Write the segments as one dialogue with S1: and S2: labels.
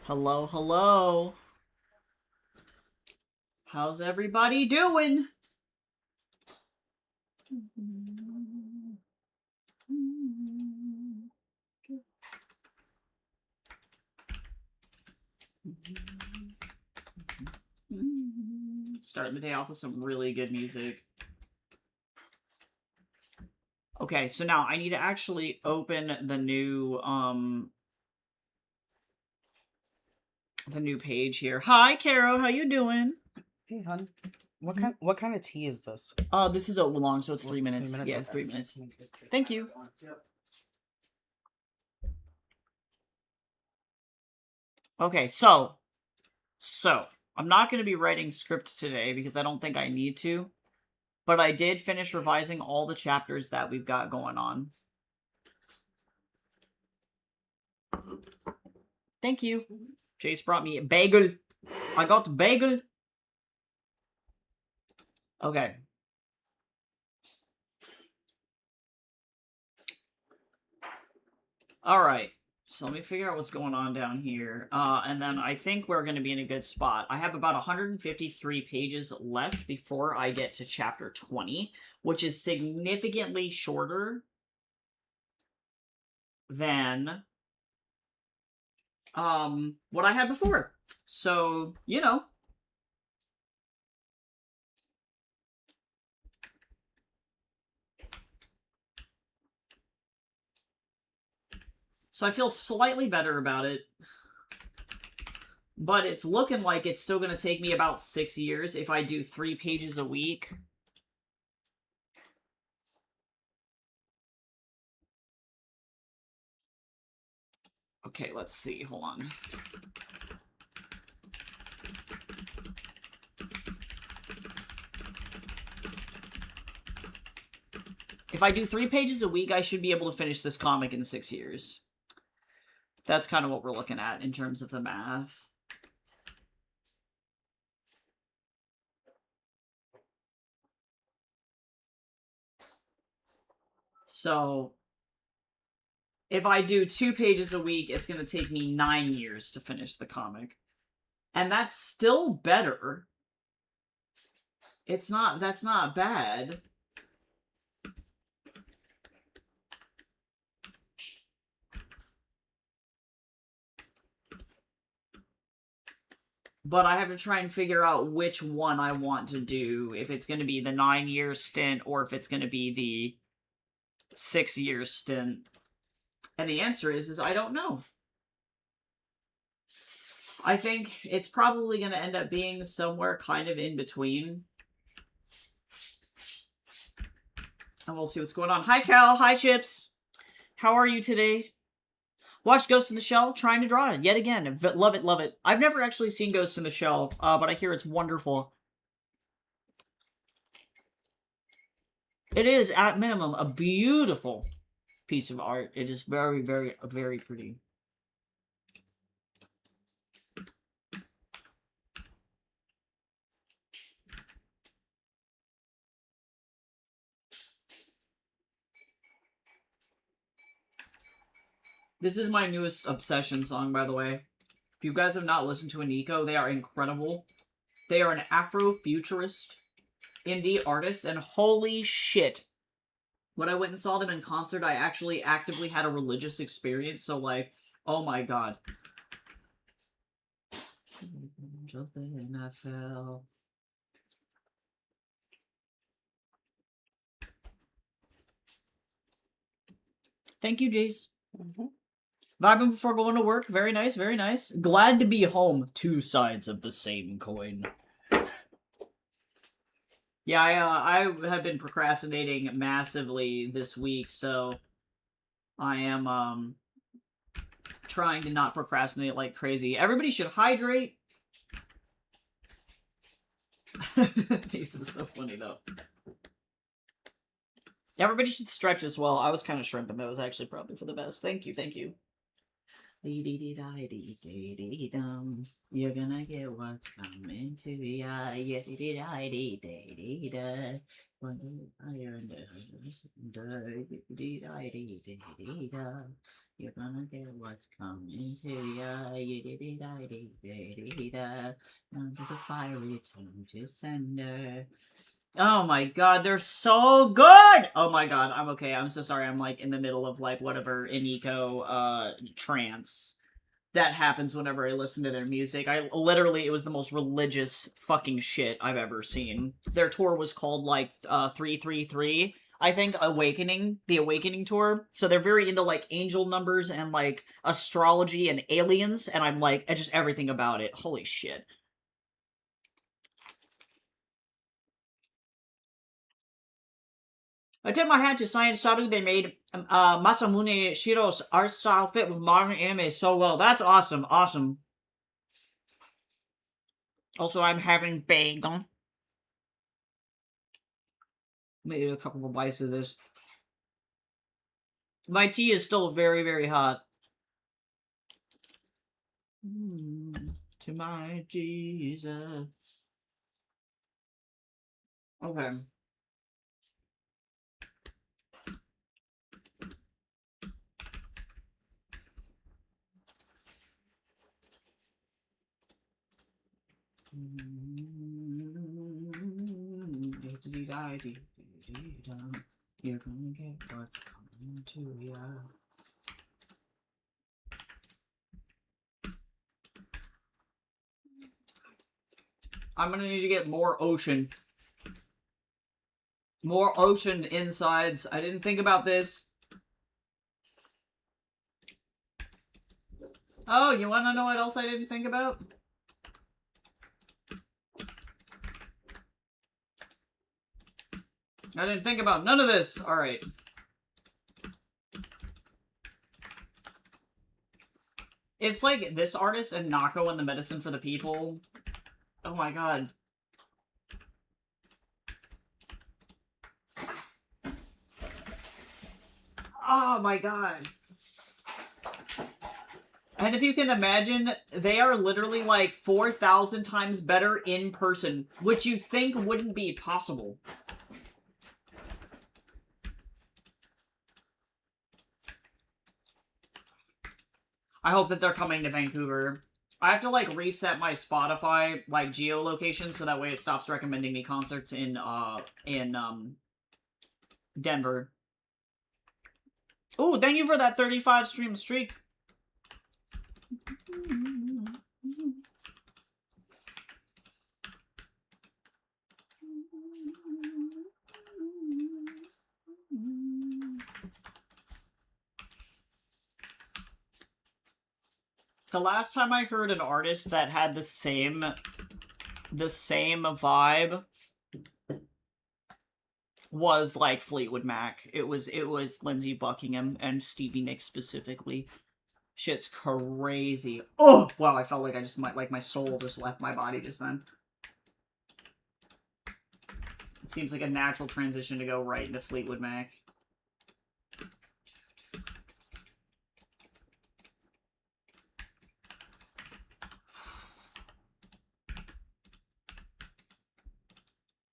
S1: Hello, hello. How's everybody doing? Starting the day off with some really good music. Okay, so now I need to actually open the new page here. Hi, Caro, how you doing?
S2: Hey, hon. What kind of tea is this?
S1: This is oolong, so it's 3 minutes.
S2: 3 minutes?
S1: Yeah,
S2: Okay.
S1: 3 minutes. Thank you. Okay, so I'm not going to be writing script today because I don't think I need to, but I did finish revising all the chapters that we've got going on. Thank you. Jace brought me a bagel. I got bagel. Okay. All right. So let me figure out what's going on down here. And then I think we're going to be in a good spot. I have about 153 pages left before I get to chapter 20, which is significantly shorter than what I had before. So, you know. So I feel slightly better about it. But it's looking like it's still going to take me about 6 years if I do 3 pages a week. Okay, let's see. Hold on. If I do 3 pages a week, I should be able to finish this comic in 6 years. That's kind of what we're looking at in terms of the math. So, if I do 2 pages a week, it's going to take me 9 years to finish the comic. And that's still better. That's not bad. But I have to try and figure out which one I want to do. If it's going to be the 9-year stint or if it's going to be the 6-year stint. And the answer is I don't know. I think it's probably going to end up being somewhere kind of in between. And we'll see what's going on. Hi, Cal. Hi, Chips. How are you today? Watched Ghost in the Shell, trying to draw it yet again. Love it, love it. I've never actually seen Ghost in the Shell, but I hear it's wonderful. It is, at minimum, a beautiful piece of art. It is very, very, very pretty. This is my newest obsession song, by the way. If you guys have not listened to Aniko, they are incredible. They are an Afrofuturist indie artist, and holy shit. When I went and saw them in concert, I actually actively had a religious experience, so like, oh my god. Something I felt. Thank you, Jace. Vibing before going to work. Very nice, very nice. Glad to be home. 2 sides of the same coin. Yeah, I have been procrastinating massively this week, so I am trying to not procrastinate like crazy. Everybody should hydrate. This is so funny though. Everybody should stretch as well. I was kind of shrimping. That was actually probably for the best. Thank you, thank you. You're gonna get what's coming to ya. You're gonna get what's coming to ya. Under the fire, return to sender. Oh my god, they're so good! Oh my god, I'm okay. I'm so sorry. I'm like in the middle of like whatever Iniko trance that happens whenever I listen to their music. I literally, it was the most religious fucking shit I've ever seen. Their tour was called like 333, I think, Awakening, the Awakening tour. So they're very into like angel numbers and like astrology and aliens, and I'm like, just everything about it. Holy shit. I tip my hat to Science Saru. They made Masamune Shiro's art style fit with modern anime so well. That's awesome. Awesome. Also, I'm having bagel. Let me eat a couple of bites of this. My tea is still very, very hot. To my Jesus. Okay. You're gonna get what's coming to ya. I'm gonna need to get more ocean. More ocean insides. I didn't think about this. Oh, you wanna know what else I didn't think about? I didn't think about none of this. Alright. It's like this artist and Nako and the Medicine for the People. Oh my god. Oh my god. And if you can imagine, they are literally like 4,000 times better in person, which you think wouldn't be possible. I hope that they're coming to Vancouver. I have to like reset my Spotify like geolocation so that way it stops recommending me concerts in Denver. Ooh, thank you for that 35 stream streak. The last time I heard an artist that had the same vibe was like Fleetwood Mac. It was Lindsey Buckingham and Stevie Nicks specifically. Shit's crazy. Oh wow, I felt like I just my soul just left my body just then. It seems like a natural transition to go right into Fleetwood Mac.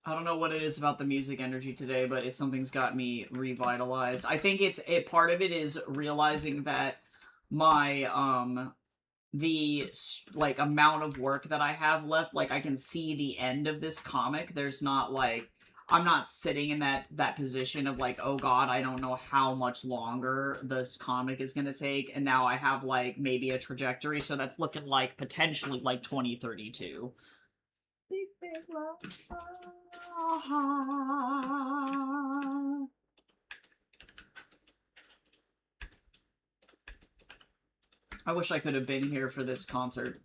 S1: I don't know what it is about the music energy today, but something's got me revitalized. I think part of it is realizing that my the like amount of work that I have left, like I can see the end of this comic. There's not like I'm not sitting in that position of like, oh god, I don't know how much longer this comic is gonna take, and now I have like maybe a trajectory, so that's looking like potentially like 2032. Big love. I wish I could have been here for this concert.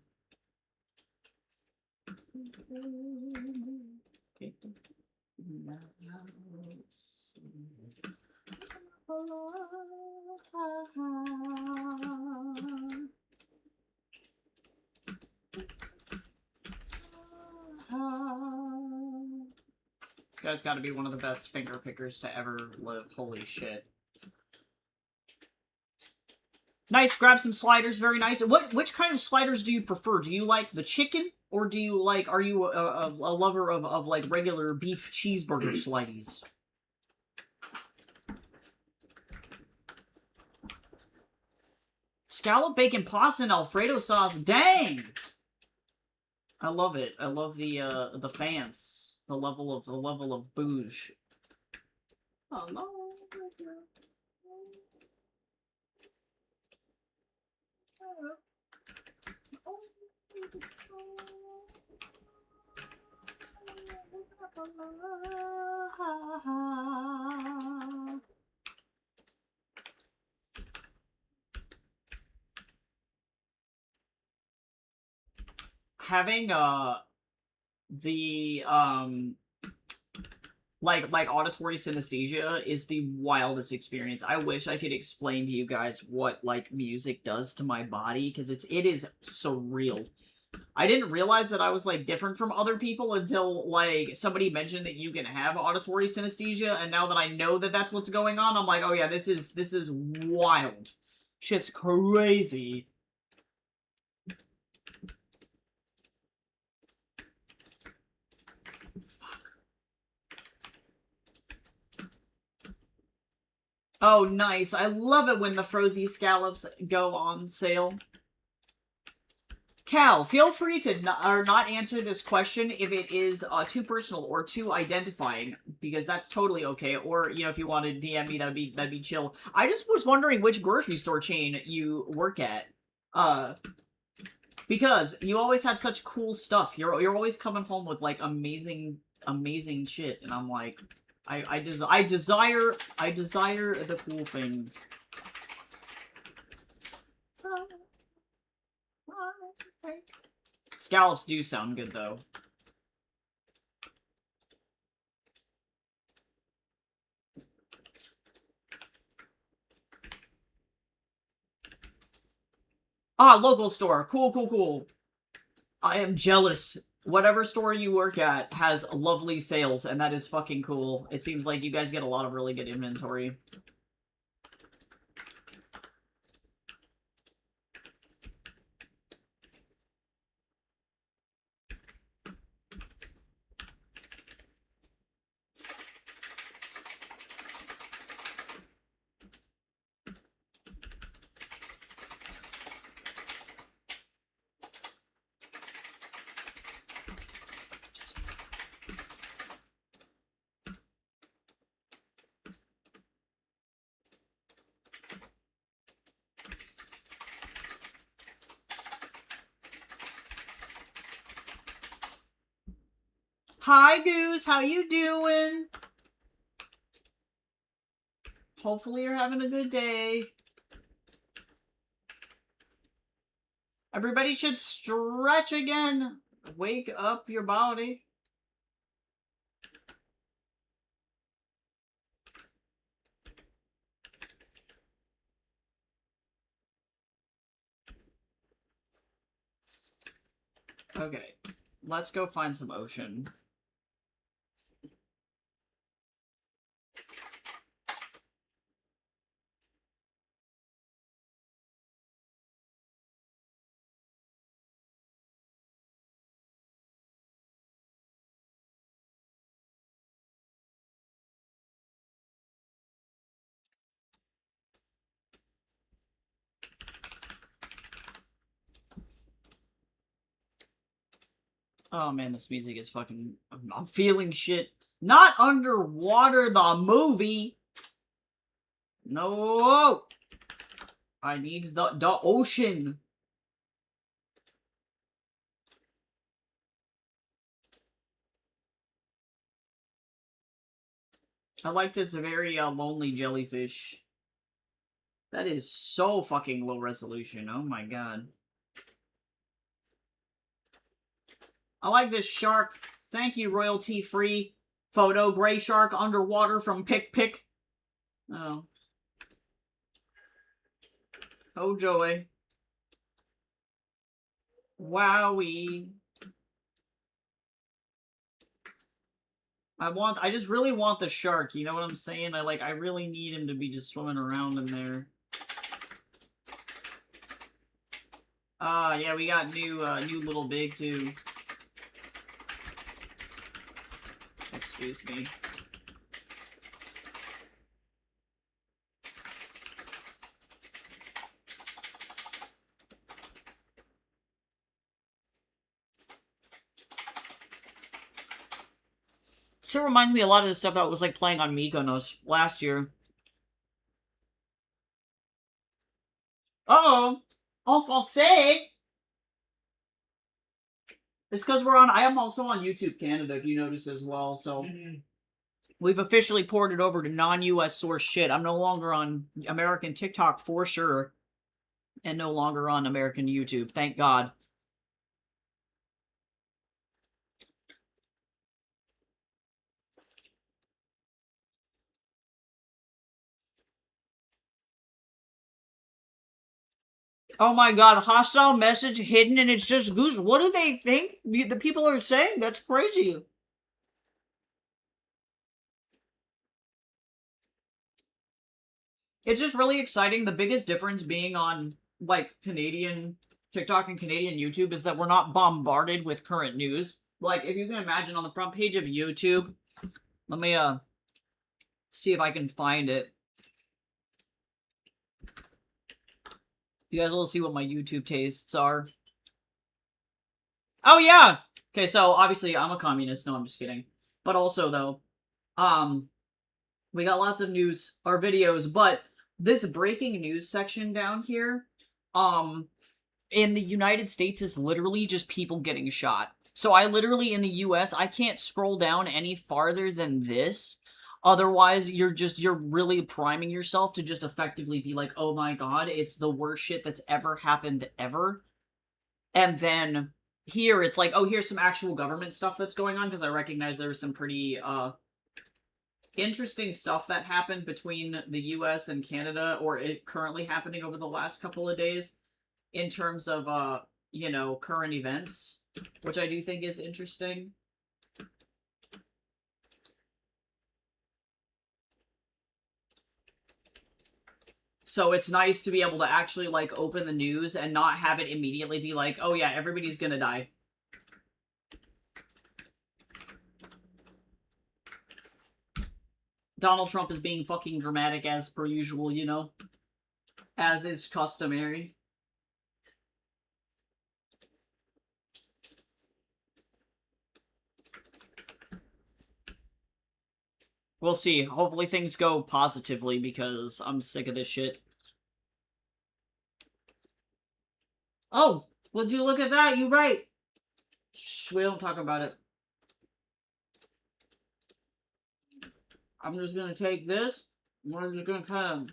S1: This guy's got to be one of the best finger pickers to ever live. Holy shit. Nice, grab some sliders, very nice. Which kind of sliders do you prefer? Do you like the chicken Or do you like, are you a lover of like regular beef cheeseburger slices? Scallop bacon pasta and Alfredo sauce. Dang! I love it. I love the fans. The level of bouge. Hello. Having the like auditory synesthesia is the wildest experience. I wish I could explain to you guys what like music does to my body, because it is surreal. I didn't realize that I was like different from other people until like somebody mentioned that you can have auditory synesthesia, and now that I know that that's what's going on, I'm like, oh yeah, this is wild. Shit's crazy. Oh, nice. I love it when the Frozy scallops go on sale. Cal, feel free to not answer this question if it is too personal or too identifying, because that's totally okay. Or, you know, if you want to DM me, that'd be chill. I just was wondering which grocery store chain you work at. Because you always have such cool stuff. You're always coming home with like amazing shit, and I'm like, I desire the cool things. Scallops do sound good though. Ah, local store. Cool. I am jealous. Whatever store you work at has lovely sales, and that is fucking cool. It seems like you guys get a lot of really good inventory. Hi, Goose. How you doing? Hopefully you're having a good day. Everybody should stretch again. Wake up your body. Okay, let's go find some ocean. Oh man, this music is fucking... I'm feeling shit. Not Underwater the movie! No! I need the ocean! I like this very lonely jellyfish. That is so fucking low resolution. Oh my god. I like this shark. Thank you, royalty-free photo. Gray shark underwater from Pick. Oh. Oh, joy. Wowie. I just really want the shark, you know what I'm saying? I really need him to be just swimming around in there. Yeah, we got new Little Big, too. Excuse me. Sure reminds me a lot of the stuff that was like playing on Mykonos last year. Uh-oh! En français! It's because we're on... I am also on YouTube Canada, if you notice as well, so... We've officially ported over to non-US source shit. I'm no longer on American TikTok for sure. And no longer on American YouTube. Thank God. Oh my god, hostile message hidden and it's just Goose. What do they think the people are saying? That's crazy. It's just really exciting. The biggest difference being on, like, Canadian TikTok and Canadian YouTube is that we're not bombarded with current news. Like, if you can imagine on the front page of YouTube, let me, see if I can find it. You guys will see what my YouTube tastes are. Oh, yeah! Okay, so, obviously, I'm a communist. No, I'm just kidding. But also, though, we got lots of news, or videos, but this breaking news section down here, in the United States is literally just people getting shot. So I literally, in the US, I can't scroll down any farther than this. Otherwise, you're really priming yourself to just effectively be like, oh my god, it's the worst shit that's ever happened ever. And then here, it's like, oh, here's some actual government stuff that's going on, because I recognize there was some pretty, interesting stuff that happened between the US and Canada, or it currently happening over the last couple of days, in terms of, you know, current events, which I do think is interesting. So it's nice to be able to actually, like, open the news and not have it immediately be like, oh yeah, everybody's gonna die. Donald Trump is being fucking dramatic as per usual, you know? As is customary. We'll see. Hopefully things go positively, because I'm sick of this shit. Oh! Would you look at that? You right! Shh, we don't talk about it. I'm just gonna take this, and we're just gonna kind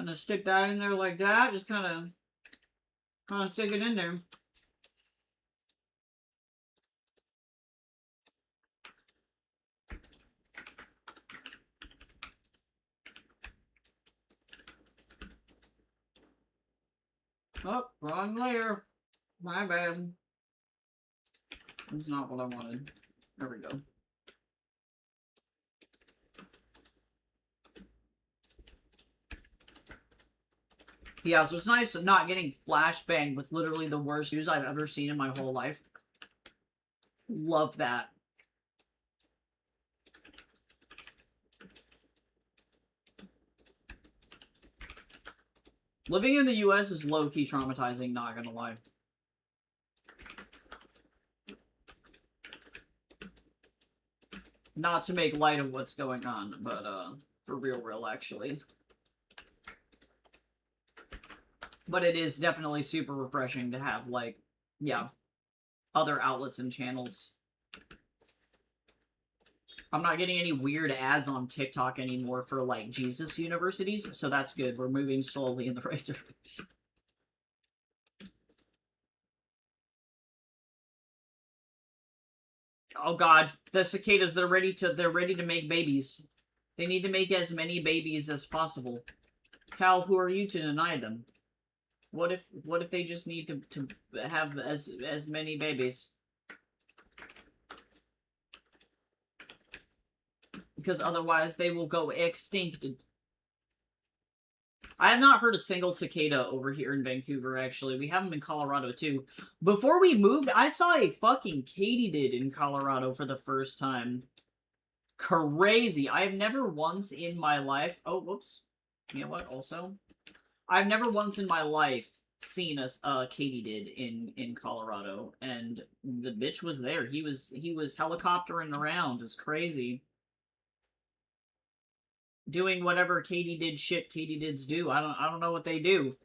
S1: of stick that in there like that. Just kind of stick it in there. Oh, wrong layer. My bad. That's not what I wanted. There we go. Yeah, so it's nice not getting flashbanged with literally the worst news I've ever seen in my whole life. Love that. Living in the US is low-key traumatizing, not gonna lie. Not to make light of what's going on, but, for real, actually. But it is definitely super refreshing to have, like, yeah, other outlets and channels. I'm not getting any weird ads on TikTok anymore for, like, Jesus universities, so that's good. We're moving slowly in the right direction. Oh god, the cicadas, they're ready to make babies. They need to make as many babies as possible. Cal, who are you to deny them? What if they just need to have as many babies? Because otherwise they will go extinct. I have not heard a single cicada over here in Vancouver, actually. We have them in Colorado, too. Before we moved, I saw a fucking katydid in Colorado for the first time. Crazy. I have never once in my life... Oh, whoops. You know what, also? I've never once in my life seen a katydid in Colorado, and the bitch was there. He was helicoptering around. It's crazy. Doing whatever katydid shit katydids do. I don't know what they do.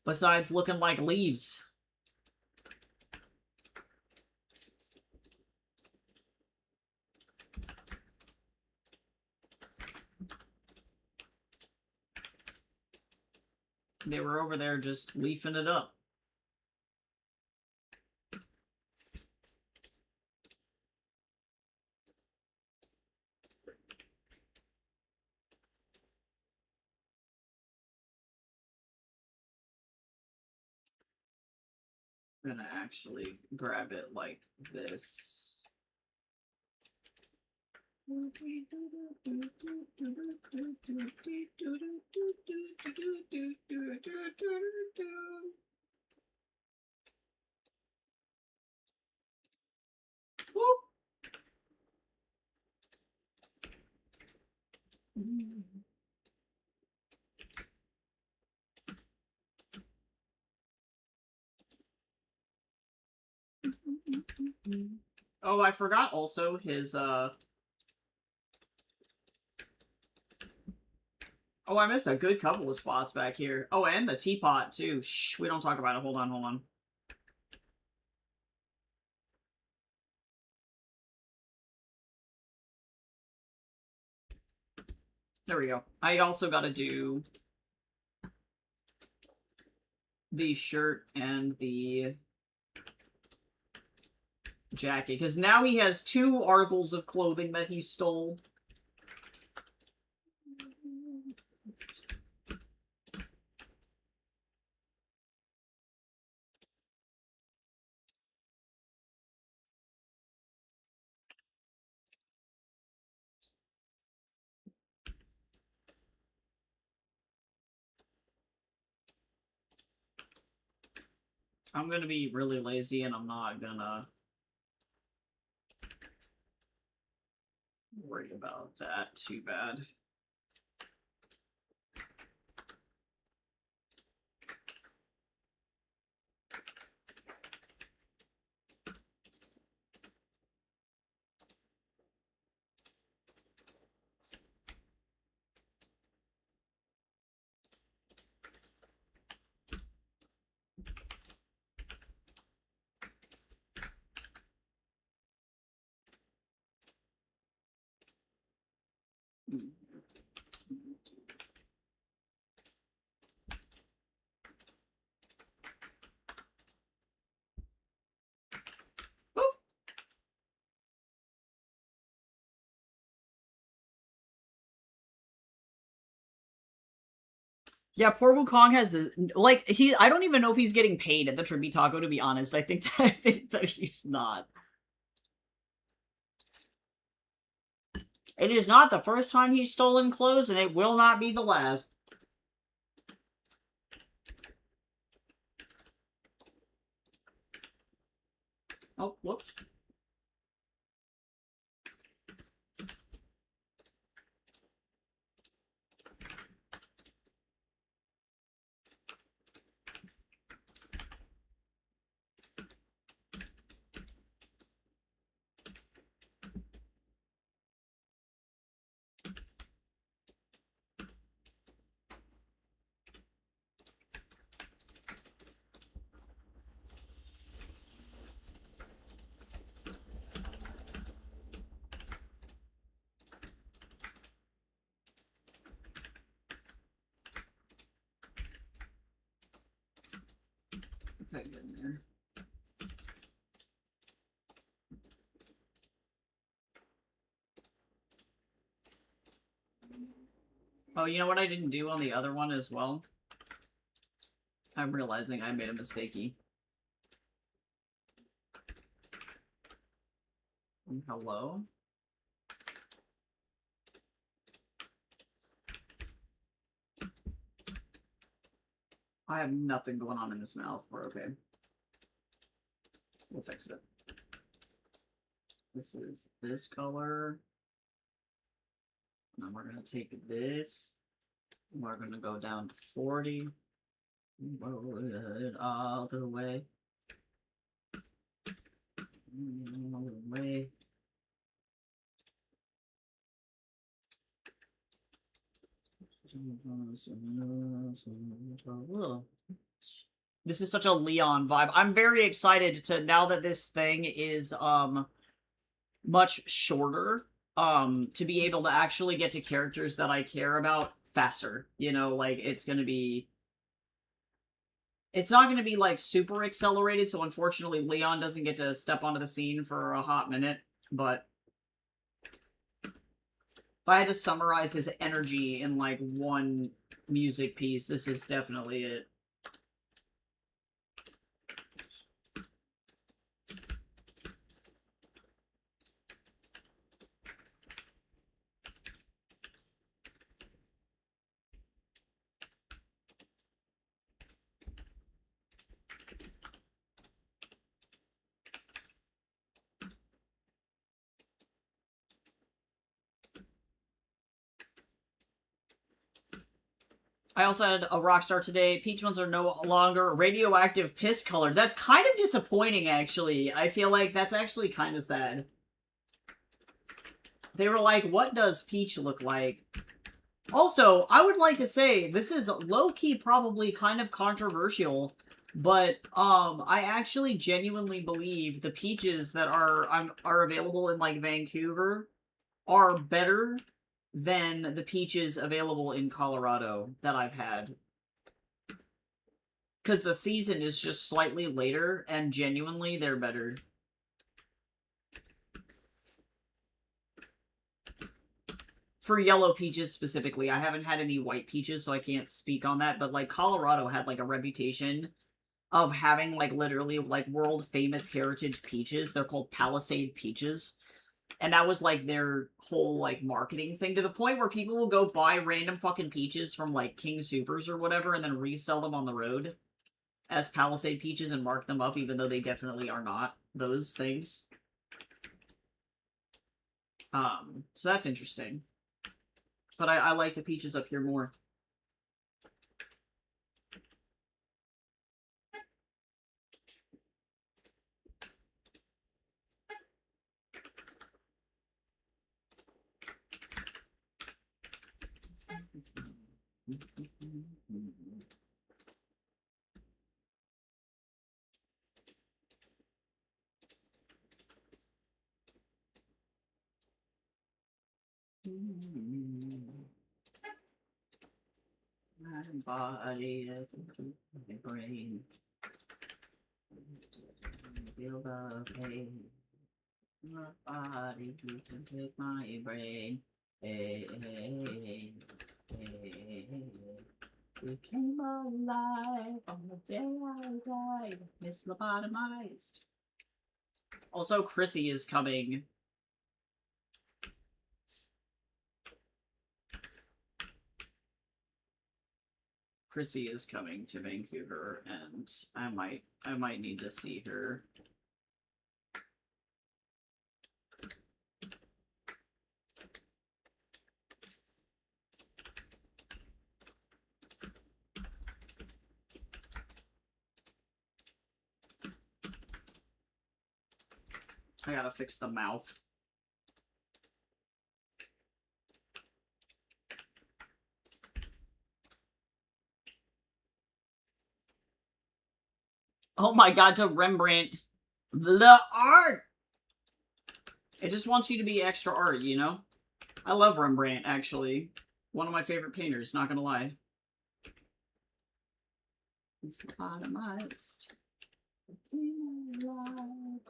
S1: Besides looking like leaves. They were over there just leafing it up. I'm gonna actually grab it like this. Oh, I forgot also his, Oh, I missed a good couple of spots back here. Oh, and the teapot, too. Shh, we don't talk about it. Hold on, hold on. There we go. I also gotta do the shirt and the jacket, because now he has 2 articles of clothing that he stole. I'm gonna be really lazy and I'm not gonna worry about that too bad. Yeah, poor Wukong has like I don't even know if he's getting paid at the Tributaco, to be honest. I think that he's not. It is not the first time he's stolen clothes, and it will not be the last. Oh, whoops. Okay, get in there. Oh, you know what I didn't do on the other one as well? I'm realizing I made a mistakey. Hello? I have nothing going on in this mouth. We're okay. We'll fix it. This is this color. And then we're going to take this. We're going to go down to 40. Roll it all the way. All the way. This is such a Leon vibe. I'm very excited to, now that this thing is much shorter, to be able to actually get to characters that I care about faster. You know, like, it's not gonna be like super accelerated, so unfortunately Leon doesn't get to step onto the scene for a hot minute, but if I had to summarize his energy in, like, one music piece, this is definitely it. I also had a Rockstar today. Peach ones are no longer radioactive piss colored. That's kind of disappointing, actually. I feel like that's actually kind of sad. They were like, what does Peach look like? Also, I would like to say, this is low-key probably kind of controversial, but I actually genuinely believe the Peaches that are available in, like, Vancouver are better than the Peaches available in Colorado that I've had. Because the season is just slightly later, and genuinely, they're better. For yellow peaches specifically, I haven't had any white peaches, so I can't speak on that, but, like, Colorado had, like, a reputation of having, like, literally, like, world-famous heritage peaches. They're called Palisade peaches. And that was, like, their whole, like, marketing thing, to the point where people will go buy random fucking peaches from, like, King Soopers or whatever, and then resell them on the road as Palisade peaches and mark them up, even though they definitely are not those things. So that's interesting. But I like the peaches up here more. My body, my brain, feel the pain. My body, you can take my brain. Hey, hey, hey, hey. We came alive on the day I died, mislobotomized. Also, Chrissy is coming. Chrissy is coming to Vancouver, and I might need to see her. I gotta fix the mouth. Oh my god, to Rembrandt. The art! It just wants you to be extra art, you know? I love Rembrandt, actually. One of my favorite painters, not gonna lie. It's lobotomized.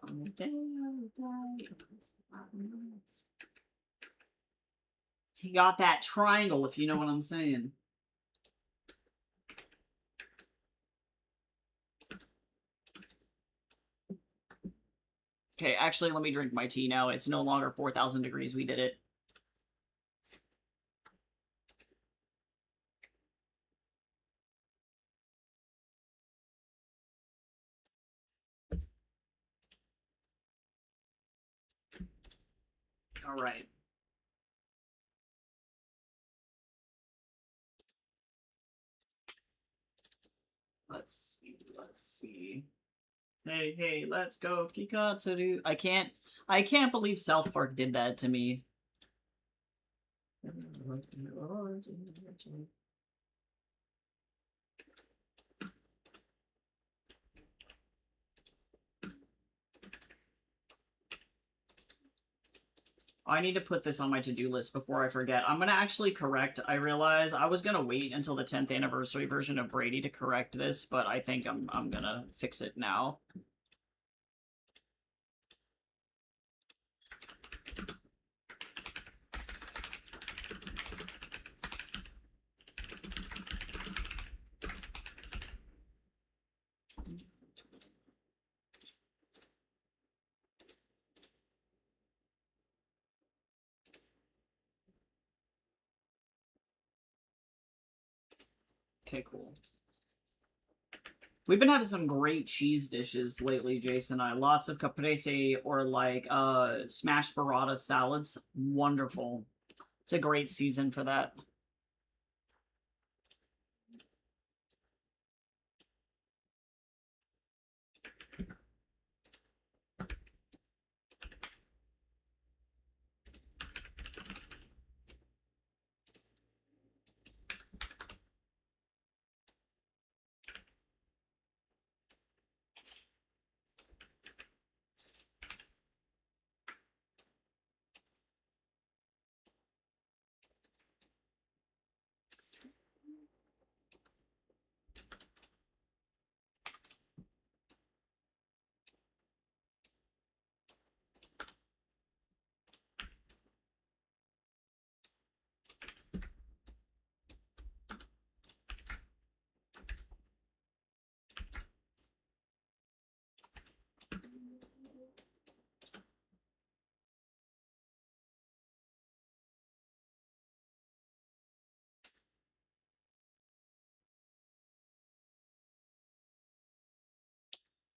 S1: On the day I died, he got that triangle, if you know what I'm saying. Okay, actually, let me drink my tea now. It's no longer 4,000 degrees. We did it. All right. Let's see. Hey, let's go, Kikatsuru. I can't believe South Park did that to me. I need to put this on my to-do list before I forget. I'm gonna actually correct. I realize I was gonna wait until the 10th anniversary version of Brady to correct this, but I think I'm gonna fix it now. Okay, cool. We've been having some great cheese dishes lately, Jason and I. Lots of caprese or like smashed burrata salads. Wonderful. It's a great season for that.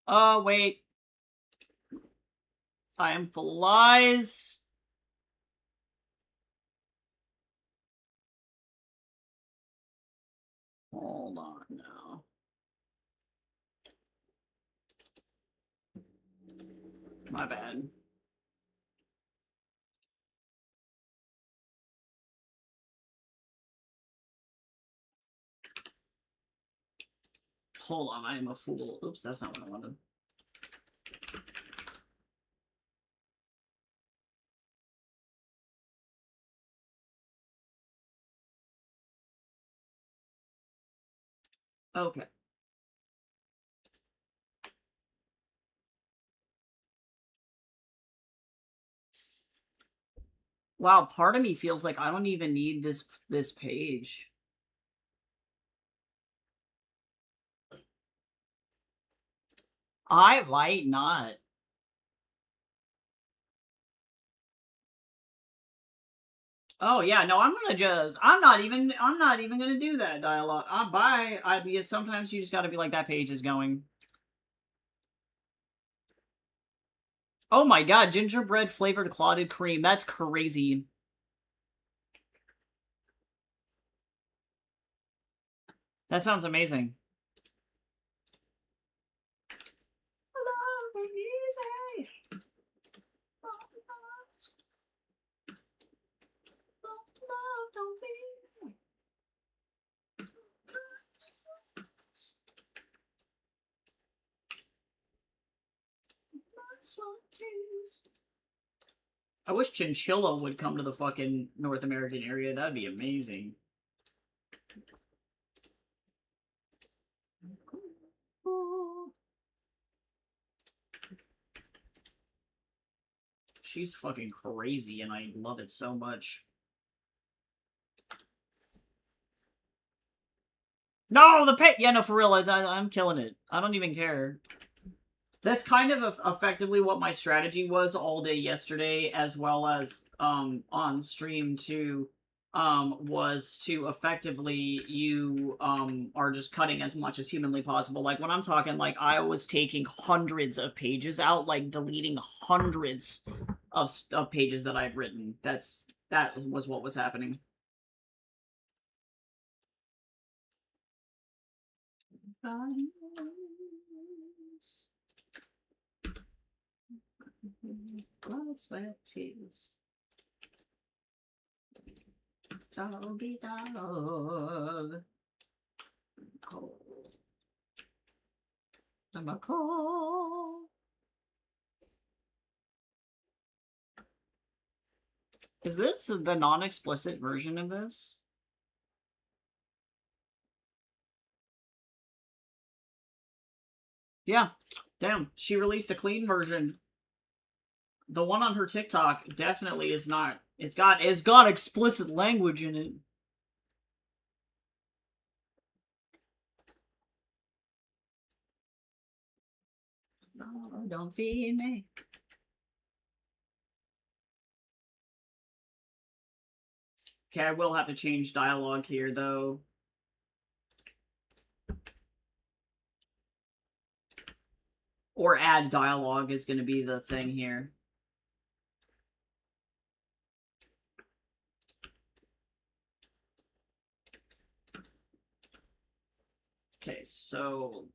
S1: Wait. I am flies. Hold on now. My bad. Hold on, I am a fool. Oops, that's not what I wanted. Okay. Wow, part of me feels like I don't even need this page. I might not. Oh yeah, no, I'm not even gonna do that dialogue. Because sometimes you just gotta be like, that page is going. Oh my god, gingerbread flavored clotted cream. That's crazy. That sounds amazing. I wish Chinchilla would come to the fucking North American area. That'd be amazing. She's fucking crazy, and I love it so much. No, the pet. Yeah, no, for real. I'm killing it. I don't even care. That's kind of effectively what my strategy was all day yesterday, as well as on stream too. Was to effectively you are just cutting as much as humanly possible. Like when I'm talking, like I was taking hundreds of pages out, like deleting hundreds of pages that I'd written. That was what was happening. Blood, sweat, tears. Doggy dog. Cold. I'm a cold. Is this the non-explicit version of this? Yeah. Damn. She released a clean version. The one on her TikTok definitely is not. It's got explicit language in it. No, don't feed me. Okay, I will have to change dialogue here, though. Or add dialogue is going to be the thing here. Okay, so...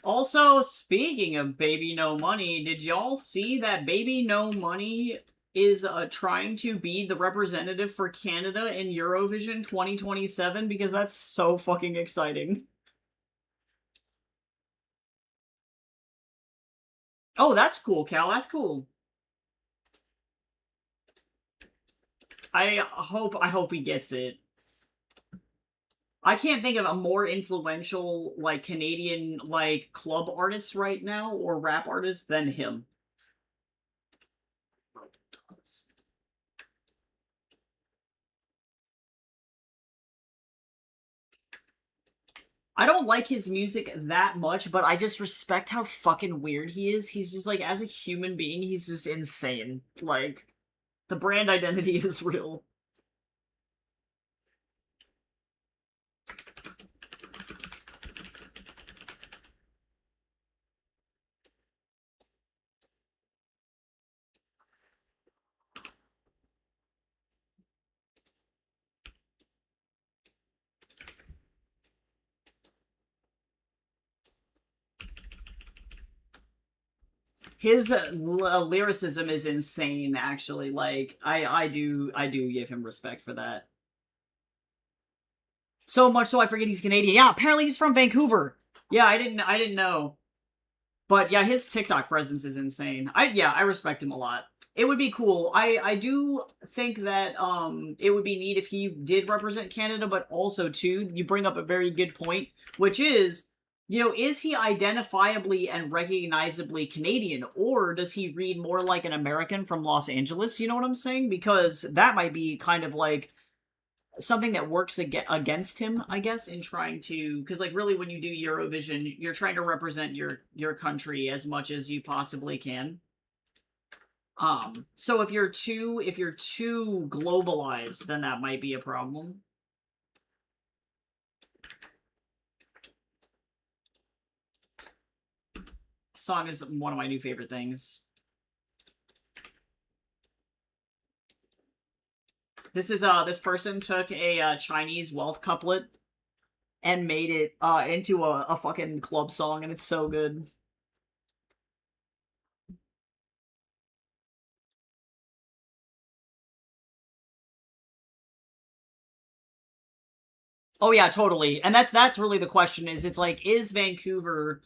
S1: Also, speaking of Baby No Money, did y'all see that Baby No Money is trying to be the representative for Canada in Eurovision 2027? Because that's so fucking exciting. Oh, that's cool, Cal. That's cool. I hope he gets it. I can't think of a more influential, like, Canadian, like, club artist right now, or rap artist, than him. I don't like his music that much, but I just respect how fucking weird he is. He's just, like, as a human being, he's just insane. Like, the brand identity is real. His lyricism is insane, actually. Like, I do give him respect for that. So much so I forget he's Canadian. Yeah, apparently he's from Vancouver. Yeah, I didn't know. But yeah, his TikTok presence is insane. I respect him a lot. It would be cool. I do think that it would be neat if he did represent Canada, but also too, you bring up a very good point, which is, you know, is he identifiably and recognizably Canadian, or does he read more like an American from Los Angeles? You know what I'm saying? Because that might be kind of like something that works against him, I guess, in trying to, because like really when you do Eurovision, you're trying to represent your country as much as you possibly can. So if you're too globalized, then that might be a problem. Song is one of my new favorite things. This is this person took a Chinese wealth couplet and made it into a fucking club song, and it's so good. Oh yeah, totally. And that's really the question, is it's like, is Vancouver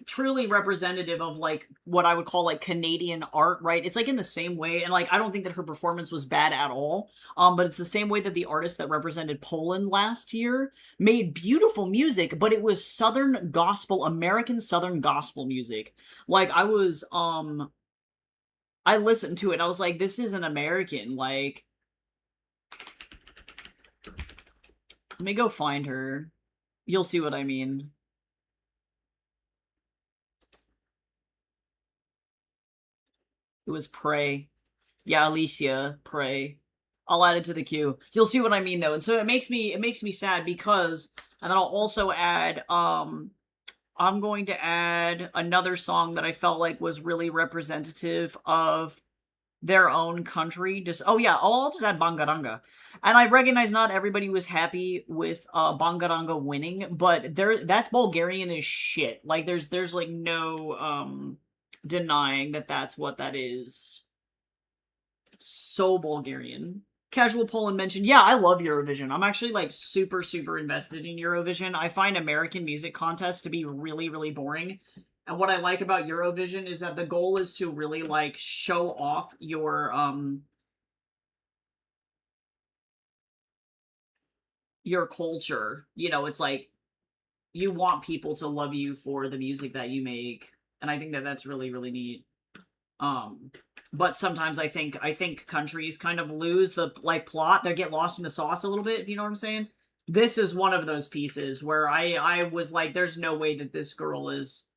S1: truly representative of like what I would call like Canadian art, right? It's like in the same way, and like I don't think that her performance was bad at all. But it's the same way that the artist that represented Poland last year made beautiful music, but it was Southern gospel, American Southern gospel music. Like I listened to it, I was like, this isn't American, like let me go find her. You'll see what I mean. It was Prey. Yeah, Alicia, Prey. I'll add it to the queue. You'll see what I mean though. And so it makes me sad because, and then I'll also add I'm going to add another song that I felt like was really representative of their own country. Just oh yeah, I'll just add Bangaranga. And I recognize not everybody was happy with Bangaranga winning, but that's Bulgarian as shit. Like there's like no denying that that's what that is. So Bulgarian. Casual Poland mentioned, yeah, I love Eurovision. I'm actually like super, super invested in Eurovision. I find American music contests to be really, really boring. And what I like about Eurovision is that the goal is to really like show off your culture. You know, it's like you want people to love you for the music that you make. And I think that that's really, really neat. But sometimes I think countries kind of lose the like plot. They get lost in the sauce a little bit, if you know what I'm saying. This is one of those pieces where I was like, there's no way that this girl is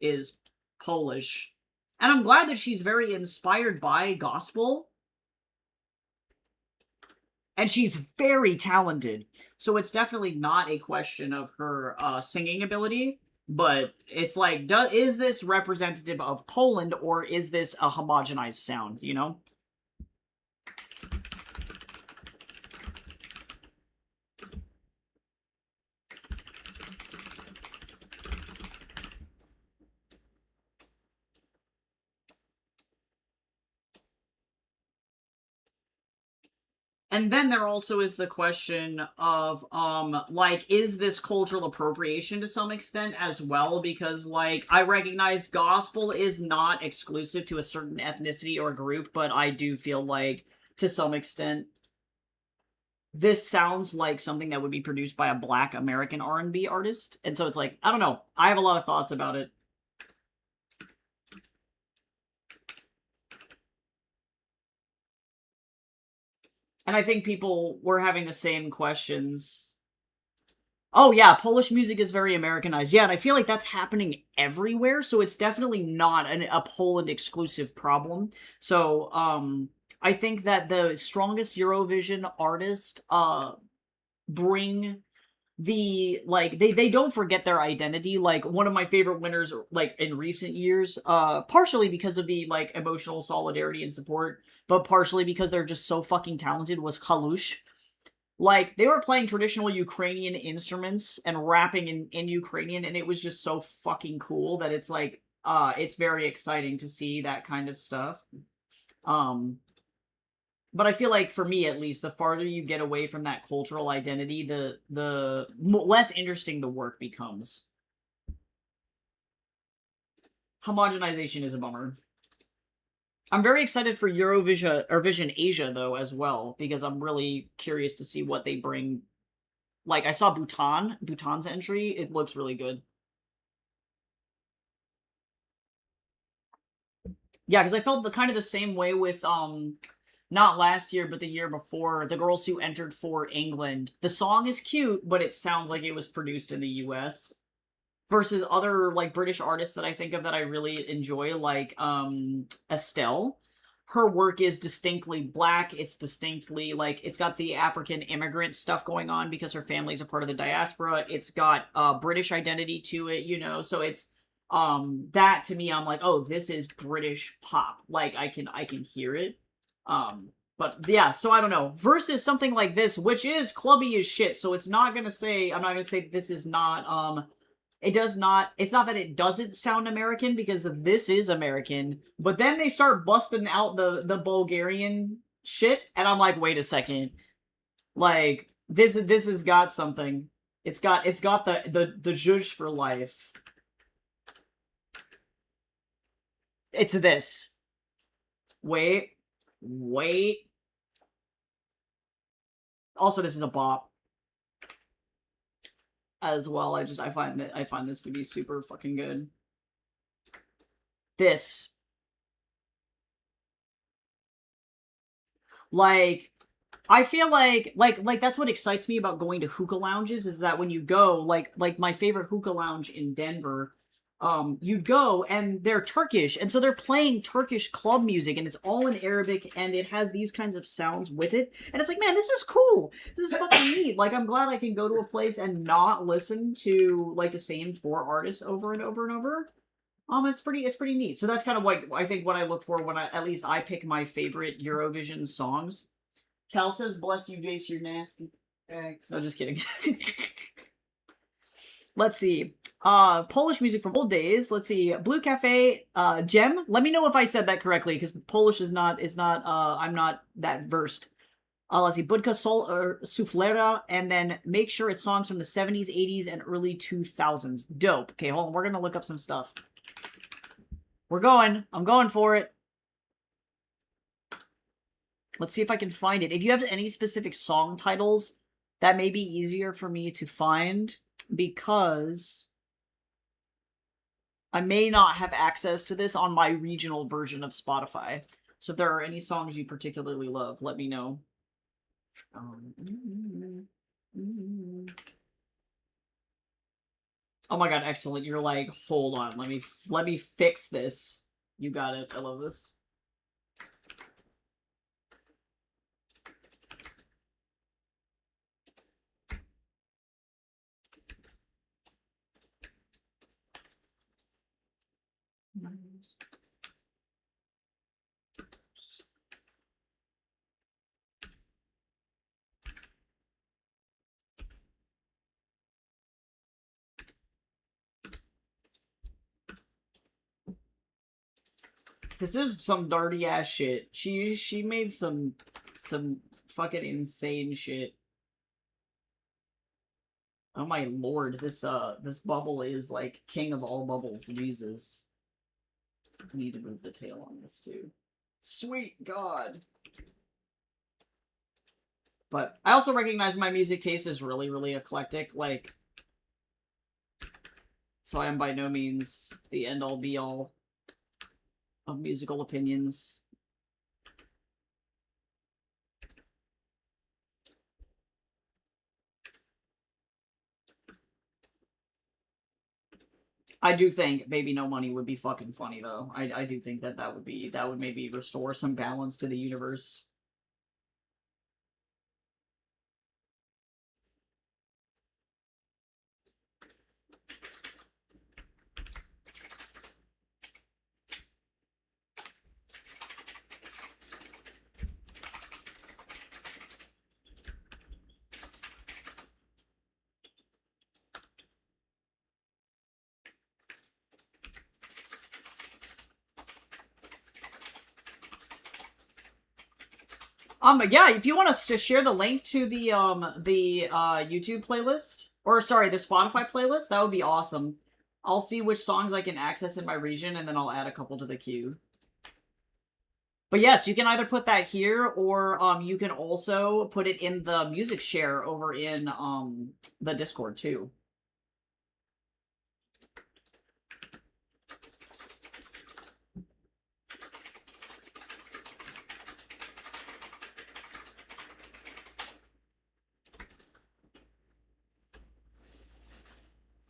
S1: Polish. And I'm glad that she's very inspired by gospel. And she's very talented. So it's definitely not a question of her singing ability. But it's like, is this representative of Poland, or is this a homogenized sound, you know? And then there also is the question of, like, is this cultural appropriation to some extent as well? Because, like, I recognize gospel is not exclusive to a certain ethnicity or group, but I do feel like, to some extent, this sounds like something that would be produced by a Black American R&B artist. And so it's like, I don't know. I have a lot of thoughts about it. And I think people were having the same questions. Oh yeah, Polish music is very Americanized. Yeah, and I feel like that's happening everywhere, so it's definitely not a Poland exclusive problem. So, I think that the strongest Eurovision artists, bring the like they don't forget their identity. Like one of my favorite winners like in recent years, partially because of the like emotional solidarity and support, but partially because they're just so fucking talented, was Kalush. Like they were playing traditional Ukrainian instruments and rapping in Ukrainian, and it was just so fucking cool that it's like it's very exciting to see that kind of stuff. But I feel like, for me at least, the farther you get away from that cultural identity, the less interesting the work becomes. Homogenization is a bummer. I'm very excited for Eurovision, or Vision Asia, though, as well, because I'm really curious to see what they bring. Like, I saw Bhutan's entry. It looks really good. Yeah, because I felt kind of the same way with, not last year, but the year before, the girls who entered for England. The song is cute, but it sounds like it was produced in the US. Versus other, like, British artists that I think of that I really enjoy, like, Estelle. Her work is distinctly Black. It's distinctly, like, it's got the African immigrant stuff going on because her family's a part of the diaspora. It's got British identity to it, you know, so it's, that to me, I'm like, oh, this is British pop. Like, I can hear it. But yeah, so I don't know. Versus something like this, which is clubby as shit, so it's not gonna say, I'm not gonna say this is not, it's not that it doesn't sound American, because this is American, but then they start busting out the Bulgarian shit, and I'm like, wait a second. Like, this has got something. It's got the zhuzh for life. It's this. Wait. Also, this is a bop as well. I find this to be super fucking good. This, like, I feel like that's what excites me about going to hookah lounges, is that when you go, like my favorite hookah lounge in Denver, you go and they're Turkish, and so they're playing Turkish club music, and it's all in Arabic, and it has these kinds of sounds with it, and it's like, man, this is cool. This is fucking neat. Like, I'm glad I can go to a place and not listen to like the same 4 artists over and over and over. It's pretty neat. So that's kind of like I think what I look for when at least I pick my favorite Eurovision songs. Cal says, "Bless you, Jace, you're nasty."
S2: Thanks.
S1: No, just kidding. Let's see. Polish music from old days. Let's see. Blue Cafe, Gem. Let me know if I said that correctly, because Polish is not, I'm not that versed. Let's see. Budka Sol or Suflera, and then make sure it's songs from the 70s, 80s, and early 2000s. Dope. Okay, hold on. We're gonna look up some stuff. We're going. I'm going for it. Let's see if I can find it. If you have any specific song titles, that may be easier for me to find, because I may not have access to this on my regional version of Spotify. So if there are any songs you particularly love, let me know. Oh my god, excellent. You're like, hold on, let me fix this. You got it. I love this. Nice. This is some dirty ass shit. She made some fucking insane shit. Oh my lord, this bubble is like king of all bubbles. Jesus. I need to move the tail on this too. Sweet God. But I also recognize my music taste is really, really eclectic. Like, so I am by no means the end-all be-all of musical opinions. I do think Baby No Money would be fucking funny, though. I do think that would maybe restore some balance to the universe. Yeah, if you want us to share the link to the YouTube playlist, or sorry, the Spotify playlist, that would be awesome. I'll see which songs I can access in my region, and then I'll add a couple to the queue. But yes, you can either put that here, or you can also put it in the music share over in the Discord too.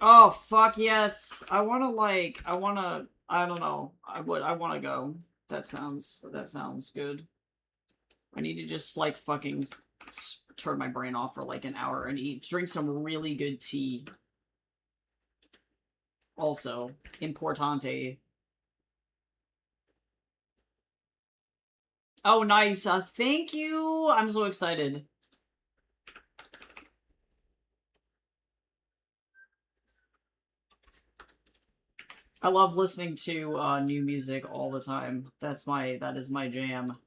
S1: Oh, fuck yes. I don't know. I wanna go. That sounds good. I need to just, like, fucking turn my brain off for, like, an hour and drink some really good tea. Also, importante. Oh, nice. Thank you. I'm so excited. I love listening to new music all the time. That is my jam.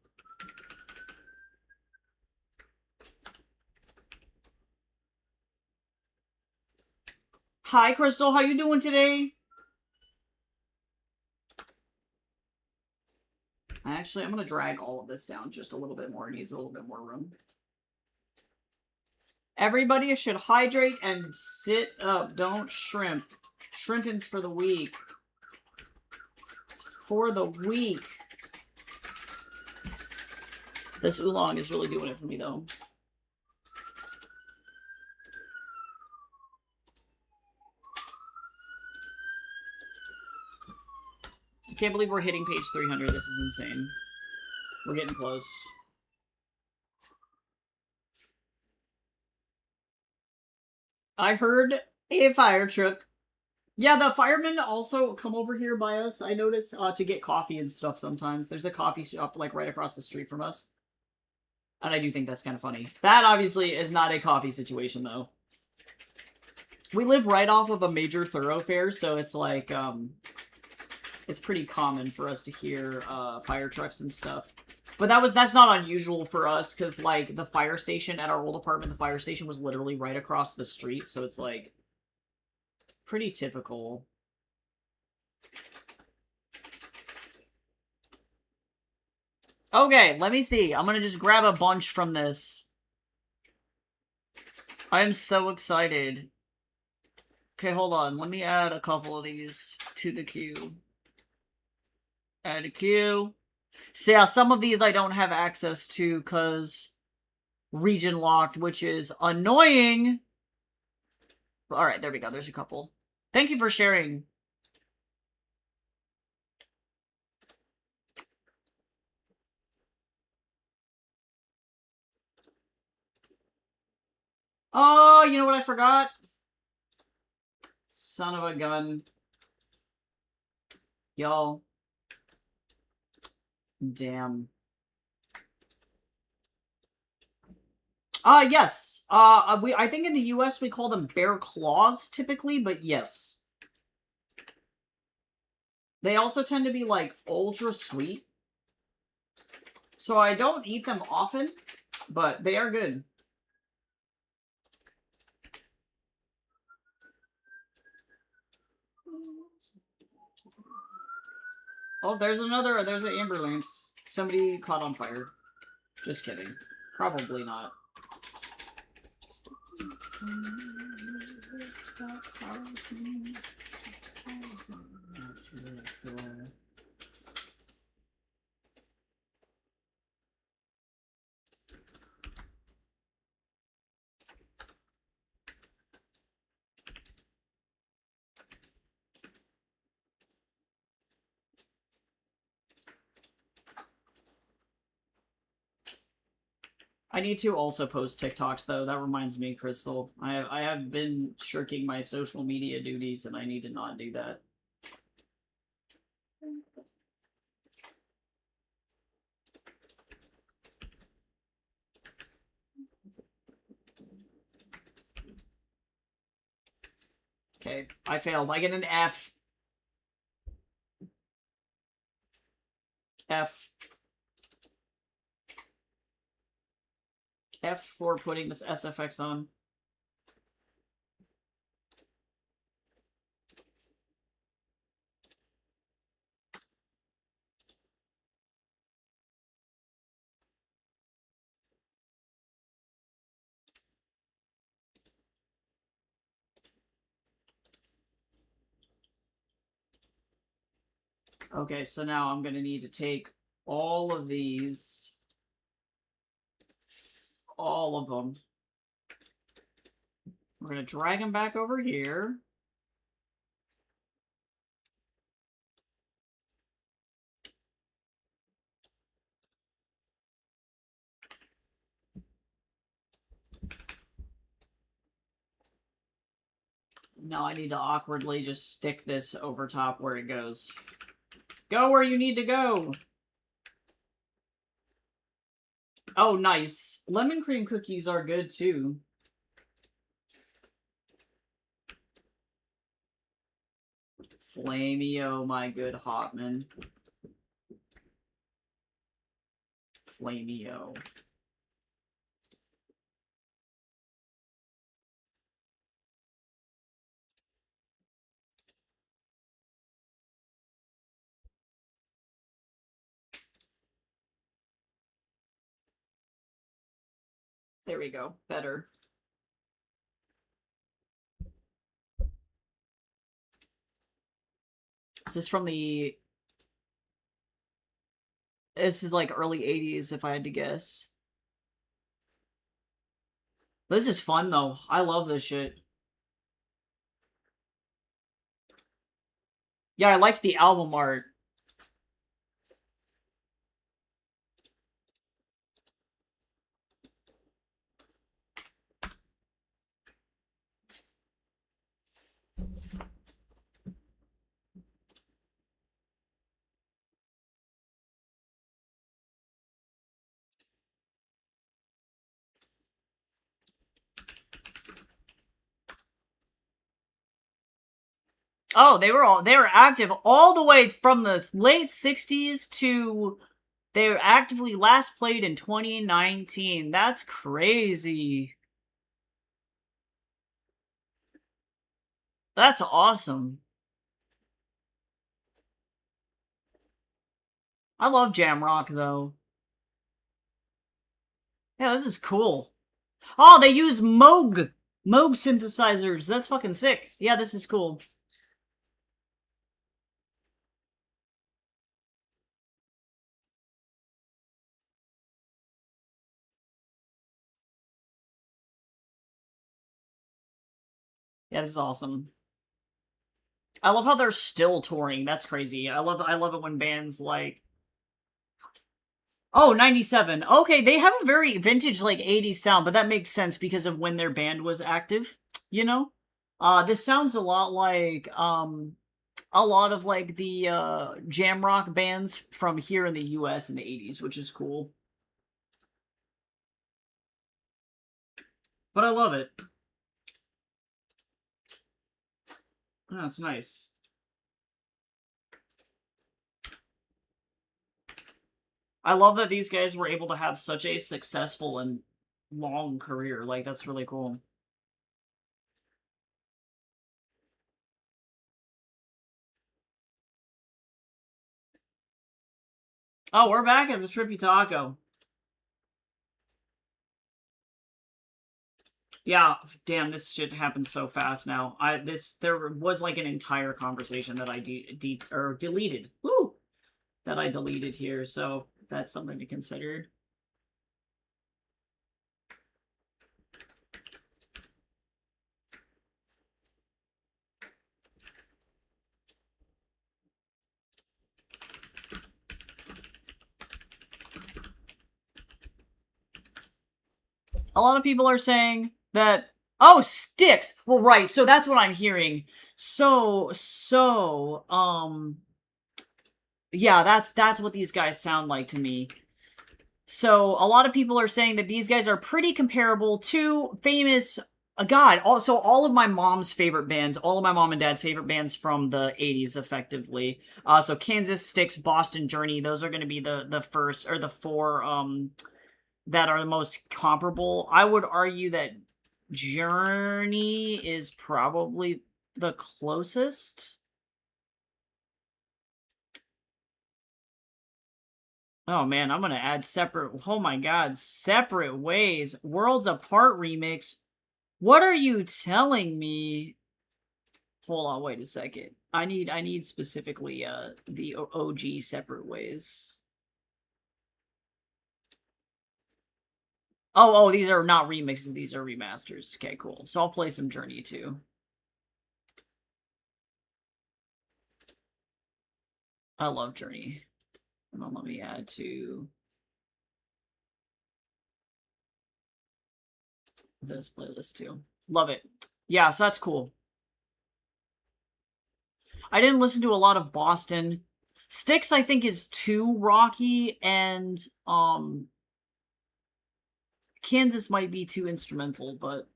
S1: Hi, Crystal. How you doing today? Actually, I'm going to drag all of this down just a little bit more. It needs a little bit more room. Everybody should hydrate and sit up. Don't shrimp. Shrimpins for the week. For the week. This oolong is really doing it for me, though. Can't believe we're hitting page 300. This is insane. We're getting close. I heard a fire truck. Yeah, the firemen also come over here by us, I notice, to get coffee and stuff sometimes. There's a coffee shop, like, right across the street from us. And I do think that's kind of funny. That, obviously, is not a coffee situation, though. We live right off of a major thoroughfare, so it's, like, it's pretty common for us to hear, fire trucks and stuff. But that's not unusual for us, because, like, the fire station at our old apartment, the fire station was literally right across the street, so it's, like, pretty typical. Okay, let me see. I'm gonna just grab a bunch from this. I am so excited. Okay, hold on. Let me add a couple of these to the queue. Add a queue. So yeah, some of these I don't have access to because region locked, which is annoying. Alright, there we go. There's a couple. Thank you for sharing. Oh, you know what I forgot? Son of a gun. Y'all. Damn. Yes. I think in the US we call them bear claws typically, but yes. They also tend to be, like, ultra sweet. So I don't eat them often, but they are good. Oh, there's an amber lamps. Somebody caught on fire. Just kidding. Probably not. I need to also post TikToks, though. That reminds me, Crystal. I have been shirking my social media duties, and I need to not do that. Okay, I failed. I get an F. F. F for putting this SFX on. Okay, so now I'm gonna need to take all of these. All of them. We're gonna drag them back over here. Now I need to awkwardly just stick this over top where it goes. Go where you need to go! Oh, nice. Lemon cream cookies are good, too. Flamio, my good Hotman. Flamio. There we go. Better. This is from the... This is like early 80s, if I had to guess. This is fun, though. I love this shit. Yeah, I liked the album art. Oh, they were active all the way from the late 60s to they were actively last played in 2019. That's crazy. That's awesome. I love Jamrock though. Yeah, this is cool. Oh, they use Moog synthesizers. That's fucking sick. Yeah, this is cool. Yeah, this is awesome. I love how they're still touring. That's crazy. I love it when bands like Oh, 97. Okay, they have a very vintage like 80s sound, but that makes sense because of when their band was active, you know? This sounds a lot like a lot of like the jam rock bands from here in the US in the 80s, which is cool. But I love it. Oh, it's nice. I love that these guys were able to have such a successful and long career. Like, that's really cool. Oh, we're back at the Trippy Taco. Yeah, damn, this shit happens so fast now. There was like an entire conversation that I deleted. Woo! That I deleted here, so that's something to consider. A lot of people are saying that oh, Styx. Well, right. So that's what I'm hearing. Yeah, that's what these guys sound like to me. So a lot of people are saying that these guys are pretty comparable to famous God, also all of my mom's favorite bands, all of my mom and dad's favorite bands from the 80s effectively. So Kansas, Styx, Boston, Journey, those are going to be the first or the four that are the most comparable. I would argue that Journey is probably the closest. Oh man, I'm gonna add separate. Oh my god, separate ways. Worlds Apart remix. What are you telling me? Hold on, wait a second. I need specifically the OG separate ways. Oh, these are not remixes, these are remasters. Okay, cool. So I'll play some Journey too. I love Journey. And then let me add to this playlist too. Love it. Yeah, so that's cool. I didn't listen to a lot of Boston. Styx, I think, is too rocky, and Kansas might be too instrumental, but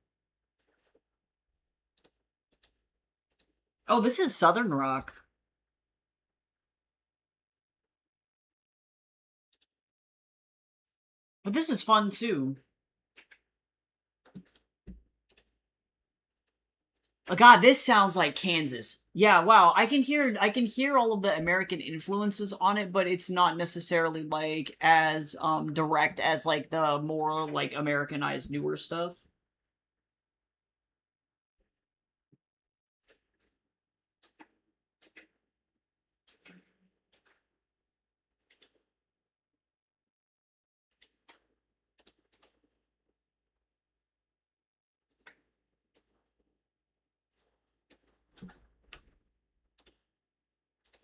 S1: oh, this is Southern rock. But this is fun too. Oh god, this sounds like Kansas. Yeah, wow. I can hear all of the American influences on it, but it's not necessarily like as direct as like the more like Americanized newer stuff.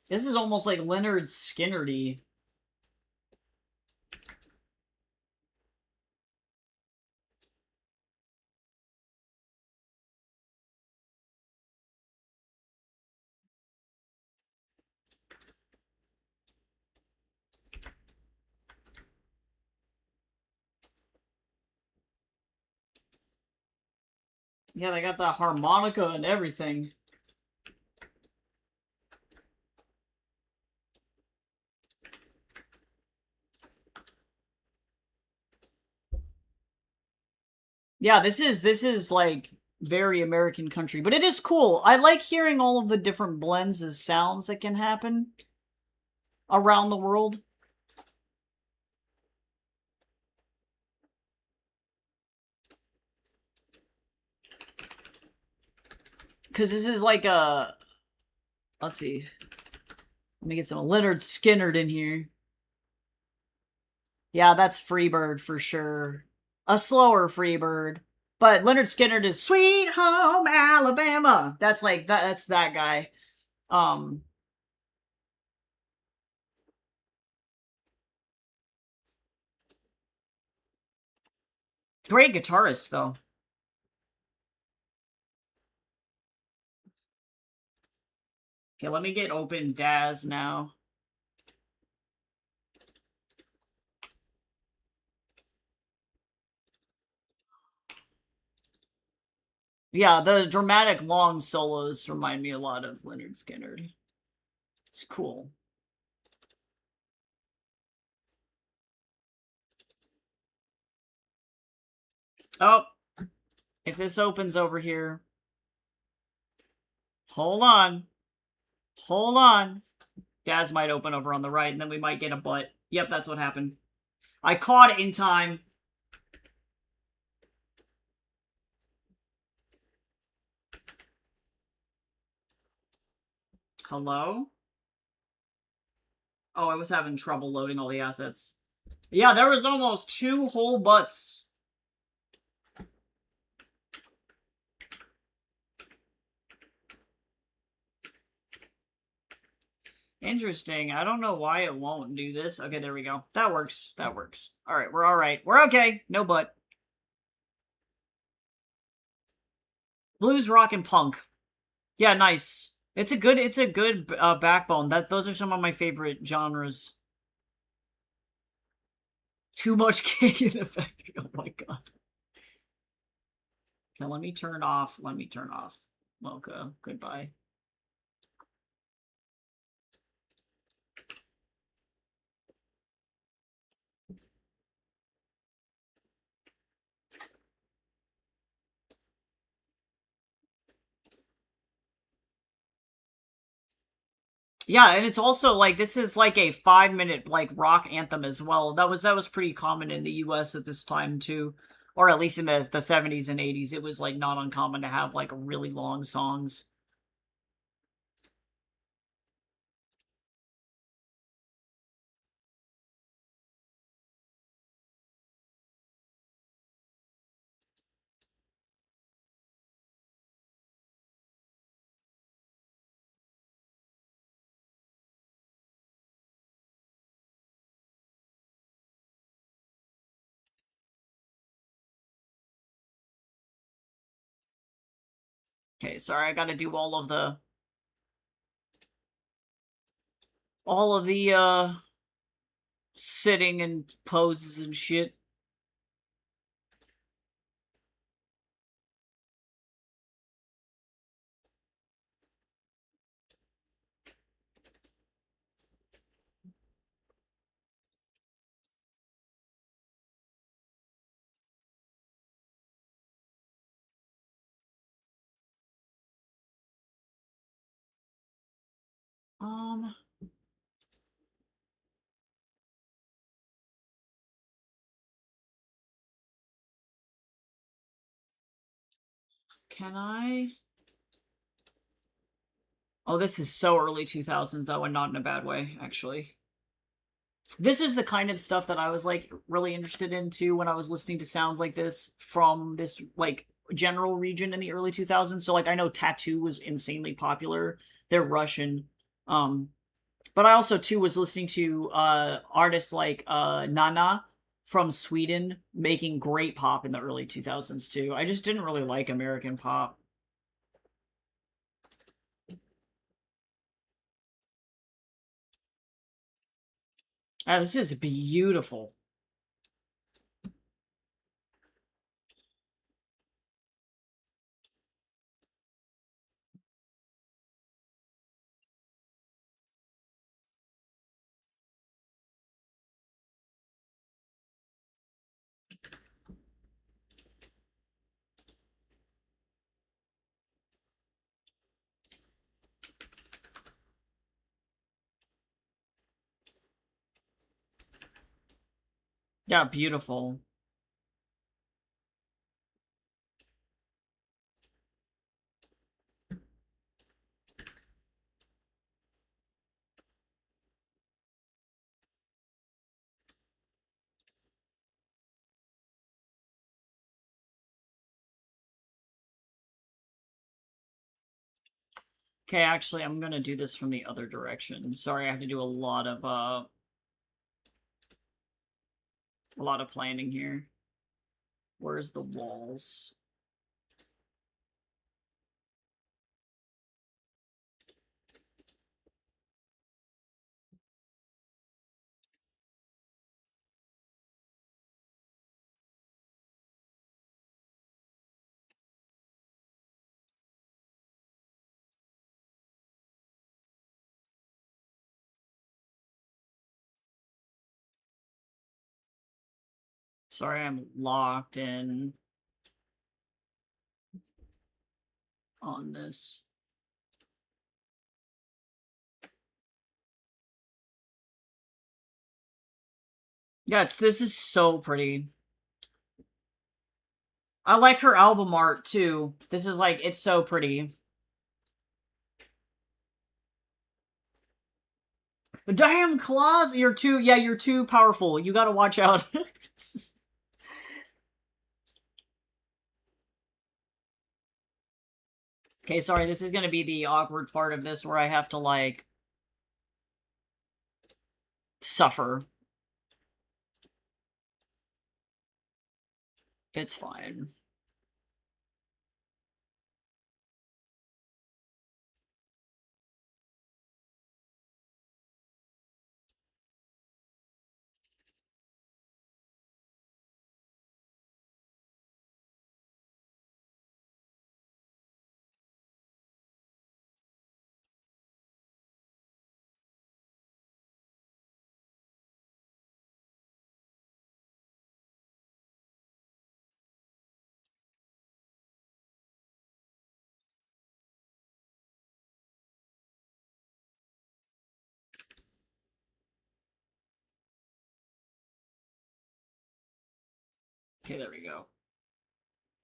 S1: This is almost like Leonard Skinnerty. Yeah, they got that harmonica and everything. Yeah, this is like very American country, but it is cool. I like hearing all of the different blends of sounds that can happen around the world. Because this is like a... Let's see. Let me get some Leonard Skinnerd in here. Yeah, that's Freebird for sure. A slower Freebird. But Leonard Skinnerd is Sweet Home Alabama. That's like that's that guy. Um Great guitarist though. Okay, let me get open Daz now. Yeah, the dramatic long solos remind me a lot of Leonard Skinnerd. It's cool. Oh, if this opens over here. Hold on. Hold on. Daz might open over on the right, and then we might get a butt. Yep, that's what happened. I caught it in time. Hello? Oh, I was having trouble loading all the assets. Yeah, there was almost 2 whole butts. Interesting. I don't know why it won't do this. Okay, there we go. That works. That works. Alright, we're alright. We're okay. No butt. Blues, rock, and punk. Yeah, nice. It's a good backbone. Those are some of my favorite genres. Too much cake in effect. Oh my god. Okay, let me turn off. Let me turn off. Mocha. Goodbye. Yeah, and it's also like this is like a 5-minute like rock anthem as well. That was pretty common in the US at this time too. Or at least in the 70s and 80s. It was like not uncommon to have like really long songs. Okay, sorry, I gotta do all of the sitting and poses and shit. Um can I? Oh, this is so early 2000s though, and not in a bad way, actually. This is the kind of stuff that I was like really interested in too when I was listening to sounds like this from this like general region in the early 2000s. So like I know Tattoo was insanely popular. They're Russian. Um but I also too was listening to artists like Nana from Sweden making great pop in the early 2000s too. I just didn't really like American pop. This is beautiful. Yeah, beautiful. Okay, actually, I'm gonna do this from the other direction. Sorry, I have to do a lot of planning here. Where's the walls? Sorry, I'm locked in on this. Yeah, this is so pretty. I like her album art too. This is like, it's so pretty. Damn, Claws! You're too powerful. You gotta watch out. Okay, sorry, this is gonna be the awkward part of this where I have to, like, suffer. It's fine. Okay, there we go.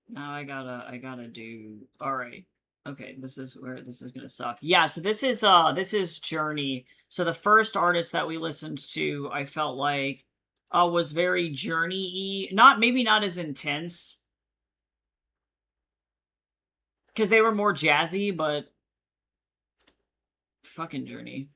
S1: Now I gotta do... Alright. Okay, this is where this is gonna suck. Yeah, so this is Journey. So the first artist that we listened to, I felt like, was very Journey-y. Maybe not as intense. Because they were more jazzy, but... Fucking Journey.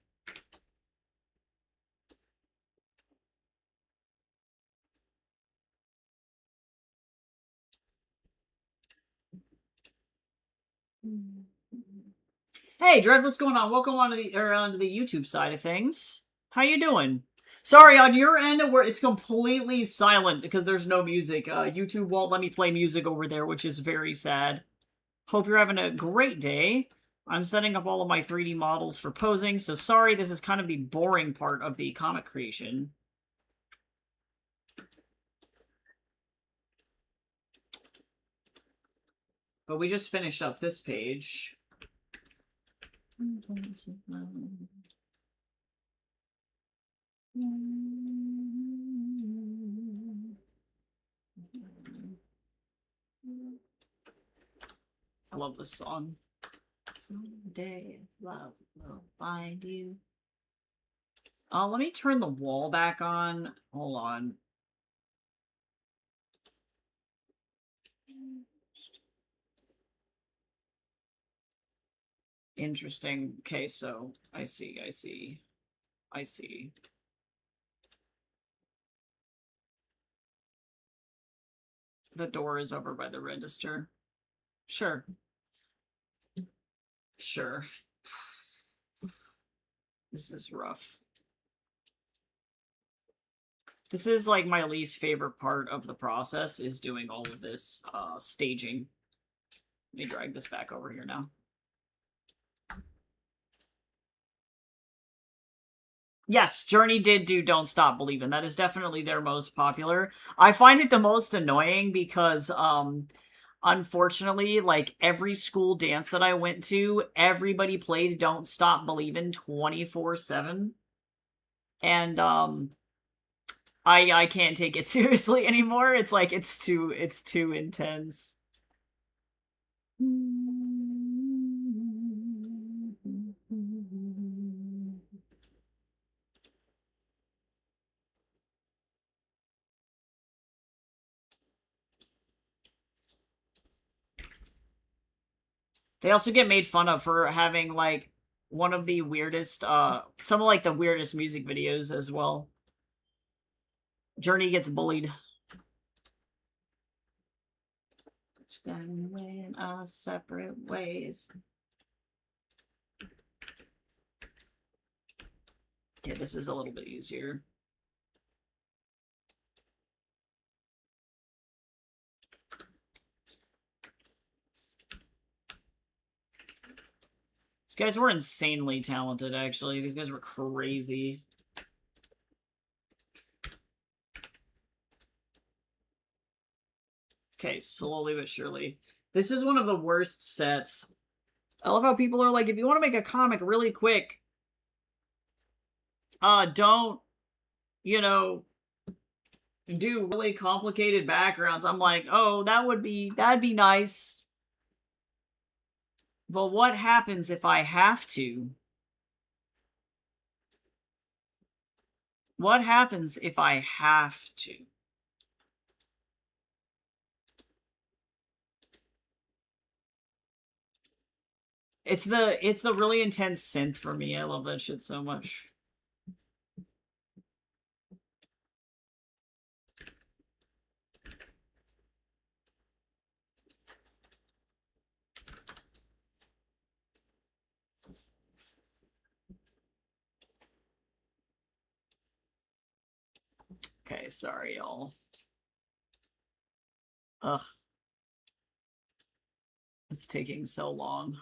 S1: Hey, Dread, what's going on? Welcome onto the YouTube side of things. How you doing? Sorry, on your end, where it's completely silent because there's no music. YouTube won't let me play music over there, which is very sad. Hope you're having a great day. I'm setting up all of my 3D models for posing, so sorry, this is kind of the boring part of the comic creation. But we just finished up this page. I love this song. Someday love will find you. Let me turn the wall back on. Hold on. Interesting. Okay, so I see. The door is over by the register. Sure. Sure. This is rough. This is like my least favorite part of the process, is doing all of this staging. Let me drag this back over here now. Yes, Journey did do Don't Stop Believin'. That is definitely their most popular. I find it the most annoying because, unfortunately, like, every school dance that I went to, everybody played Don't Stop Believin' 24/7. And, I can't take it seriously anymore. It's like it's too intense. They also get made fun of for having like one of the weirdest some of like the weirdest music videos as well. Journey gets bullied. Standing in our separate ways. Okay, this is a little bit easier. These guys were insanely talented, actually. These guys were crazy. Okay, slowly but surely. This is one of the worst sets. I love how people are like, if you want to make a comic really quick, don't, you know, do really complicated backgrounds. I'm like, oh, that'd be nice. But what happens if I have to? What happens if I have to? It's the really intense synth for me. I love that shit so much. Okay, sorry, y'all. Ugh. It's taking so long.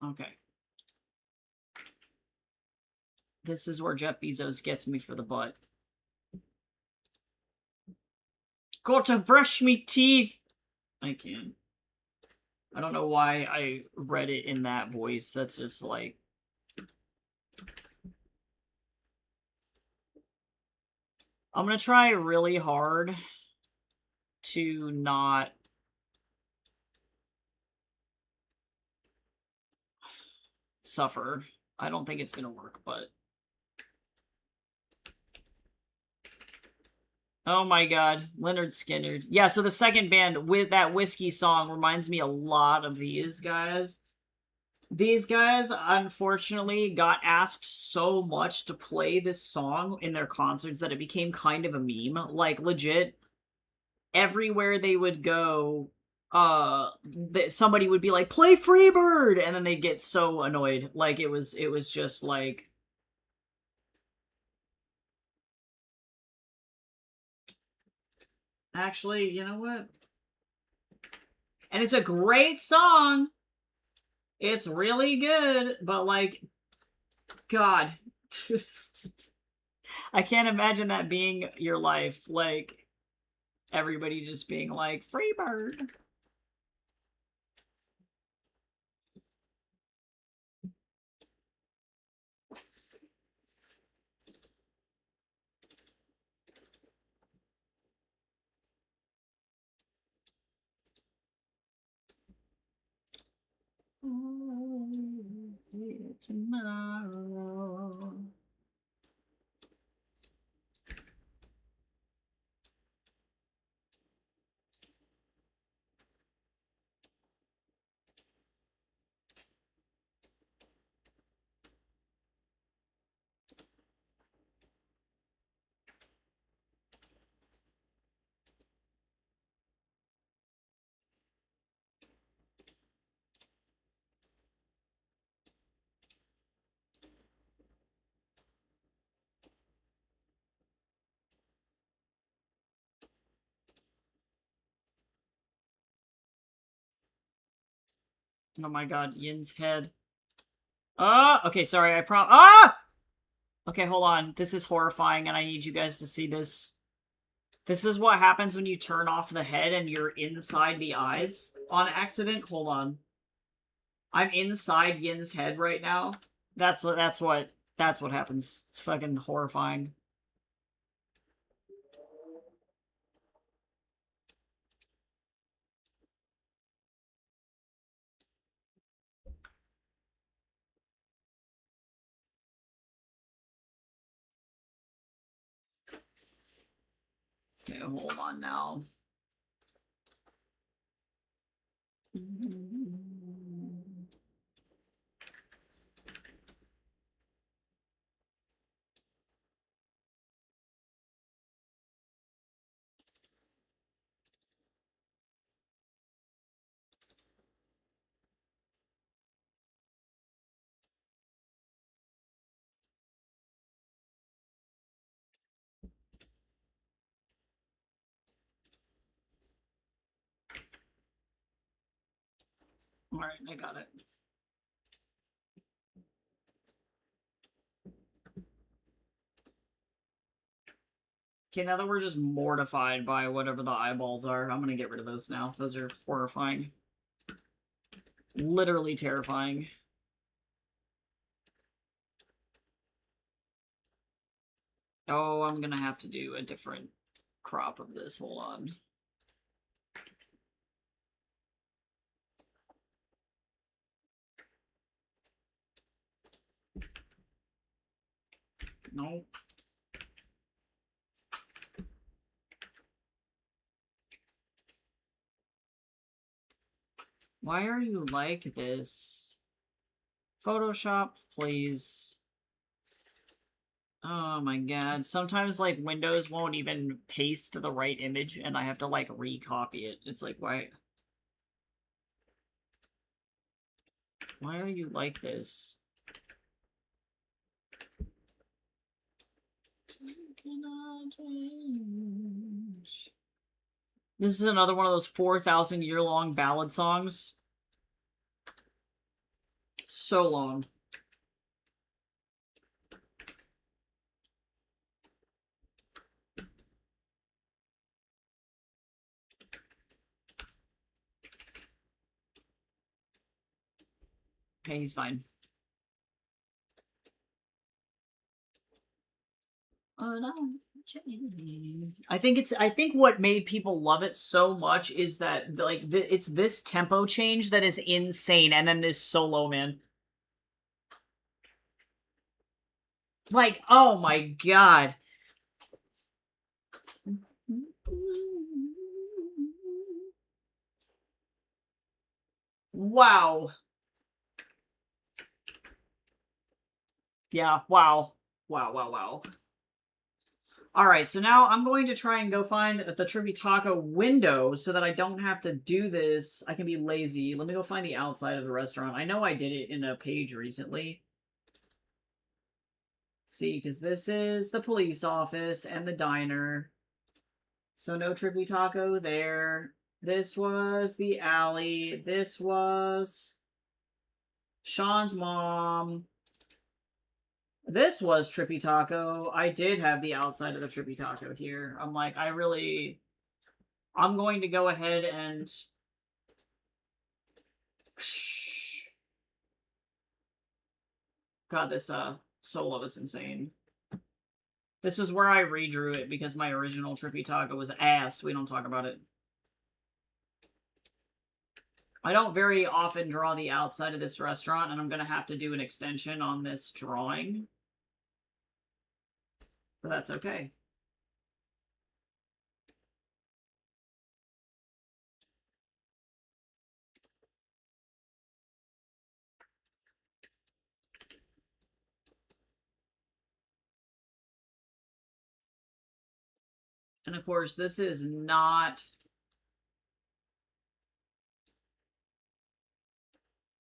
S1: Okay. This is where Jeff Bezos gets me for the butt. Got to brush me teeth! I can't. I don't know why I read it in that voice. That's just like... I'm gonna try really hard to not suffer. I don't think it's gonna work, but... Oh my god, Lynyrd Skynyrd. Yeah, so the second band with that whiskey song reminds me a lot of these guys. These guys, unfortunately, got asked so much to play this song in their concerts that it became kind of a meme. Like, legit, everywhere they would go, somebody would be like, play Freebird! And then they'd get so annoyed. Like, it was just like... Actually, you know what? And it's a great song! It's really good, but like, God. I can't imagine that being your life. Like, everybody just being like, Freebird. Tomorrow. Oh my god, Yin's head. Okay, sorry, Ah! Okay, hold on. This is horrifying, and I need you guys to see this. This is what happens when you turn off the head and you're inside the eyes on accident. Hold on. I'm inside Yin's head right now. That's what happens. It's fucking horrifying. Okay, hold on now. Alright, I got it. Okay, now that we're just mortified by whatever the eyeballs are, I'm gonna get rid of those now. Those are horrifying. Literally terrifying. Oh, I'm gonna have to do a different crop of this. Hold on. Nope. Why are you like this? Photoshop, please. Oh my god. Sometimes, like, Windows won't even paste the right image, and I have to, like, recopy it. It's like, why? Why are you like this? This is another one of those 4,000-year-long ballad songs. So long. Okay, he's fine. Oh no. I think what made people love it so much is that, like, it's this tempo change that is insane, and then this solo, man. Like, oh my god. Wow. Yeah, wow. Wow. Alright, so now I'm going to try and go find the Tripitaka window so that I don't have to do this. I can be lazy. Let me go find the outside of the restaurant. I know I did it in a page recently. See, because this is the police office and the diner. So no Tripitaka there. This was the alley. This was Sean's mom. This was Tripitaka. I did have the outside of the Tripitaka here. I'm like, I'm going to go ahead and... God, this solo is insane. This is where I redrew it because my original Tripitaka was ass. We don't talk about it. I don't very often draw the outside of this restaurant, and I'm going to have to do an extension on this drawing. But that's okay. And of course, this is not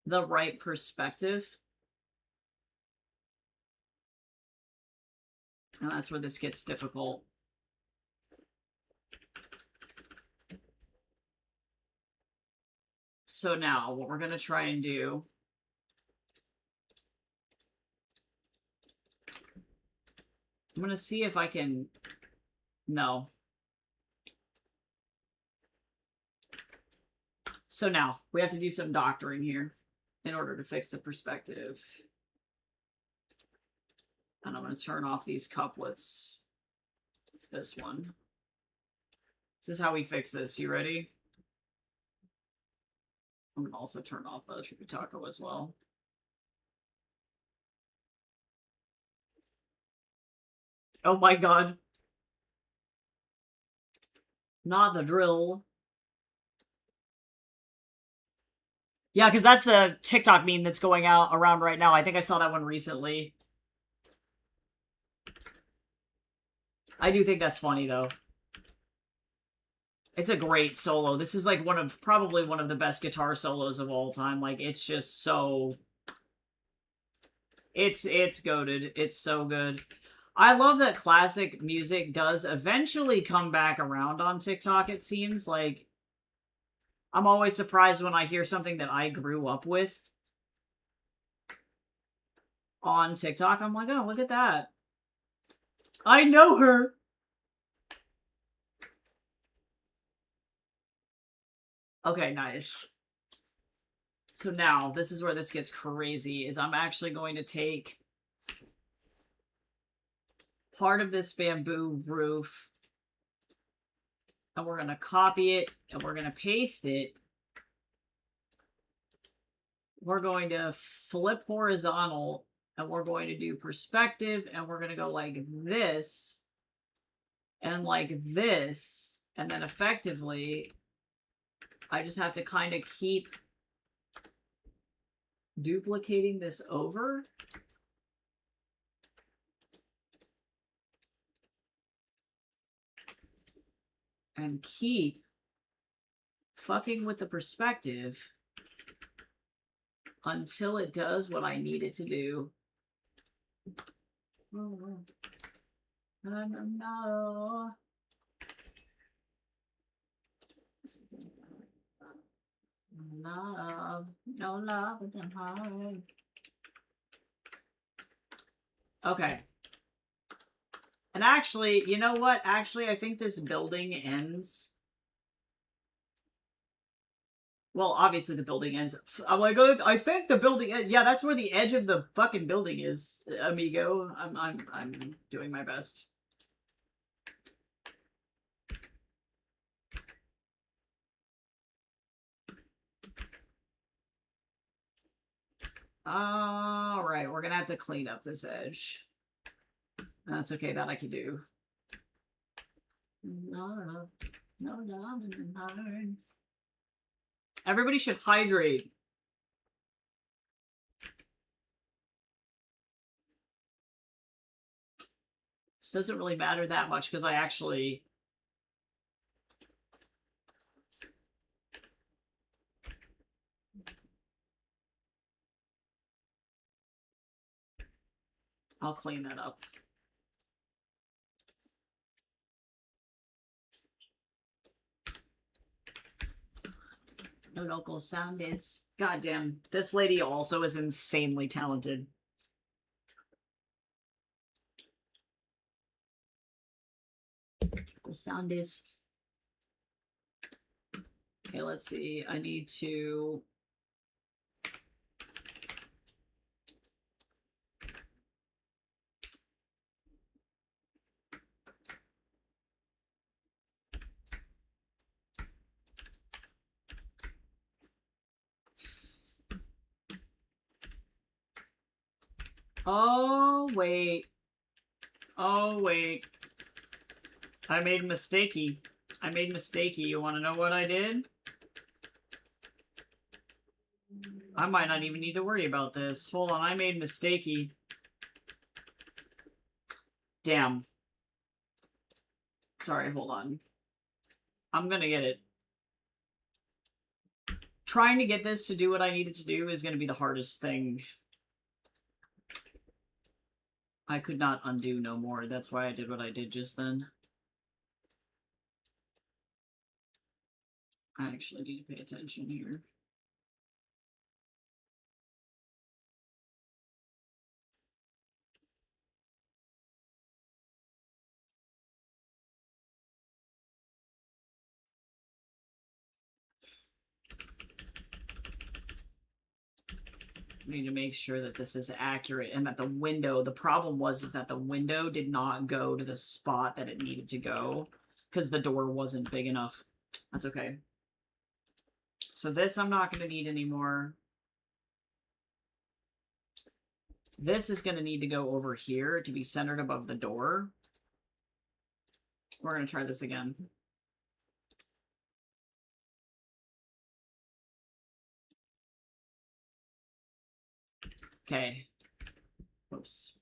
S1: the right perspective. And that's where this gets difficult. So now, what we're going to try and do I'm gonna see if I can... No. So now, we have to do some doctoring here in order to fix the perspective. And I'm going to turn off these couplets. It's this one. This is how we fix this. You ready? I'm going to also turn off the Tripitaka as well. Oh my god. Not the drill. Yeah, because that's the TikTok meme that's going out around right now. I think I saw that one recently. I do think that's funny, though. It's a great solo. This is like probably one of the best guitar solos of all time. Like, it's just so... It's goated. It's so good. I love that classic music does eventually come back around on TikTok, it seems. Like, I'm always surprised when I hear something that I grew up with on TikTok. I'm like, oh, look at that. I know her. Okay, nice. So now, this is where this gets crazy, is I'm actually going to take part of this bamboo roof, and we're going to copy it, and we're going to paste it. We're going to flip horizontal, and we're going to do perspective, and we're going to go like this, and like this, and then effectively, I just have to kind of keep duplicating this over. And keep fucking with the perspective until it does what I need it to do. No. Love, no love in the heart. Okay. And actually, you know what? Actually, I think this building ends. Well, obviously the building ends. I'm like, I think the building ends. Yeah, that's where the edge of the fucking building is, amigo. I'm doing my best. Alright, we're gonna have to clean up this edge. That's okay, that I can do. No love in the heart. Everybody should hydrate. This doesn't really matter that much because I actually... I'll clean that up. No local sound is. Goddamn, this lady also is insanely talented. The sound is. Okay, let's see. I need to. Oh, wait. Oh, wait. I made mistakey. I made mistakey. You want to know what I did? I might not even need to worry about this. Hold on, I made mistakey. Damn. Sorry, hold on. I'm gonna get it. Trying to get this to do what I need it to do is gonna be the hardest thing. I could not undo no more. That's why I did what I did just then. I actually need to pay attention here. We need to make sure that this is accurate and that the window, the problem was is that the window did not go to the spot that it needed to go because the door wasn't big enough. That's okay. So this I'm not going to need anymore. This is going to need to go over here to be centered above the door. We're going to try this again. Okay. Whoops.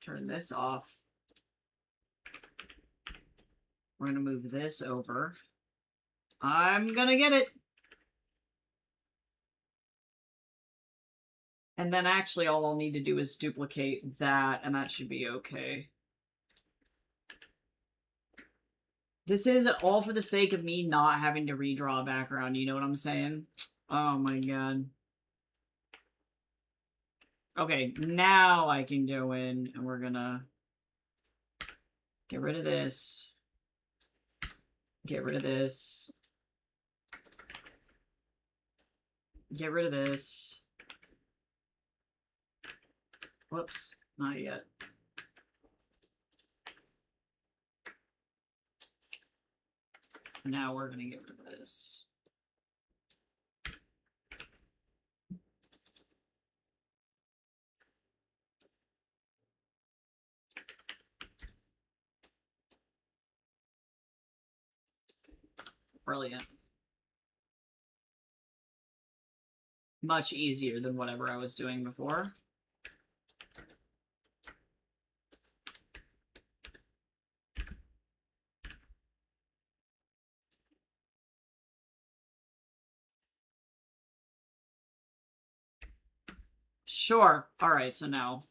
S1: Turn this off. We're going to move this over. I'm going to get it. And then actually all I'll need to do is duplicate that, and that should be okay. This is all for the sake of me not having to redraw a background, you know what I'm saying? Oh my god. Okay, now I can go in, and we're gonna get rid of this. Get rid of this. Get rid of this. Whoops, not yet. Now we're gonna get rid of this. Brilliant. Much easier than whatever I was doing before. Sure. Alright, so now.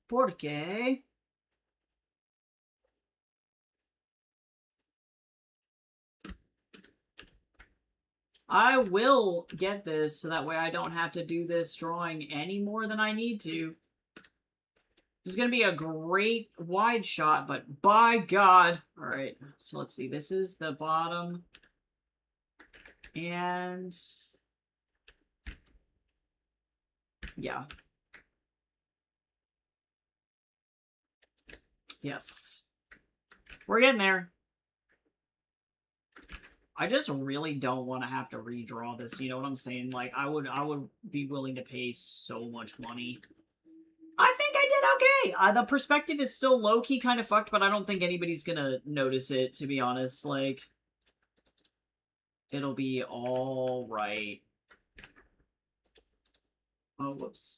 S1: Porque I will get this so that way I don't have to do this drawing any more than I need to. This is going to be a great wide shot, but by God. Alright, so let's see. This is the bottom. And yeah. Yes. We're getting there. I just really don't want to have to redraw this, you know what I'm saying? Like, I would be willing to pay so much money. I think I did okay! The perspective is still low-key kind of fucked, but I don't think anybody's gonna notice it, to be honest. Like, it'll be alright. Oh, whoops.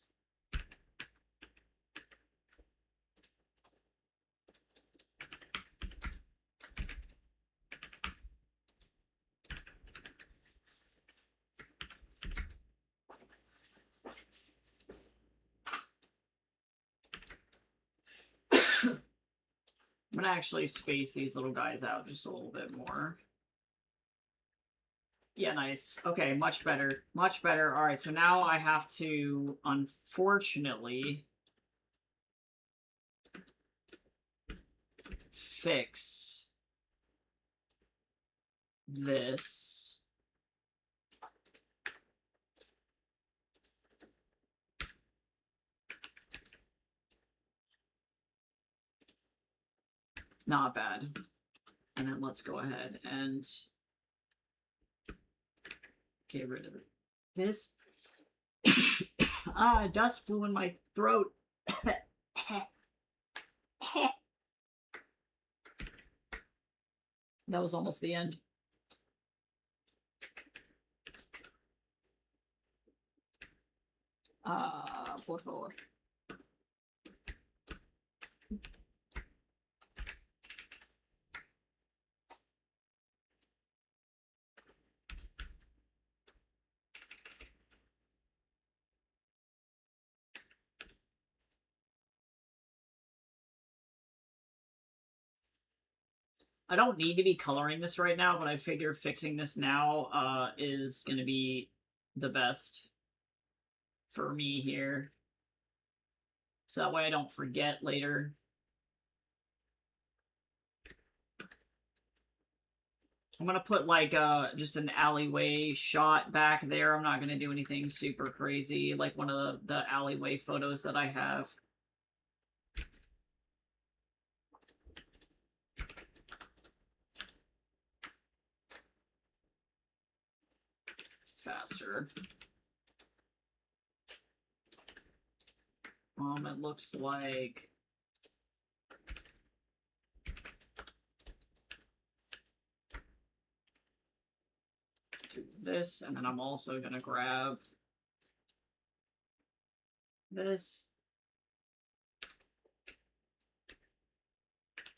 S1: I'm gonna actually space these little guys out just a little bit more. Yeah, nice. Okay, much better. Much better. Alright, so now I have to, unfortunately, fix this. Not bad. And then let's go ahead and get rid of this. Dust flew in my throat. That was almost the end. Por favor. I don't need to be coloring this right now, but I figure fixing this now is going to be the best for me here. So that way I don't forget later. I'm going to put like just an alleyway shot back there. I'm not going to do anything super crazy like one of the alleyway photos that I have. Faster. It looks like do this, and then I'm also gonna grab this.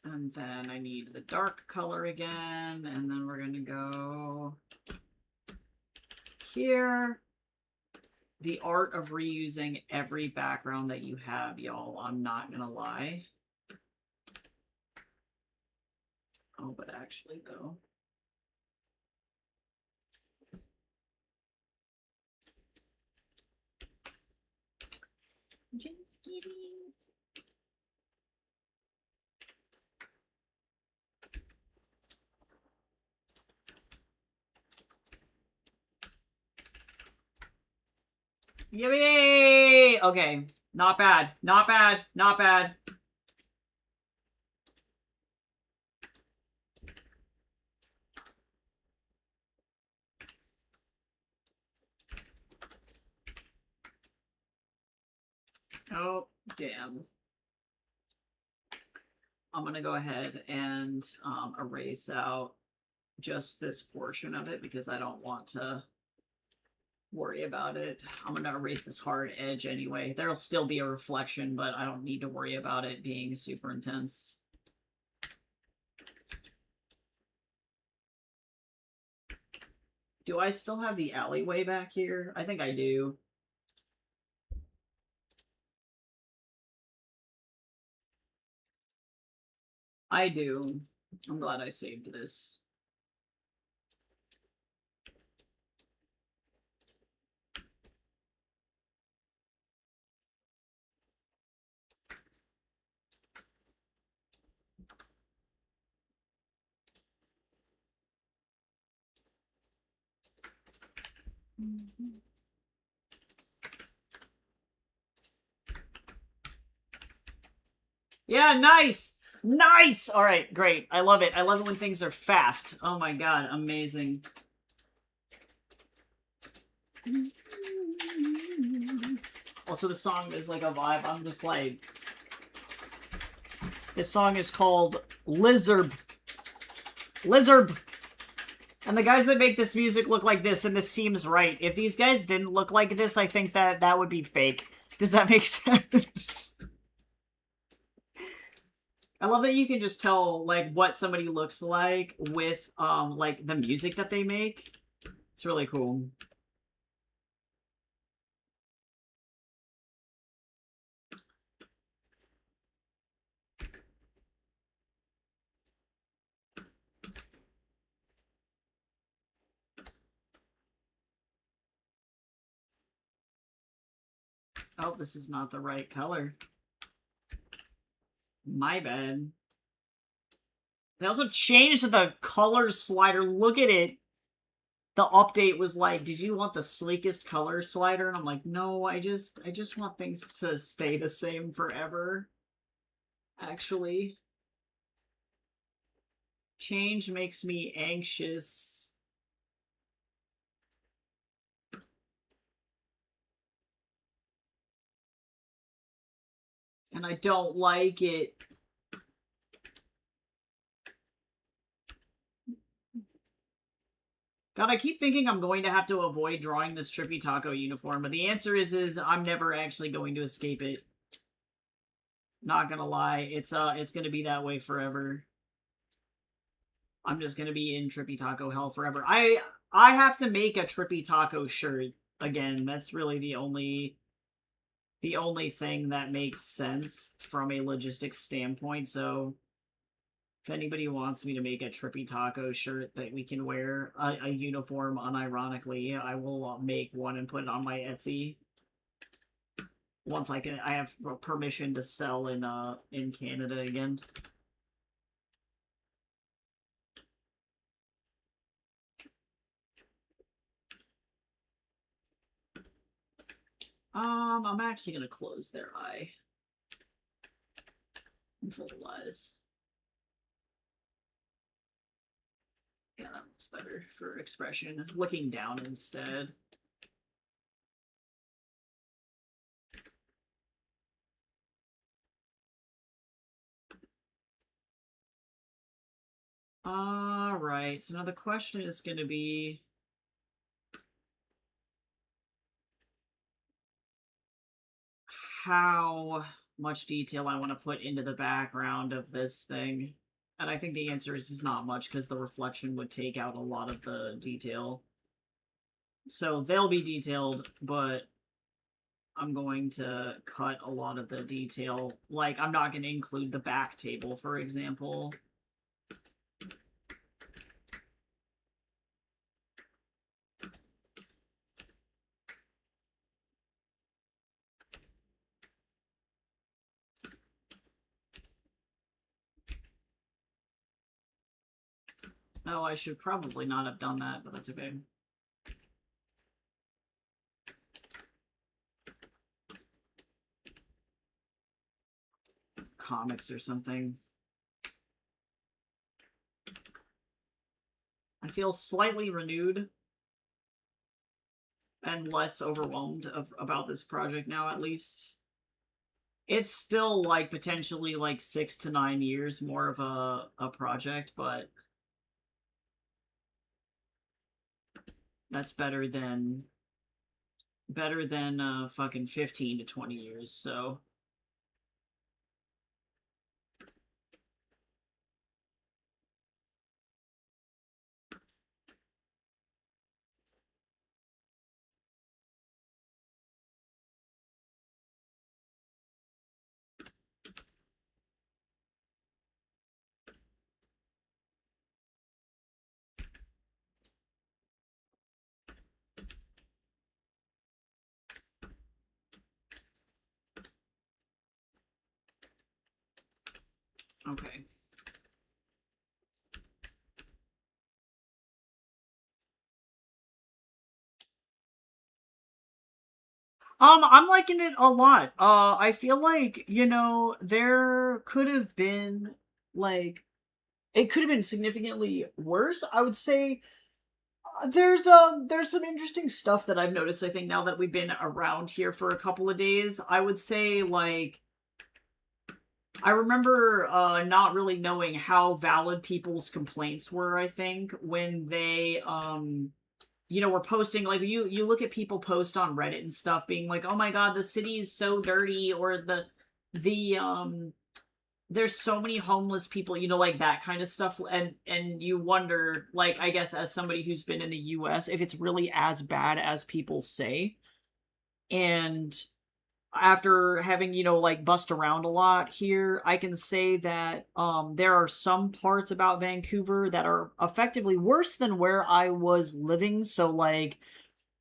S1: And then I need the dark color again, and then we're gonna go here. The art of reusing every background that you have, y'all. I'm not gonna lie. Oh, but actually, though. Just kidding. Yippee! Okay, not bad, not bad, not bad. Oh, damn. I'm gonna go ahead and erase out just this portion of it because I don't want to worry about it. I'm gonna erase this hard edge anyway. There'll still be a reflection, but I don't need to worry about it being super intense. Do I still have the alleyway back here? I think I do. I do. I'm glad I saved this. Yeah, nice! Nice! All right, great. I love it. I love it when things are fast. Oh my god, amazing. Also, the song is like a vibe. I'm just like... This song is called Lizard. Lizard! And the guys that make this music look like this, and this seems right. If these guys didn't look like this, I think that that would be fake. Does that make sense? I love that you can just tell, like, what somebody looks like with, like, the music that they make. It's really cool. Oh, this is not the right color. My bad. They also changed the color slider. Look at it. The update was like, did you want the sleekest color slider? And I'm like, no, I just want things to stay the same forever. Actually. Change makes me anxious. And I don't like it. God, I keep thinking I'm going to have to avoid drawing this Trippy Taco uniform, but the answer is I'm never actually going to escape it. Not gonna lie, it's gonna be that way forever. I'm just gonna be in Trippy Taco hell forever. I have to make a Trippy Taco shirt again. That's really the only thing that makes sense from a logistics standpoint, so If anybody wants me to make a Trippy Taco shirt that we can wear, a uniform unironically, I will make one and put it on my Etsy. Once I have permission to sell in Canada again. I'm actually gonna close their eye. Fertilize. Yeah, that looks better for expression. Looking down instead. Alright, so now the question is going to be... how much detail I want to put into the background of this thing. And I think the answer is not much, because the reflection would take out a lot of the detail. So they'll be detailed, but I'm going to cut a lot of the detail. Like, I'm not going to include the back table, for example. Oh, I should probably not have done that, but that's okay. Comics or something. I feel slightly renewed and less overwhelmed about this project now, at least. It's still, like, potentially, like, 6 to 9 years more of a project, but that's better than fucking 15 to 20 years, so... Okay. I'm liking it a lot. I feel like, you know, there could have been, like, it could have been significantly worse. I would say there's some interesting stuff that I've noticed, I think, now that we've been around here for a couple of days. I would say, like, I remember not really knowing how valid people's complaints were, I think, when they you know, we're posting, like, you look at people post on Reddit and stuff being like, oh my god, the city is so dirty, or there's so many homeless people, you know, like that kind of stuff, and you wonder, like, I guess as somebody who's been in the US, if it's really as bad as people say. And after having, you know, like, bust around a lot here, I can say that there are some parts about Vancouver that are effectively worse than where I was living. So, like,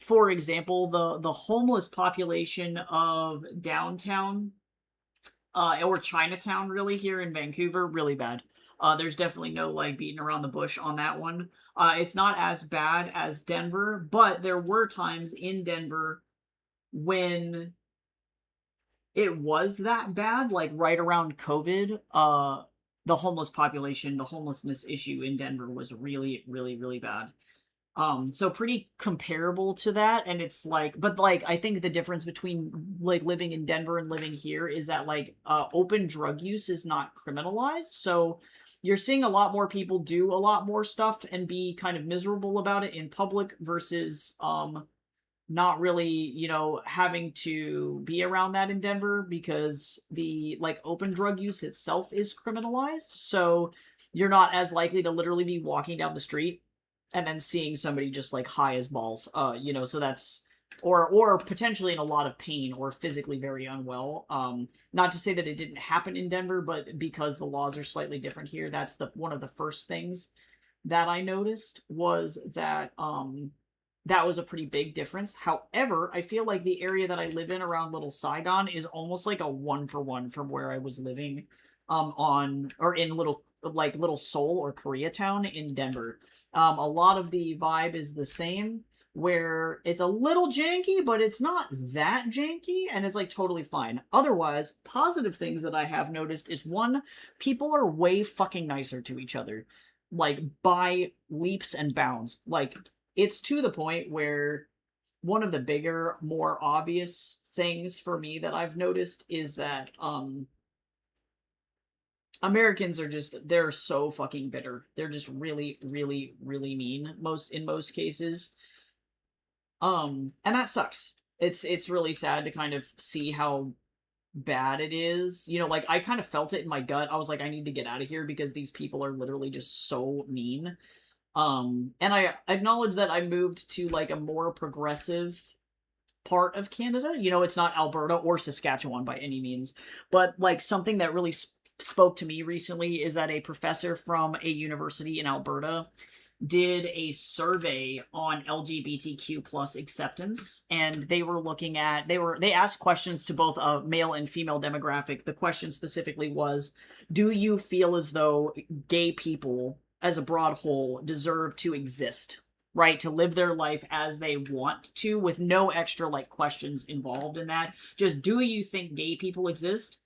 S1: for example, the homeless population of downtown or Chinatown, really, here in Vancouver, really bad. There's definitely no, like, beating around the bush on that one. It's not as bad as Denver, but there were times in Denver when it was that bad, like right around COVID. The homeless population, the homelessness issue in Denver was really, really, really bad. So pretty comparable to that, and it's like, but like, I think the difference between like living in Denver and living here is that, like, open drug use is not criminalized, so you're seeing a lot more people do a lot more stuff and be kind of miserable about it in public versus not really, you know, having to be around that in Denver, because the, like, open drug use itself is criminalized, so you're not as likely to literally be walking down the street and then seeing somebody just, like, high as balls. You know, so that's or potentially in a lot of pain or physically very unwell. Not to say that it didn't happen in Denver, but because the laws are slightly different here, that's the one of the first things that I noticed was that that was a pretty big difference. However, I feel like the area that I live in around Little Saigon is almost like a 1-for-1 from where I was living in Little Seoul or Koreatown in Denver. A lot of the vibe is the same, where it's a little janky, but it's not that janky, and it's like totally fine. Otherwise, positive things that I have noticed is one, people are way fucking nicer to each other, like by leaps and bounds. Like, it's to the point where one of the bigger, more obvious things for me that I've noticed is that Americans are they're so fucking bitter. They're just really, really, really mean in most cases. And that sucks. It's really sad to kind of see how bad it is. You know, like, I kind of felt it in my gut. I was like, I need to get out of here because these people are literally just so mean. And I acknowledge that I moved to like a more progressive part of Canada. You know, it's not Alberta or Saskatchewan by any means, but like something that really spoke to me recently is that a professor from a university in Alberta did a survey on LGBTQ plus acceptance, and they were looking at they asked questions to both a male and female demographic. The question specifically was, do you feel as though gay people as a broad whole deserve to exist, right? To live their life as they want to, with no extra like questions involved in that. Just, do you think gay people exist?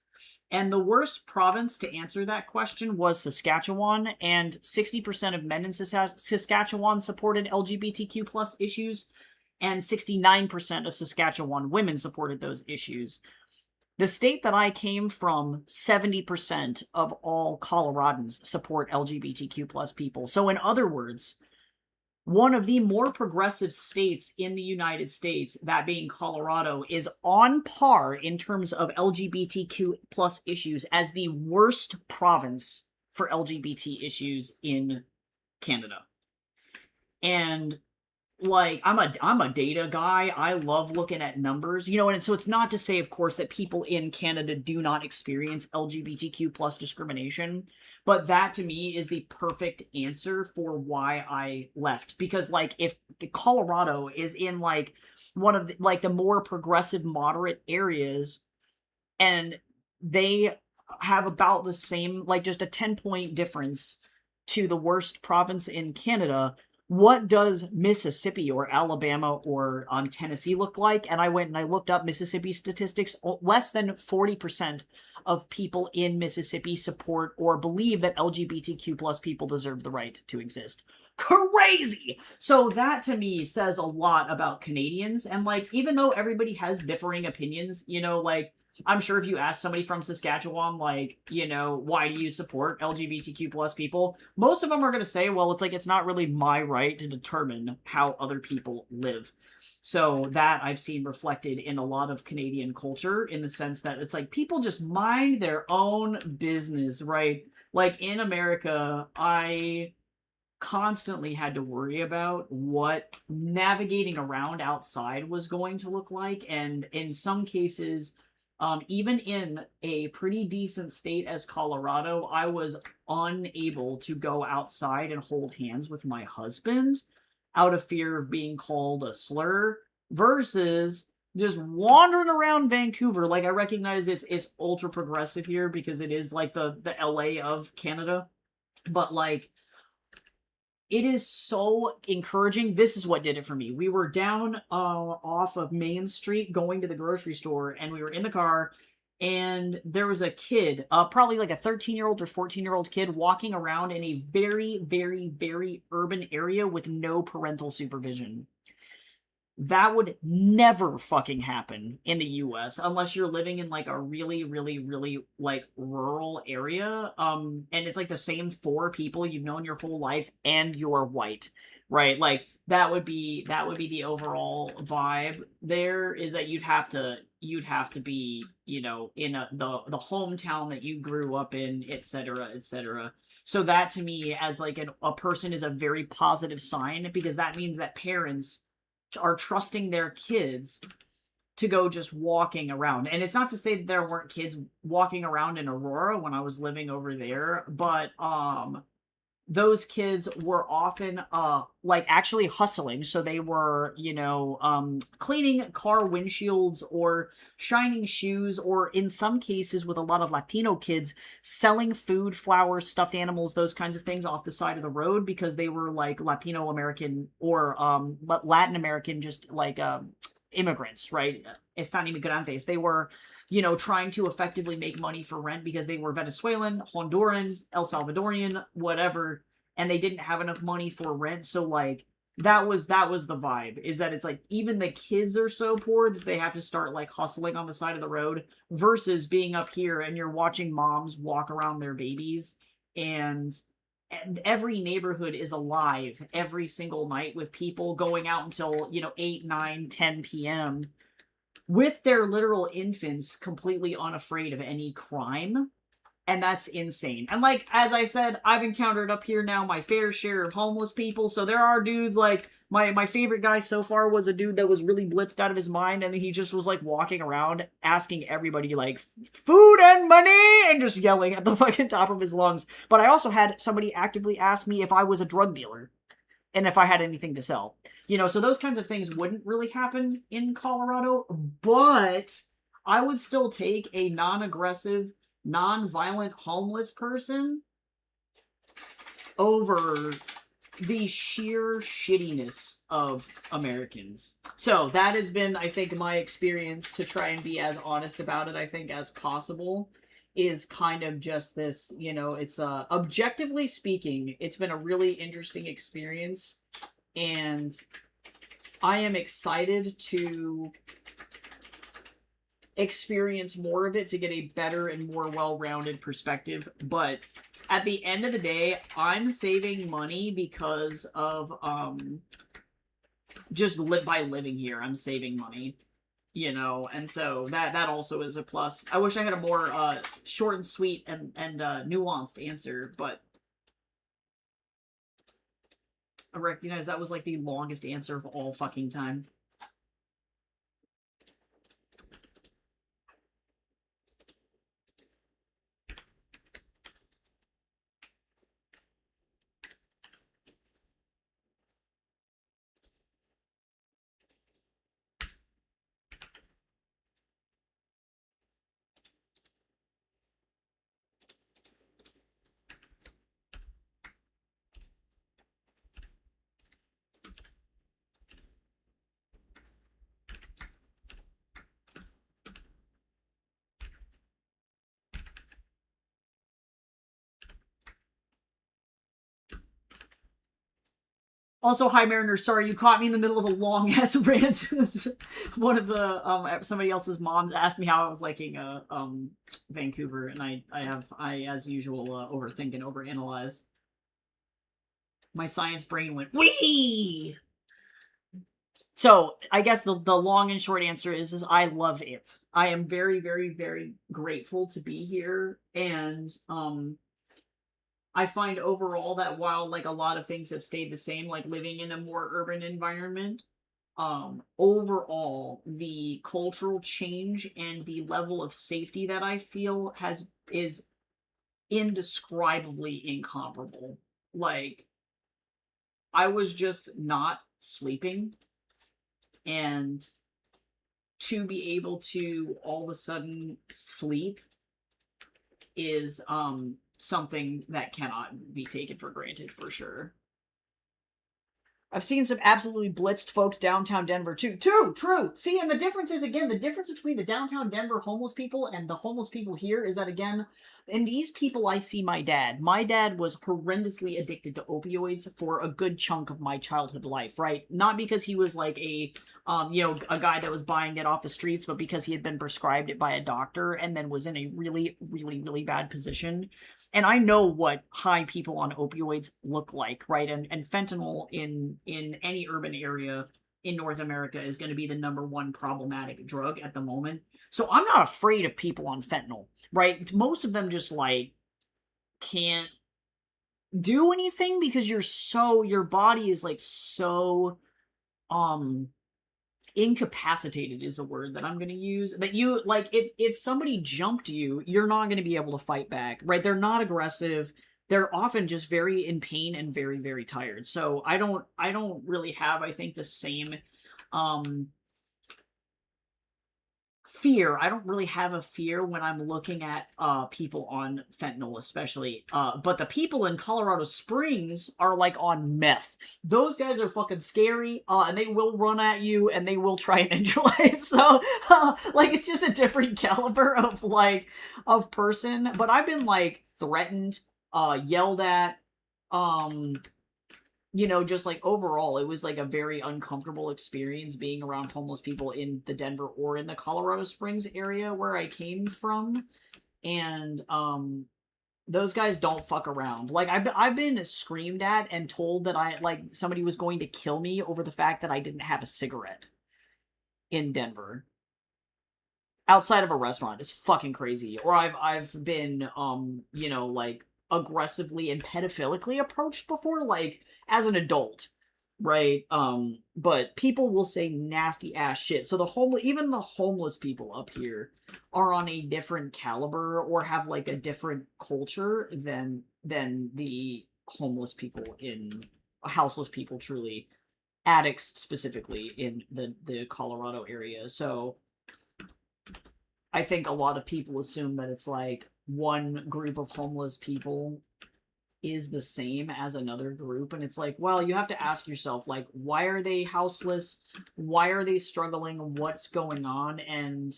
S1: And the worst province to answer that question was Saskatchewan, and 60% of men in Saskatchewan supported LGBTQ plus issues, and 69% of Saskatchewan women supported those issues. The state that I came from, 70% of all Coloradans support LGBTQ plus people. So in other words, one of the more progressive states in the United States, that being Colorado, is on par in terms of LGBTQ plus issues as the worst province for LGBT issues in Canada. And like, I'm a data guy. I love looking at numbers, you know, and so it's not to say, of course, that people in Canada do not experience LGBTQ plus discrimination, but that to me is the perfect answer for why I left. Because like, if Colorado is in like one of the more progressive moderate areas, and they have about the same, like just a 10-point difference to the worst province in Canada, what does Mississippi or Alabama or Tennessee look like? And I went and I looked up Mississippi statistics. Less than 40% of people in Mississippi support or believe that LGBTQ plus people deserve the right to exist. Crazy! So that to me says a lot about Canadians. And like, even though everybody has differing opinions, you know, like, I'm sure if you ask somebody from Saskatchewan, like, you know, why do you support LGBTQ plus people? Most of them are going to say, well, it's like, it's not really my right to determine how other people live. So that I've seen reflected in a lot of Canadian culture, in the sense that it's like, people just mind their own business, right? Like, in America, I constantly had to worry about what navigating around outside was going to look like. And in some cases, even in a pretty decent state as Colorado, I was unable to go outside and hold hands with my husband out of fear of being called a slur, versus just wandering around Vancouver. Like, I recognize it's ultra progressive here because it is like the LA of Canada, but like, it is so encouraging. This is what did it for me. We were down off of Main Street going to the grocery store, and we were in the car, and there was a kid, probably like a 13-year-old or 14-year-old kid, walking around in a very, very, very urban area with no parental supervision. That would never fucking happen in the US unless you're living in like a really, really, really like rural area. And it's like the same 4 people you've known your whole life and you're white, right? Like, that would be the overall vibe there, is that you'd have to be, you know, in the hometown that you grew up in, etc., etc. So that to me, as like a person, is a very positive sign, because that means that parents are trusting their kids to go just walking around. And it's not to say that there weren't kids walking around in Aurora when I was living over there, but those kids were often like actually hustling. So they were, cleaning car windshields or shining shoes, or in some cases with a lot of Latino kids selling food, flowers, stuffed animals, those kinds of things off the side of the road, because they were like Latino American or Latin American, just like immigrants, right? Están inmigrantes. They were, trying to effectively make money for rent because they were Venezuelan, Honduran, El Salvadorian, whatever, and they didn't have enough money for rent. So like that was the vibe, is that it's like even the kids are so poor that they have to start like hustling on the side of the road, versus being up here and you're watching moms walk around their babies, and every neighborhood is alive every single night with people going out until 8, 9, 10 p.m. with their literal infants, completely unafraid of any crime. And that's insane. And like, as I said, I've encountered up here now my fair share of homeless people. So there are dudes like, my favorite guy so far was a dude that was really blitzed out of his mind, and he just was like walking around asking everybody like food and money and just yelling at the fucking top of his lungs. But I also had somebody actively ask me if I was a drug dealer and if I had anything to sell. So those kinds of things wouldn't really happen in Colorado, but I would still take a non-aggressive, non-violent homeless person over the sheer shittiness of Americans. So that has been, I think, my experience, to try and be as honest about it, I think, as possible, is kind of just this, it's objectively speaking, it's been a really interesting experience, and I am excited to experience more of it to get a better and more well-rounded perspective. But at the end of the day, I'm saving money because of just by living here. I'm saving money, and so that also is a plus. I wish I had a more short and sweet and nuanced answer, but I recognize that was like the longest answer of all fucking time. Also, hi Mariner, sorry you caught me in the middle of a long ass rant. One of the somebody else's moms asked me how I was liking Vancouver, and I as usual overthink and overanalyze. My science brain went wee. So I guess the long and short answer is I love it. I am very, very, very grateful to be here, and I find overall that while like a lot of things have stayed the same, like living in a more urban environment, overall the cultural change and the level of safety that I feel is indescribably incomparable. Like, I was just not sleeping, and to be able to all of a sudden sleep is something that cannot be taken for granted, for sure. I've seen some absolutely blitzed folks downtown Denver too. True. See, and the difference is, again, the difference between the downtown Denver homeless people and the homeless people here is that, again, in these people I see my dad. My dad was horrendously addicted to opioids for a good chunk of my childhood life, right? Not because he was like a guy that was buying it off the streets, but because he had been prescribed it by a doctor and then was in a really, really, really bad position. And I know what high people on opioids look like, right? And fentanyl in any urban area in North America is going to be the number one problematic drug at the moment. So I'm not afraid of people on fentanyl, right? Most of them just like can't do anything because your body is like so incapacitated is the word that I'm going to use. That you like if somebody jumped you, you're not going to be able to fight back, right? They're not aggressive. They're often just very in pain and very very tired. So I don't really have, I think, the same um fear. I don't really have a fear when I'm looking at people on fentanyl, especially. But the people in Colorado Springs are like on meth. Those guys are fucking scary, and they will run at you and they will try and end your life. So like it's just a different caliber of like of person. But I've been like threatened, yelled at, um just like overall, it was like a very uncomfortable experience being around homeless people in the Denver or in the Colorado Springs area where I came from. And those guys don't fuck around. Like I've been screamed at and told that I like somebody was going to kill me over the fact that I didn't have a cigarette in Denver outside of a restaurant. It's fucking crazy. Or I've been like aggressively and pedophilically approached before, like as an adult, right? But people will say nasty ass shit. So even the homeless people up here are on a different caliber or have like a different culture than the homeless people in houseless people, truly addicts specifically in the Colorado area. So I think a lot of people assume that it's like one group of homeless people is the same as another group, and it's like, well, you have to ask yourself, like, why are they houseless? Why are they struggling? What's going on? And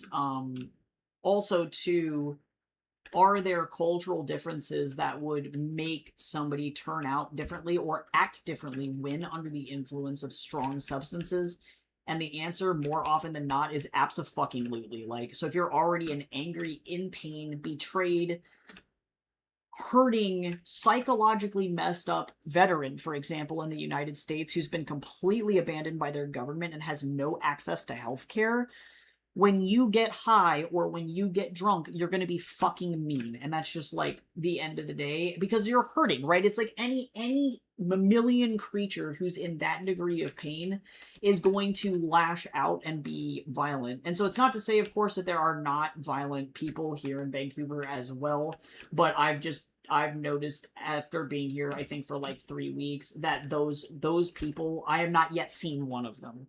S1: also too, are there cultural differences that would make somebody turn out differently or act differently when under the influence of strong substances? And the answer, more often than not, is abso-fucking-lutely. Like, so if you're already an angry, in pain, betrayed, hurting, psychologically messed up veteran, for example, in the United States, who's been completely abandoned by their government and has no access to healthcare, when you get high or when you get drunk, you're going to be fucking mean. And that's just like the end of the day because you're hurting, right? It's like any mammalian creature who's in that degree of pain is going to lash out and be violent. And so it's not to say, of course, that there are not violent people here in Vancouver as well, but I've noticed after being here, I think for like 3 weeks, that those people, I have not yet seen one of them.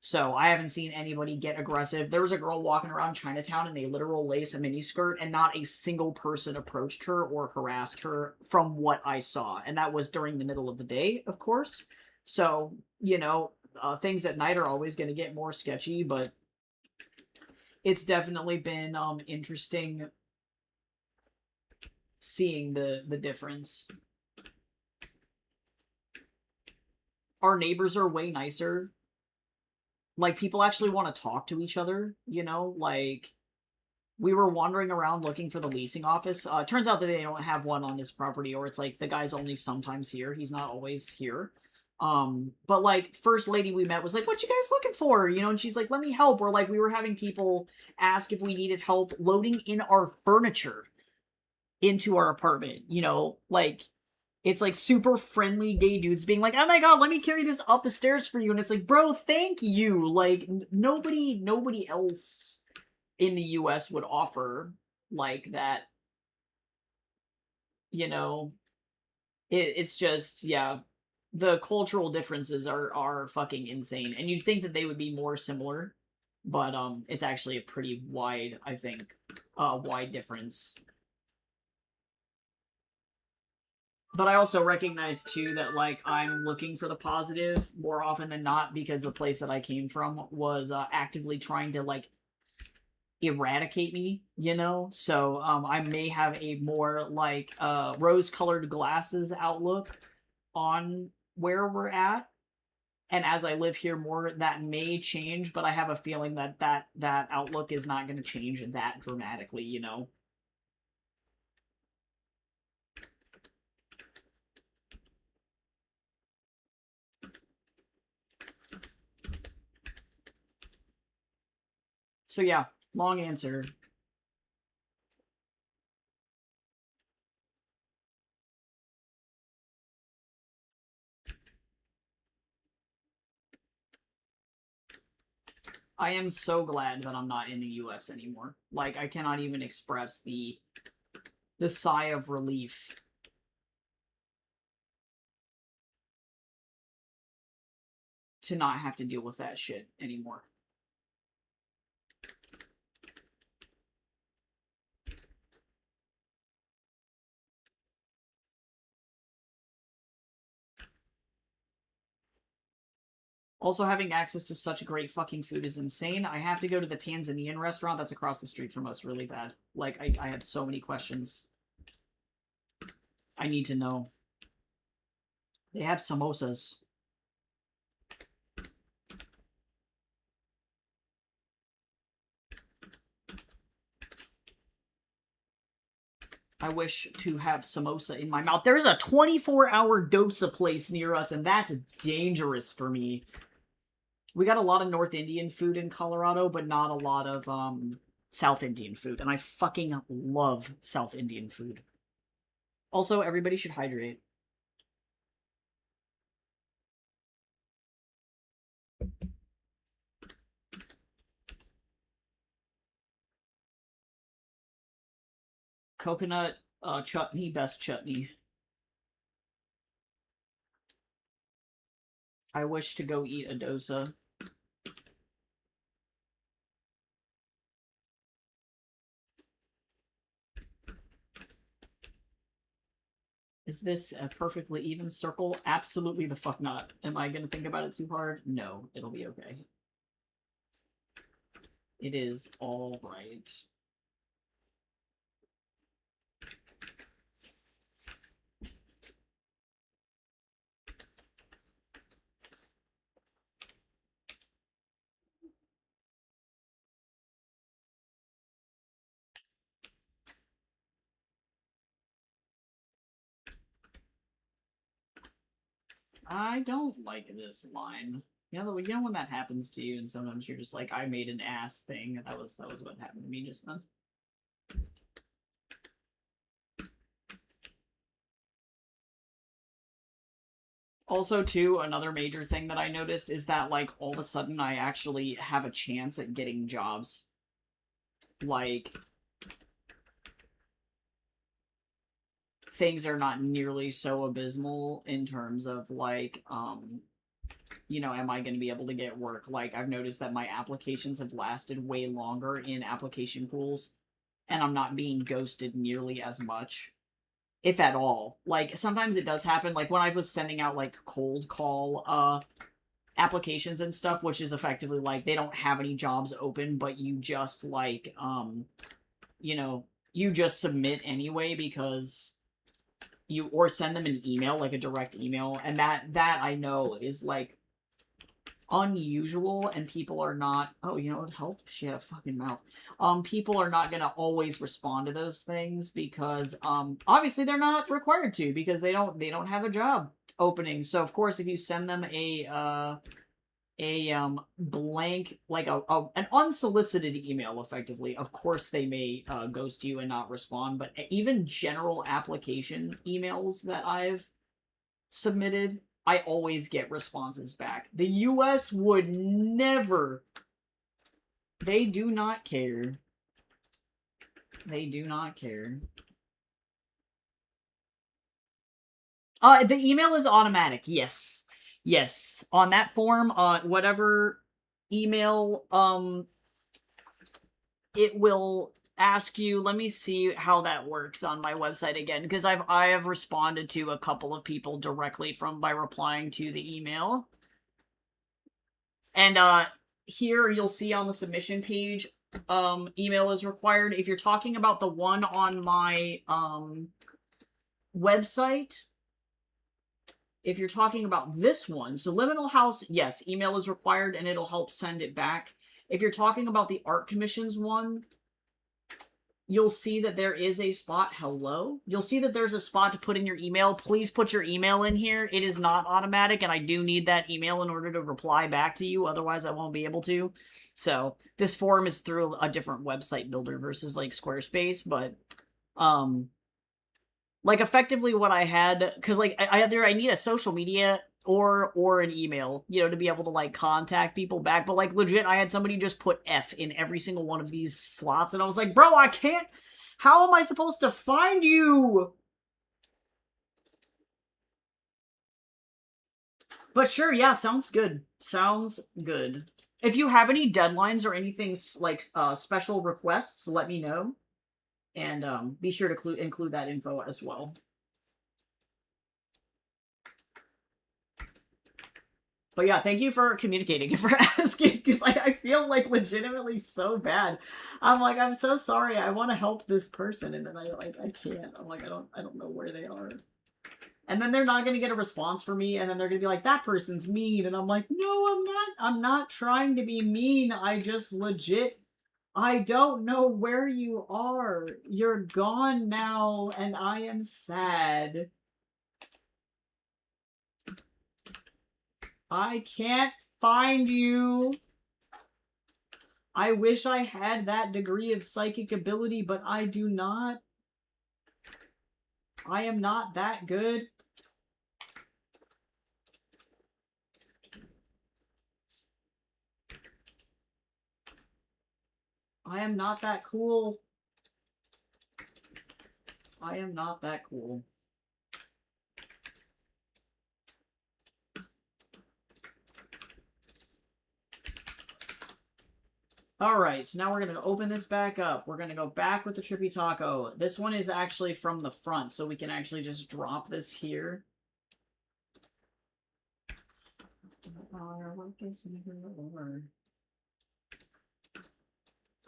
S1: So I haven't seen anybody get aggressive. There was a girl walking around Chinatown in a literal lace miniskirt, and not a single person approached her or harassed her from what I saw. And that was during the middle of the day, of course. So, things at night are always going to get more sketchy, but it's definitely been interesting seeing the difference. Our neighbors are way nicer. Like, people actually want to talk to each other, like, we were wandering around looking for the leasing office. Turns out that they don't have one on this property, or it's like the guy's only sometimes here. He's not always here. But like, first lady we met was like, what you guys looking for? And she's like, let me help. Or like, we were having people ask if we needed help loading in our furniture into our apartment, like, it's like super friendly gay dudes being like, oh my god, let me carry this up the stairs for you. And it's like, bro, thank you. Like, nobody else in the US would offer like that. It's just, yeah, the cultural differences are fucking insane. And you'd think that they would be more similar, but it's actually a pretty wide, I think, wide difference. But I also recognize too that like I'm looking for the positive more often than not because the place that I came from was actively trying to like eradicate me, So I may have a more like rose-colored glasses outlook on where we're at. And as I live here more, that may change, but I have a feeling that outlook is not going to change that dramatically, So yeah, long answer. I am so glad that I'm not in the US anymore. Like, I cannot even express the sigh of relief. To not have to deal with that shit anymore. Also, having access to such great fucking food is insane. I have to go to the Tanzanian restaurant that's across the street from us really bad. Like, I have so many questions. I need to know. They have samosas. I wish to have samosa in my mouth. There's a 24-hour dosa place near us, and that's dangerous for me. We got a lot of North Indian food in Colorado, but not a lot of South Indian food, and I fucking love South Indian food. Also, everybody should hydrate. Coconut chutney, best chutney. I wish to go eat a dosa. Is this a perfectly even circle? Absolutely the fuck not. Am I gonna think about it too hard? No, it'll be okay. It is all right. I don't like this line. You know when that happens to you, and sometimes you're just like, I made an ass thing. That was what happened to me just then. Also, too, another major thing that I noticed is that, like, all of a sudden I actually have a chance at getting jobs. Like, things are not nearly so abysmal in terms of, like, you know, am I going to be able to get work? Like, I've noticed that my applications have lasted way longer in application pools, and I'm not being ghosted nearly as much, if at all. Like, sometimes it does happen, like, when I was sending out, like, cold call, applications and stuff, which is effectively, like, they don't have any jobs open, but you just, like, you know, you just submit anyway because you, or send them an email, like a direct email, and that I know is, like, unusual, and people are not, oh, you know what, help, she had a fucking mouth. People are not gonna always respond to those things because, obviously they're not required to, because they don't have a job opening. So, of course, if you send them a blank, like an unsolicited email, effectively, of course they may ghost you and not respond. But even general application emails that I've submitted, I always get responses back. The US would never. They do not care. They do not care. The email is automatic. Yes. Yes. On that form, whatever email, it will ask you, let me see how that works on my website again, because I have responded to a couple of people directly by replying to the email. And here you'll see on the submission page, email is required. If you're talking about the one on my website, if you're talking about this one, so Liminal House, yes, email is required and it'll help send it back. If you're talking about the art commissions one, you'll see that there is a spot. Hello? You'll see that there's a spot to put in your email. Please put your email in here. It is not automatic, and I do need that email in order to reply back to you. Otherwise, I won't be able to. So, this form is through a different website builder versus, like, Squarespace, but, like, effectively what I had, because, like, I need a social media or an email, you know, to be able to like contact people back. But like legit, I had somebody just put F in every single one of these slots, and I was like, bro, I can't. How am I supposed to find you? But sure, yeah, sounds good. Sounds good. If you have any deadlines or anything like special requests, let me know, and be sure to include that info as well. But yeah, thank you for communicating and for asking, because I feel like legitimately so bad. I'm like, I'm so sorry. I want to help this person, and then I can't. I'm like, I don't know where they are. And then they're not gonna get a response from me, and then they're gonna be like, that person's mean, and I'm like, no, I'm not. I'm not trying to be mean. I just legit. I don't know where you are. You're gone now, and I am sad. I can't find you. I wish I had that degree of psychic ability, but I do not. I am not that good. I am not that cool. I am not that cool. Alright, so now we're going to open this back up. We're going to go back with the Trippy Taco. This one is actually from the front, so we can actually just drop this here.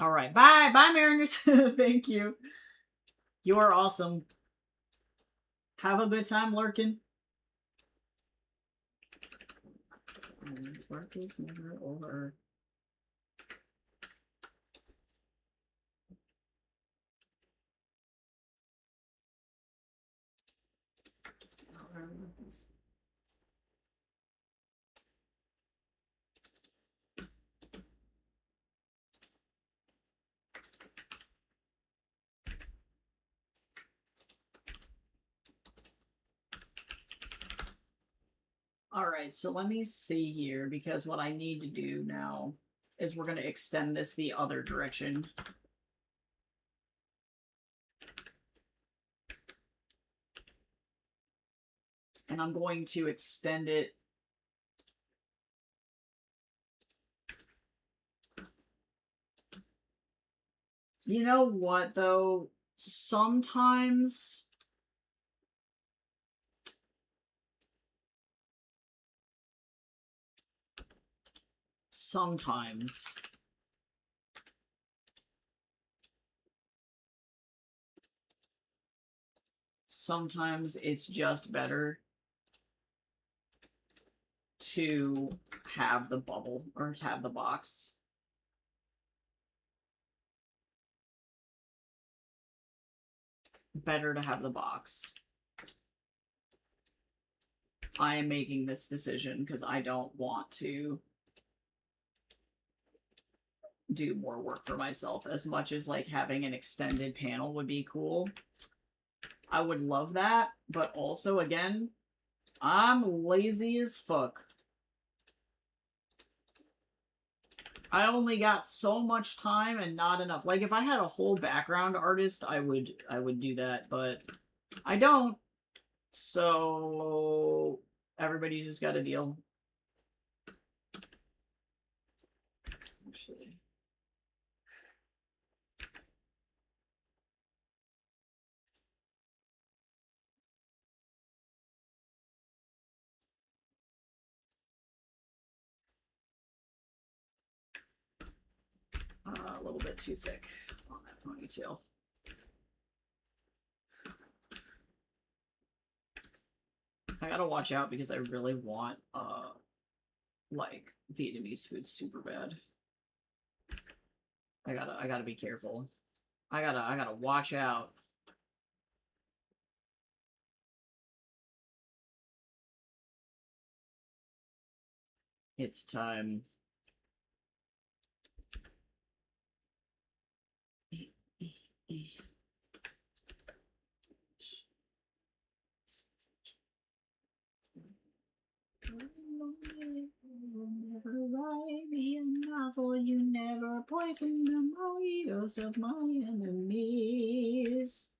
S1: Alright, bye! Bye, Mariners! Thank you. You are awesome. Have a good time lurking. Work is never over. Alright, so let me see here, because what I need to do now is we're going to extend this the other direction. And I'm going to extend it You know what, though? Sometimes... Sometimes it's just better to have the bubble, or to have the box. Better to have the box. I am making this decision because I don't want to do more work for myself. As much as like having an extended panel would be cool, I would love that, but also again, I'm lazy as fuck. I only got so much time and not enough. Like if I had a whole background artist, I would do that, but I don't. So everybody's just got to deal. Actually, a little bit too thick on that ponytail. I gotta watch out because I really want, like, Vietnamese food super bad. I gotta be careful. I gotta watch out. It's time. poison the mojitos of my enemies.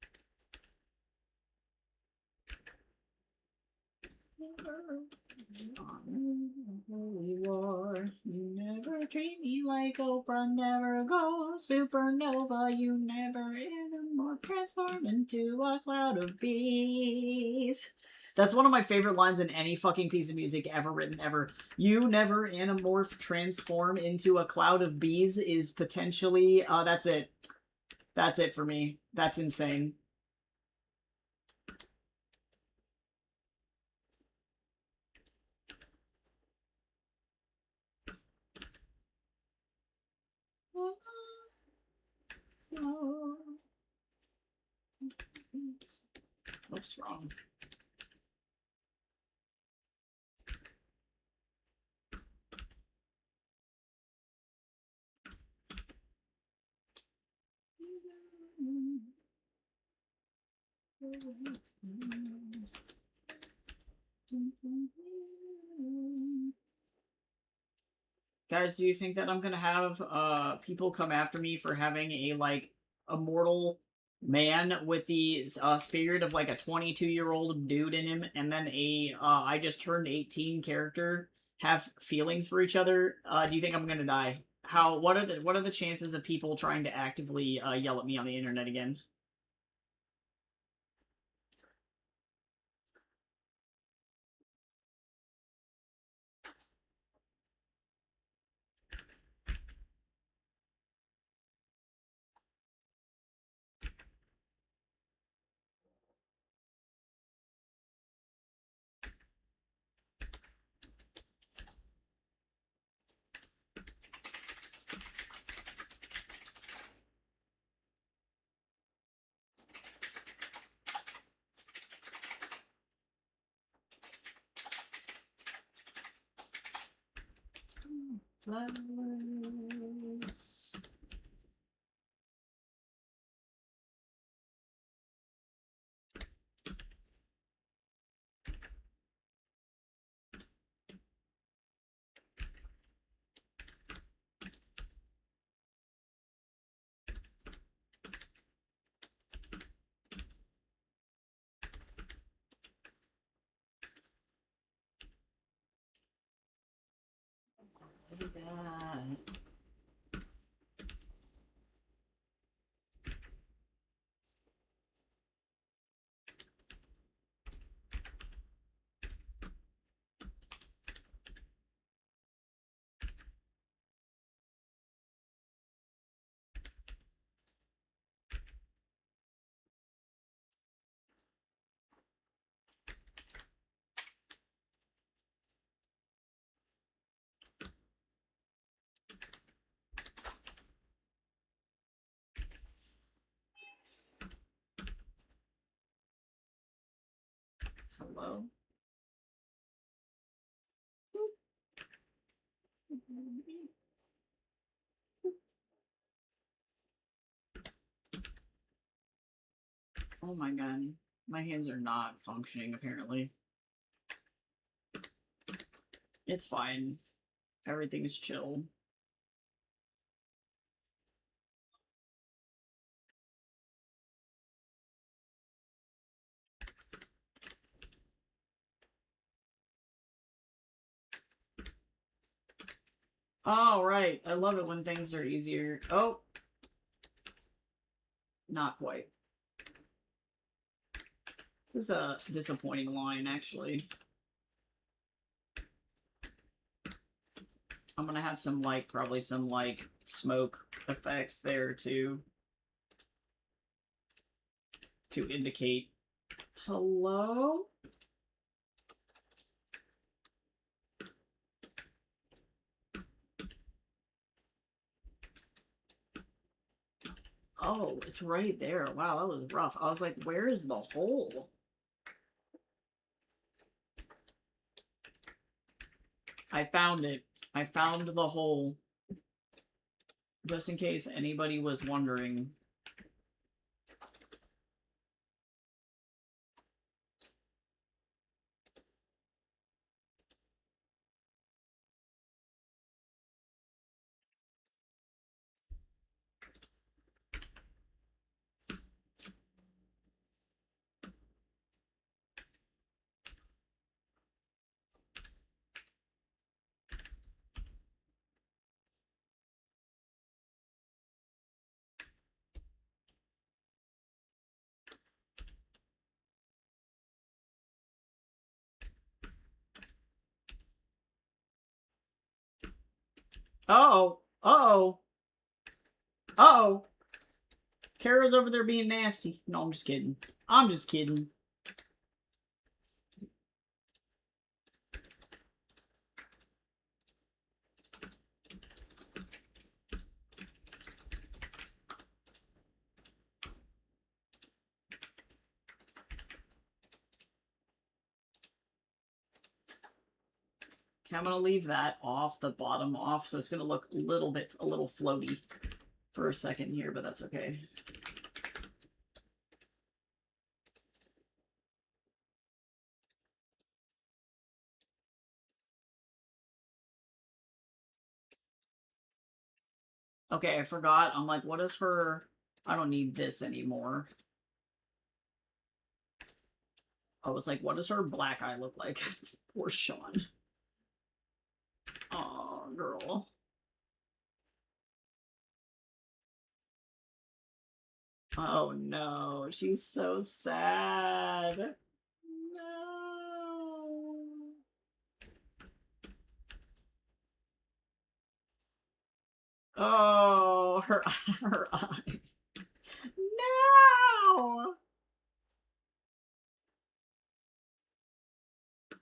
S1: Holy war, you never treat me like Oprah, never go supernova, you never anymore transform into a cloud of bees. That's one of my favorite lines in any fucking piece of music ever written, ever. You never anamorph transform into a cloud of bees is potentially, that's it. That's it for me. That's insane. Oops, wrong. Guys, do you think that I'm gonna have people come after me for having a like immortal man with the spirit of like a 22-year-old dude in him, and then a I just turned 18 character have feelings for each other? Do you think I'm gonna die? How? What are the chances of people trying to actively yell at me on the internet again? Flowers. Look at that. Hello. Oh my god. My hands are not functioning, apparently. It's fine. Everything is chill. Oh, right. I love it when things are easier. Oh. Not quite. This is a disappointing line, actually. I'm gonna have some, like, probably some, like, smoke effects there, too. To indicate. Hello? Oh, it's right there. Wow, that was rough. I was like, where is the hole? I found it. I found the hole. Just in case anybody was wondering. Uh-oh. Uh-oh. Uh-oh. Kara's over there being nasty. No, I'm just kidding. I'm just kidding. Okay, I'm gonna leave that off, the bottom off, so it's gonna look a little floaty for a second here, but that's okay. Okay, I forgot. I'm like, what is her... I don't need this anymore. I was like, what does her black eye look like? Poor Sean. Aw, girl. Oh no, she's so sad. No. Oh, her eye. No.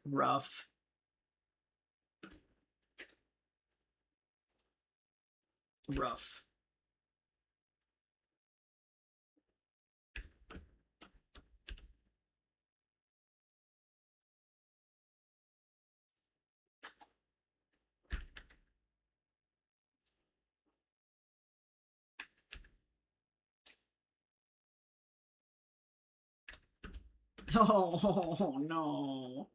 S1: Rough. Rough. Oh no.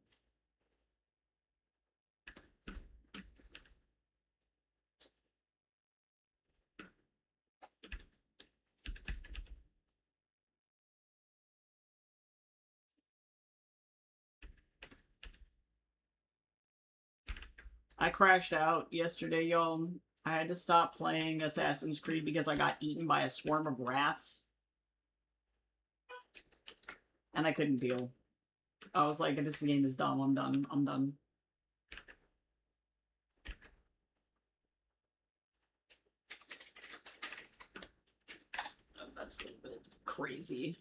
S1: I crashed out yesterday, y'all. I had to stop playing Assassin's Creed because I got eaten by a swarm of rats. And I couldn't deal. I was like, this game is dumb. I'm done. I'm done. Oh, that's a little bit crazy.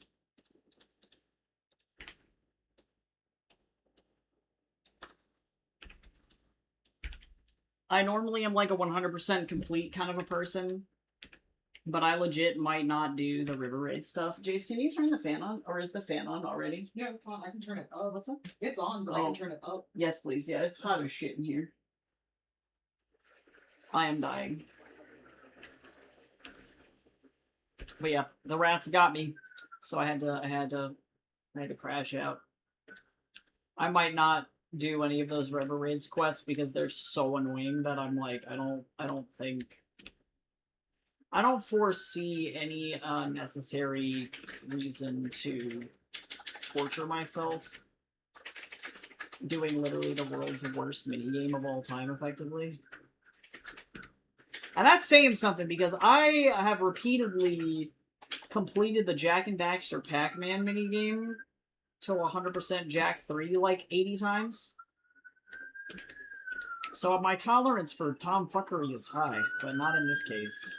S1: I normally am like a 100% complete kind of a person, but I legit might not do the river raid stuff. Jace, can you turn the fan on? Or is the fan on already?
S3: Yeah, it's on. I can turn it up.
S1: What's up?
S3: It's on, but I can turn it up.
S1: Yes, please. Yeah, it's hot as shit in here. I am dying. But yeah, the rats got me, so I had to crash out. I might not do any of those river raids quests because they're so annoying that I'm like, I don't foresee any necessary reason to torture myself doing literally the world's worst minigame of all time, effectively. And that's saying something, because I have repeatedly completed the Jak and Daxter Pac-Man minigame to 100% Jak 3 like 80 times. So my tolerance for tomfuckery is high, but not in this case.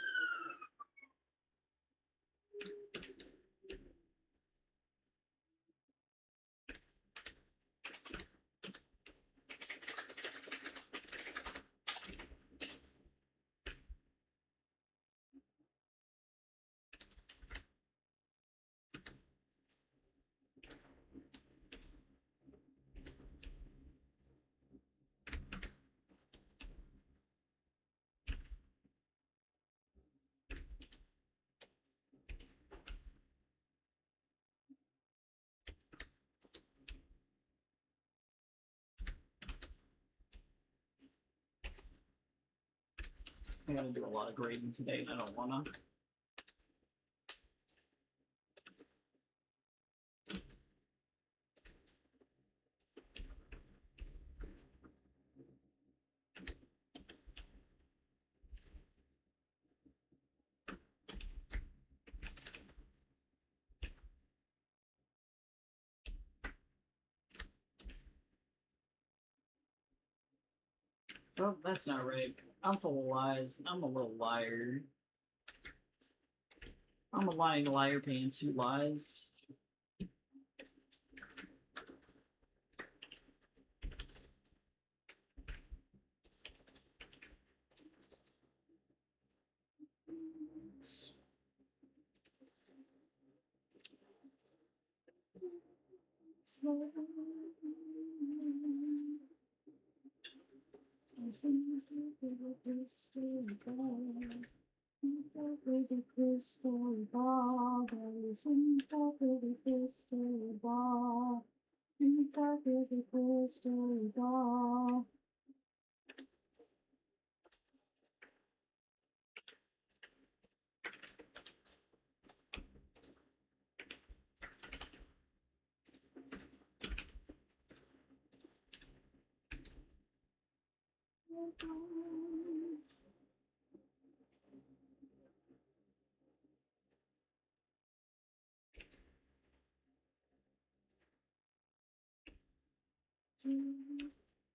S1: I gotta do a lot of grading today, and I don't wanna. Oh, that's not right. I'm full of lies. I'm a little liar. I'm a lying liar pants who lies. Crystal ball, there is in the pretty crystal ball, in the pretty crystal ball.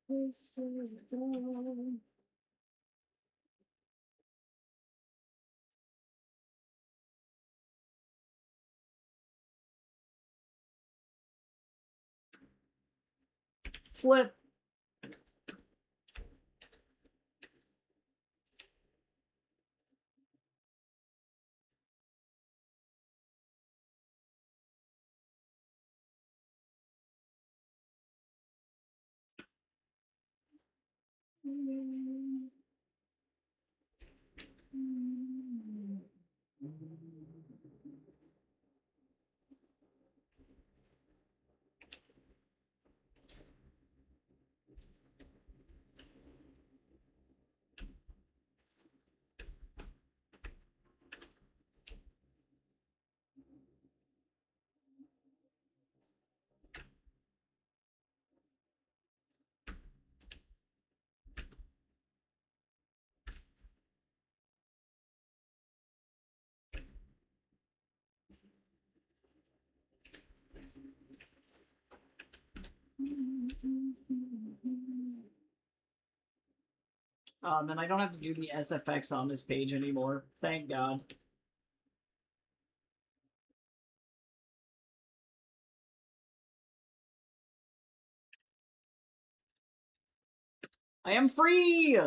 S1: Crystal ball. Flip. Then I don't have to do the SFX on this page anymore. Thank God. I am free!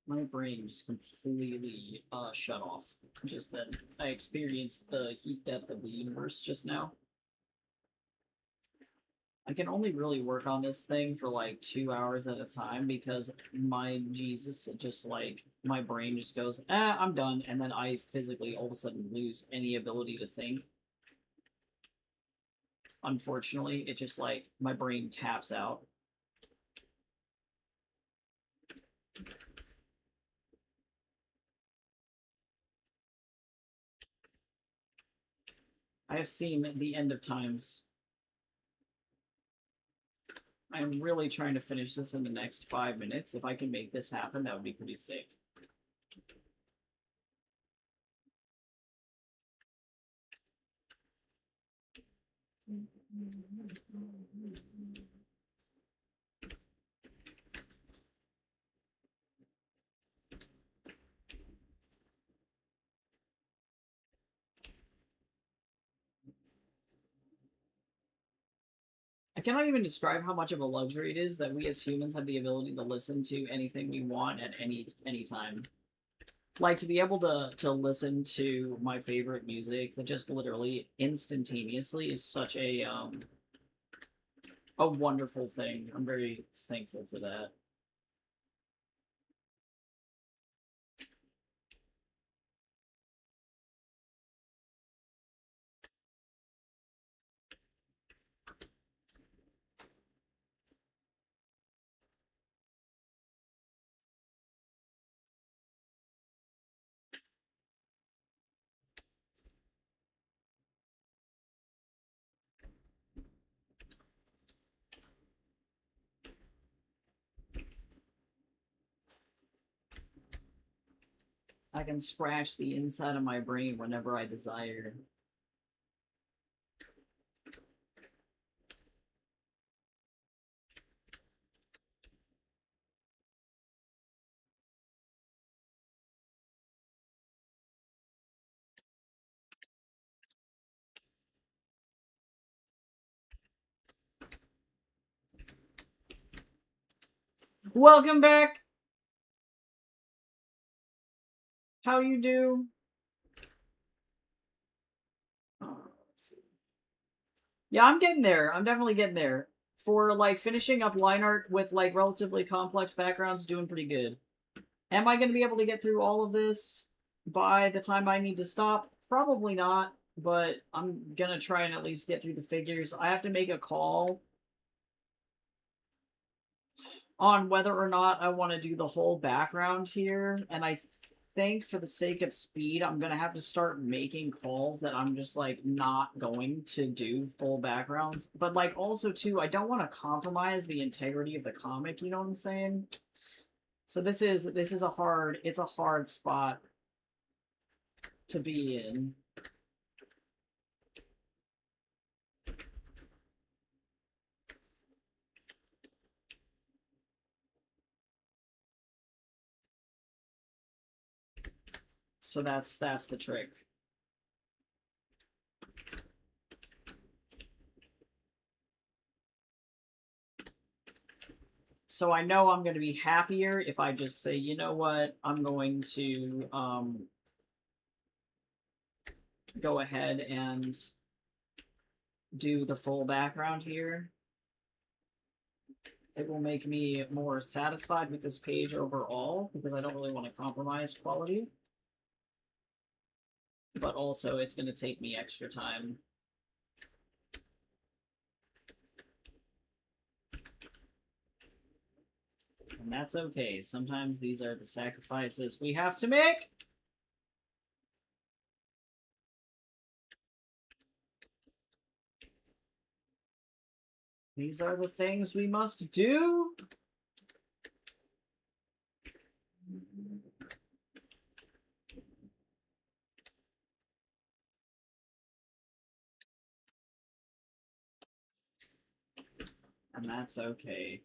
S1: My brain just completely shut off. Just then, I experienced the heat death of the universe just now. I can only really work on this thing for like 2 hours at a time because my Jesus, just like my brain just goes, I'm done, and then I physically all of a sudden lose any ability to think. Unfortunately, it just like my brain taps out. I have seen the end of times. I'm really trying to finish this in the next 5 minutes. If I can make this happen, that would be pretty sick. I cannot even describe how much of a luxury it is that we as humans have the ability to listen to anything we want at any time. Like, to be able to listen to my favorite music that just literally instantaneously is such a wonderful thing. I'm very thankful for that. I can scratch the inside of my brain whenever I desire. Welcome back! How you do? Let's see. Yeah, I'm getting there. I'm definitely getting there. For, like, finishing up line art with, like, relatively complex backgrounds, doing pretty good. Am I going to be able to get through all of this by the time I need to stop? Probably not, but I'm going to try and at least get through the figures. I have to make a call on whether or not I want to do the whole background here, and I think for the sake of speed, I'm going to have to start making calls that I'm just, like, not going to do full backgrounds. But, like, also, too, I don't want to compromise the integrity of the comic, you know what I'm saying? So this is a hard spot to be in. So that's the trick. So I know I'm going to be happier if I just say, you know what, I'm going to go ahead and do the full background here. It will make me more satisfied with this page overall, because I don't really want to compromise quality. But also, it's going to take me extra time. And that's okay. Sometimes these are the sacrifices we have to make! These are the things we must do! And that's okay.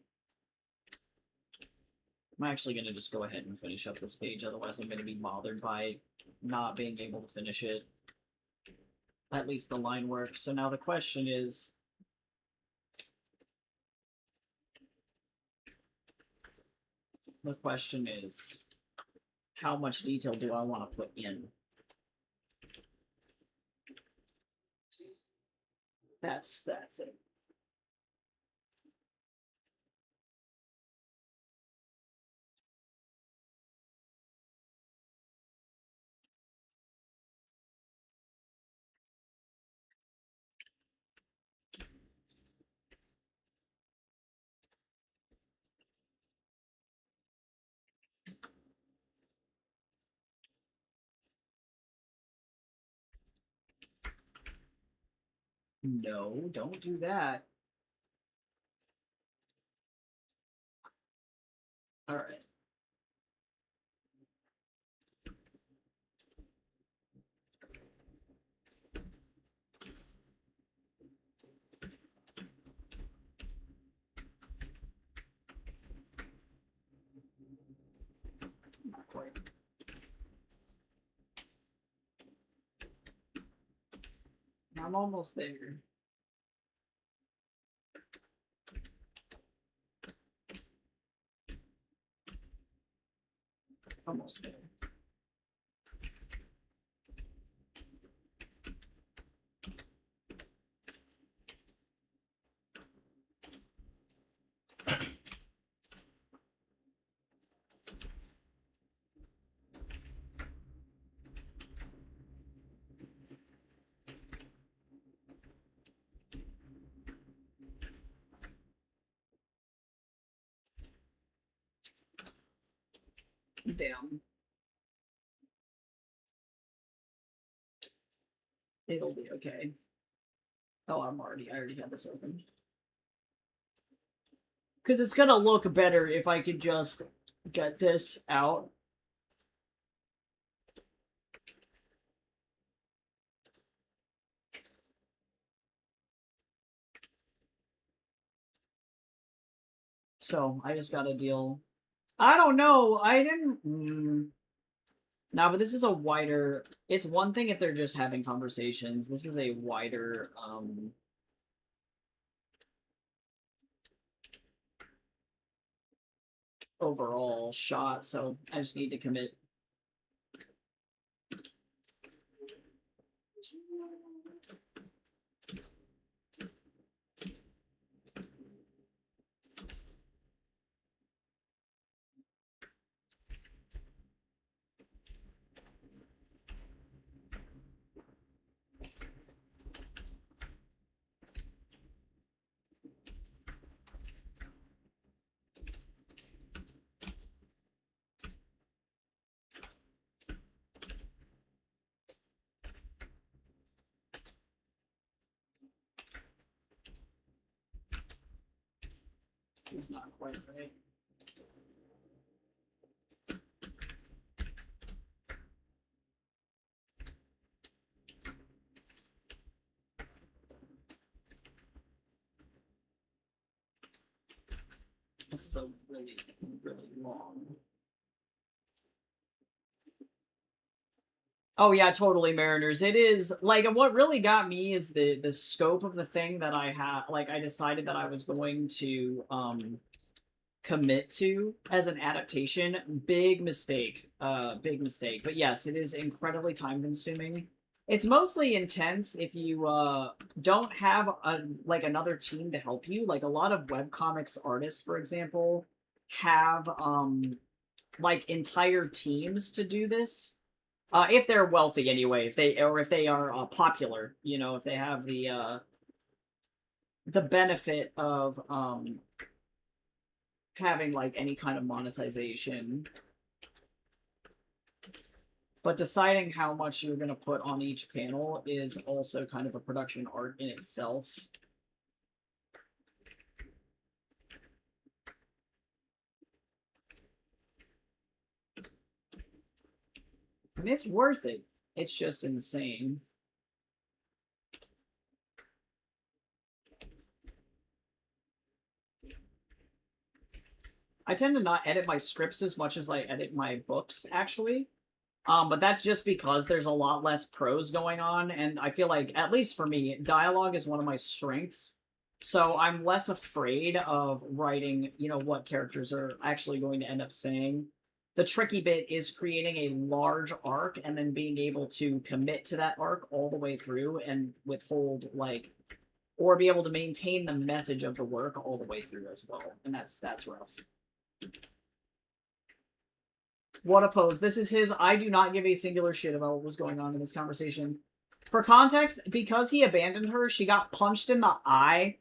S1: I'm actually going to just go ahead and finish up this page, otherwise I'm going to be bothered by not being able to finish it. At least the line work. So now the question is... how much detail do I want to put in? That's it. No, don't do that. Alright. Not quite. I'm almost there. Almost there. Damn. It'll be okay. Oh, I already had this open. Because it's gonna look better if I could just get this out. So, I just gotta deal... I don't know, I didn't... No, but this is a wider... It's one thing if they're just having conversations. This is a wider, overall shot, so I just need to commit. This is not quite right. This is a really, really long. Oh yeah, totally, Mariners. It is like what really got me is the scope of the thing that I had. Like I decided that I was going to commit to as an adaptation. Big mistake. Big mistake. But yes, it is incredibly time consuming. It's mostly intense if you don't have another team to help you. Like a lot of webcomics artists, for example, have like entire teams to do this. If they're wealthy, anyway, if they are popular, you know, if they have the benefit of having like any kind of monetization. But deciding how much you're going to put on each panel is also kind of a production art in itself. And it's worth it. It's just insane. I tend to not edit my scripts as much as I edit my books, actually. But that's just because there's a lot less prose going on, and I feel like, at least for me, dialogue is one of my strengths. So I'm less afraid of writing, you know, what characters are actually going to end up saying. The tricky bit is creating a large arc and then being able to commit to that arc all the way through and withhold, like, or be able to maintain the message of the work all the way through as well. And that's rough. What a pose. This is his I do not give a singular shit about what was going on in this conversation. For context, because he abandoned her, she got punched in the eye,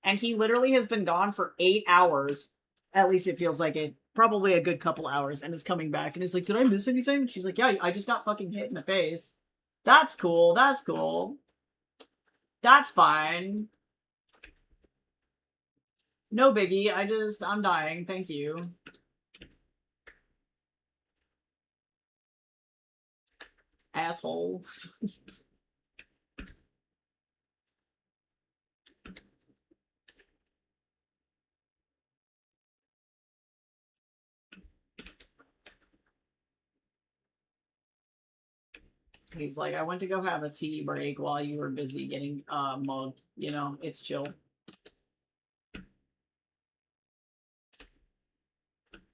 S1: and he literally has been gone for 8 hours. At least it feels like it. Probably a good couple hours, and is coming back, and is like, did I miss anything? She's like, yeah, I just got fucking hit in the face. That's cool, that's cool. That's fine. No biggie, I'm dying, thank you. Asshole. He's like, I went to go have a tea break while you were busy getting mugged. You know, it's chill.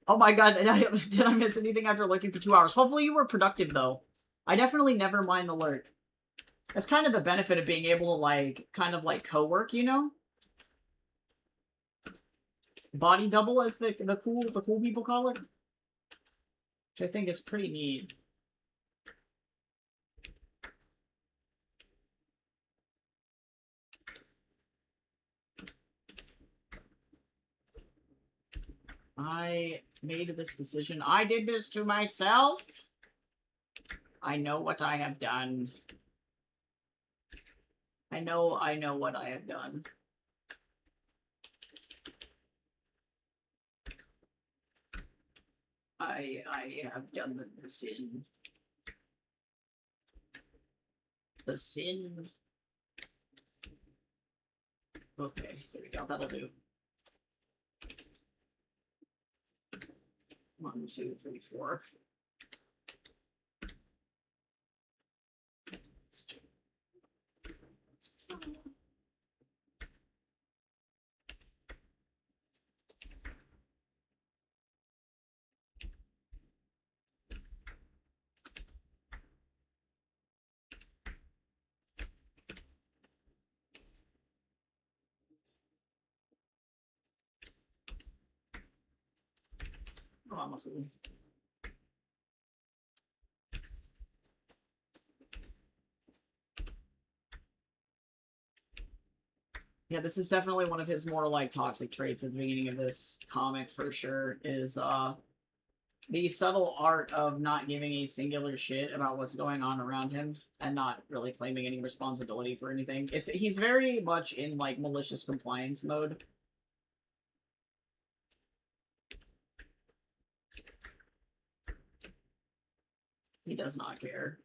S1: Oh my god, did I miss anything after lurking for 2 hours? Hopefully you were productive, though. I definitely never mind the lurk. That's kind of the benefit of being able to, like, kind of, like, co-work, you know? Body double, as the cool people call it. Which I think is pretty neat. I made this decision. I did this to myself. I know what I have done. I know what I have done. I have done the sin. The sin. Okay, there we go. That'll do. 1, 2, 3, 4. Oh, I'm a fool. Yeah, this is definitely one of his more, like, toxic traits at the beginning of this comic, for sure, is, the subtle art of not giving a singular shit about what's going on around him and not really claiming any responsibility for anything. He's very much in, like, malicious compliance mode. He does not care.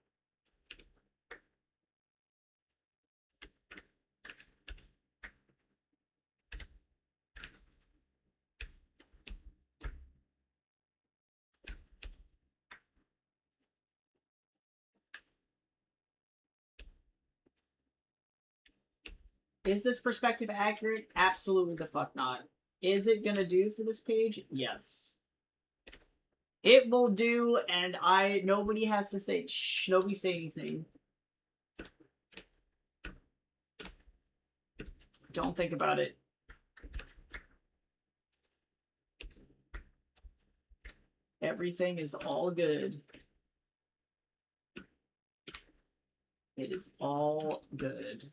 S1: Is this perspective accurate? Absolutely the fuck not. Is it gonna do for this page? Yes. It will do, and nobody has to say, shh, nobody say anything. Don't think about it. Everything is all good. It is all good.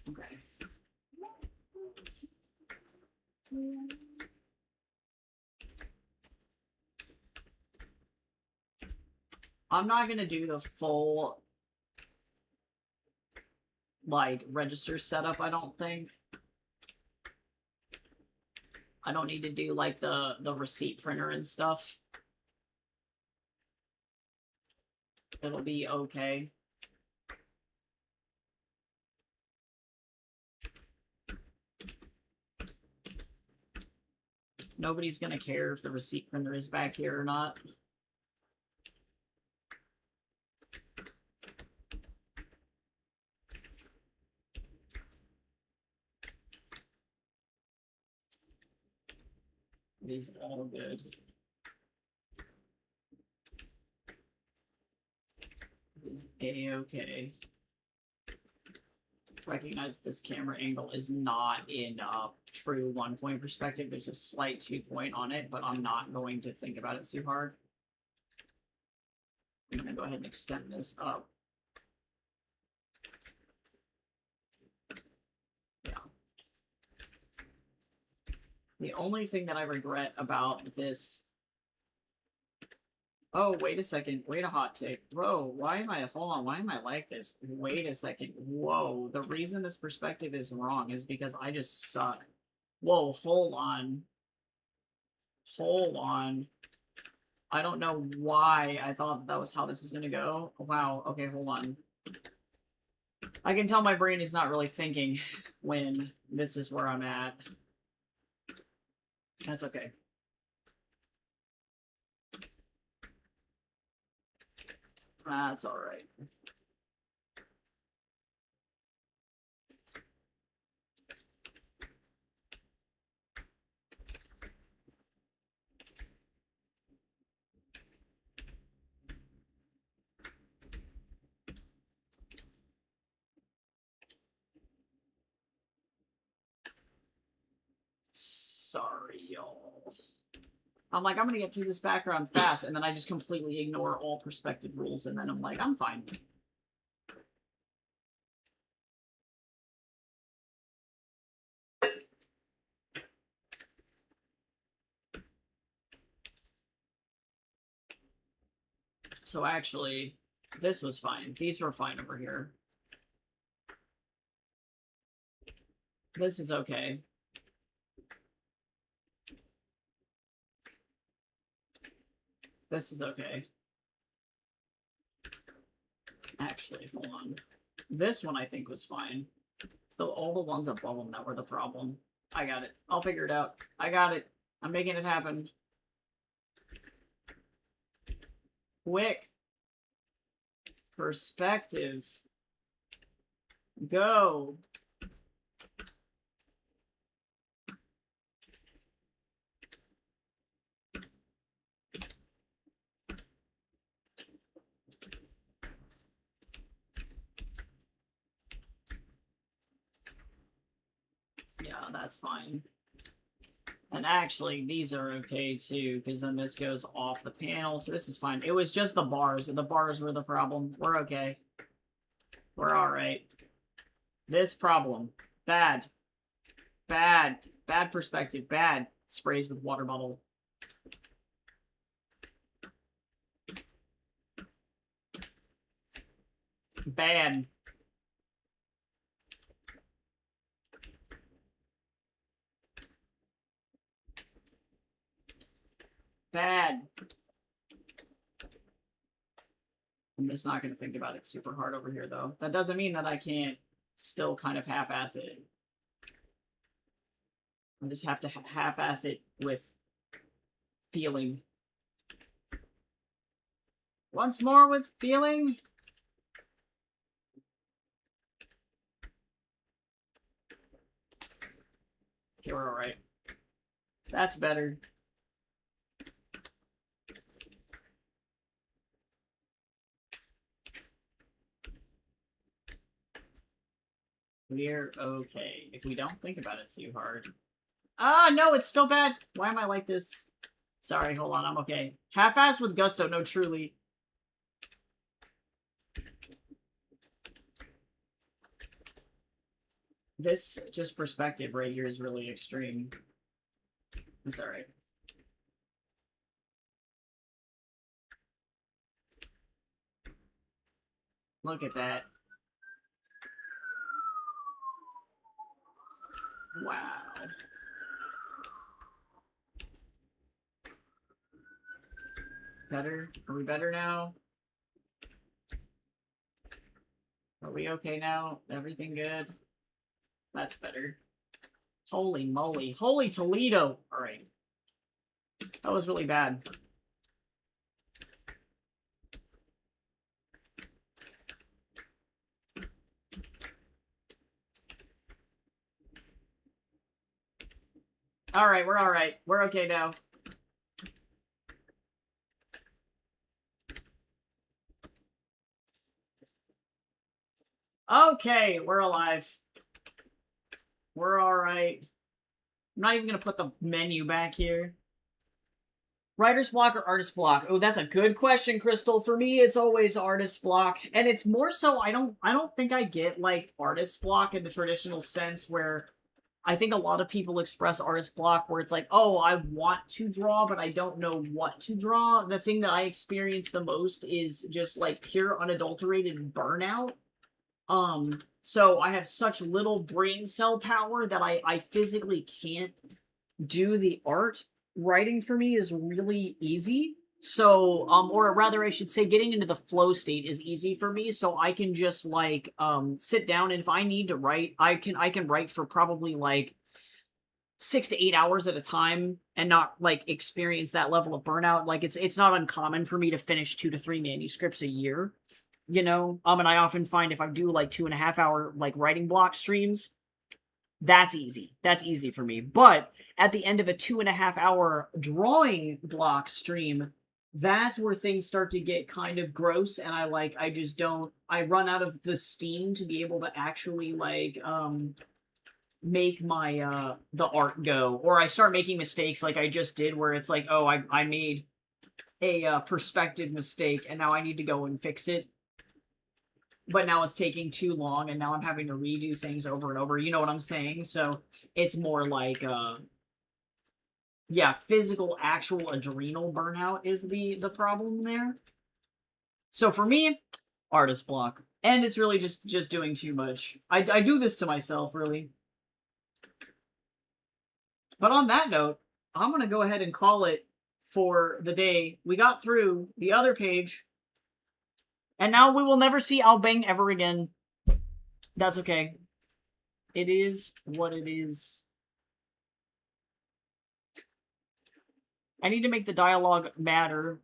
S1: Okay. I'm not gonna do the full, like, register setup, I don't think. I don't need to do, like, the receipt printer and stuff. It'll be okay. Nobody's gonna care if the receipt printer is back here or not. It is all good. It is A-okay. Recognize this camera angle is not in true 1-point perspective. There's a slight 2-point on it, but I'm not going to think about it too hard. I'm gonna go ahead and extend this up. Yeah. The only thing that I regret about this... Oh, wait a second. Wait a hot take. Bro, why am I... Hold on, why am I like this? Wait a second. Whoa, the reason this perspective is wrong is because I just suck. Whoa, hold on. Hold on. I don't know why I thought that was how this was gonna go. Wow, okay, hold on. I can tell my brain is not really thinking when this is where I'm at. That's okay. That's alright. Sorry, y'all. I'm like, I'm gonna get through this background fast, and then I just completely ignore all perspective rules, and then I'm like, I'm fine. So actually, this was fine. These were fine over here. This is okay. This is okay. Actually, hold on. This one I think was fine. So all the ones above them that were the problem. I got it. I'll figure it out. I got it. I'm making it happen. Quick. Perspective. Go. Yeah, that's fine. And actually, these are okay too, because then this goes off the panel, so this is fine. It was just the bars. The bars were the problem. We're okay. We're alright. This problem. Bad. Bad. Bad perspective. Bad. Sprays with water bottle. Bad. Bad. I'm just not going to think about it super hard over here, though. That doesn't mean that I can't still kind of half-ass it. I just have to half-ass it with feeling. Once more with feeling. Okay, we're alright. That's better. We're okay. If we don't think about it too hard. Ah, no, it's still bad. Why am I like this? Sorry, hold on, I'm okay. Half-ass with gusto, no, truly. This, just perspective right here is really extreme. It's alright. Look at that. Wow. Better? Are we better now? Are we okay now? Everything good? That's better. Holy moly. Holy Toledo! Alright. That was really bad. Alright, we're alright. We're okay now. Okay, we're alive. We're alright. I'm not even gonna put the menu back here. Writer's block or artist block? Oh, that's a good question, Crystal. For me, it's always artist block. And it's more so, I don't think I get, like, artist block in the traditional sense where I think a lot of people express artist block where it's like, oh, I want to draw, but I don't know what to draw. The thing that I experience the most is just, like, pure unadulterated burnout. So I have such little brain cell power that I physically can't do the art. Writing for me is really easy. So, or rather I should say getting into the flow state is easy for me, so I can just like sit down, and if I need to write, I can write for probably like 6 to 8 hours at a time and not like experience that level of burnout. Like it's not uncommon for me to finish 2 to 3 manuscripts a year, you know? And I often find if I do like 2.5 hour like writing block streams, that's easy. That's easy for me. But at the end of a 2.5 hour drawing block stream, that's where things start to get kind of gross, and I just don't, I run out of the steam to be able to actually like make my the art go, or I start making mistakes like I just did where it's like, oh, I made a perspective mistake and now I need to go and fix it, but now it's taking too long and now I'm having to redo things over and over, you know what I'm saying? So it's more like yeah, physical, actual adrenal burnout is the problem there. So for me, artist block. And it's really just doing too much. I do this to myself, really. But on that note, I'm going to go ahead and call it for the day. We got through the other page. And now we will never see Albang ever again. That's okay. It is what it is. I need to make the dialogue matter.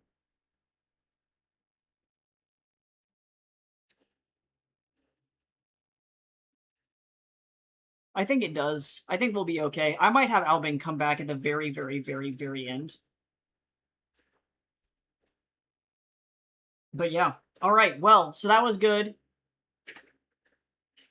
S1: I think it does. I think we'll be okay. I might have Albin come back at the very, very, very, very end. But yeah. Alright, well, so that was good.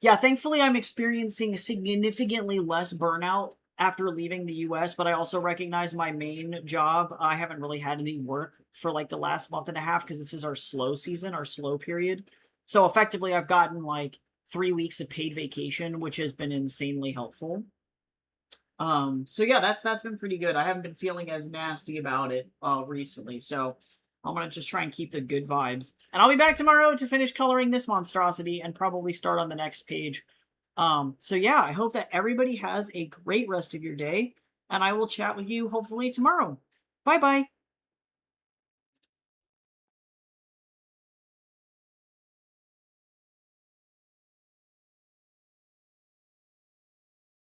S1: Yeah, thankfully I'm experiencing significantly less burnout after leaving the US, but I also recognize my main job. I haven't really had any work for like the last month and a half because this is our slow season, our slow period. So effectively I've gotten like 3 weeks of paid vacation, which has been insanely helpful. So yeah, that's been pretty good. I haven't been feeling as nasty about it recently, so I'm gonna just try and keep the good vibes. And I'll be back tomorrow to finish coloring this monstrosity and probably start on the next page. So yeah, I hope that everybody has a great rest of your day, and I will chat with you hopefully tomorrow. Bye-bye!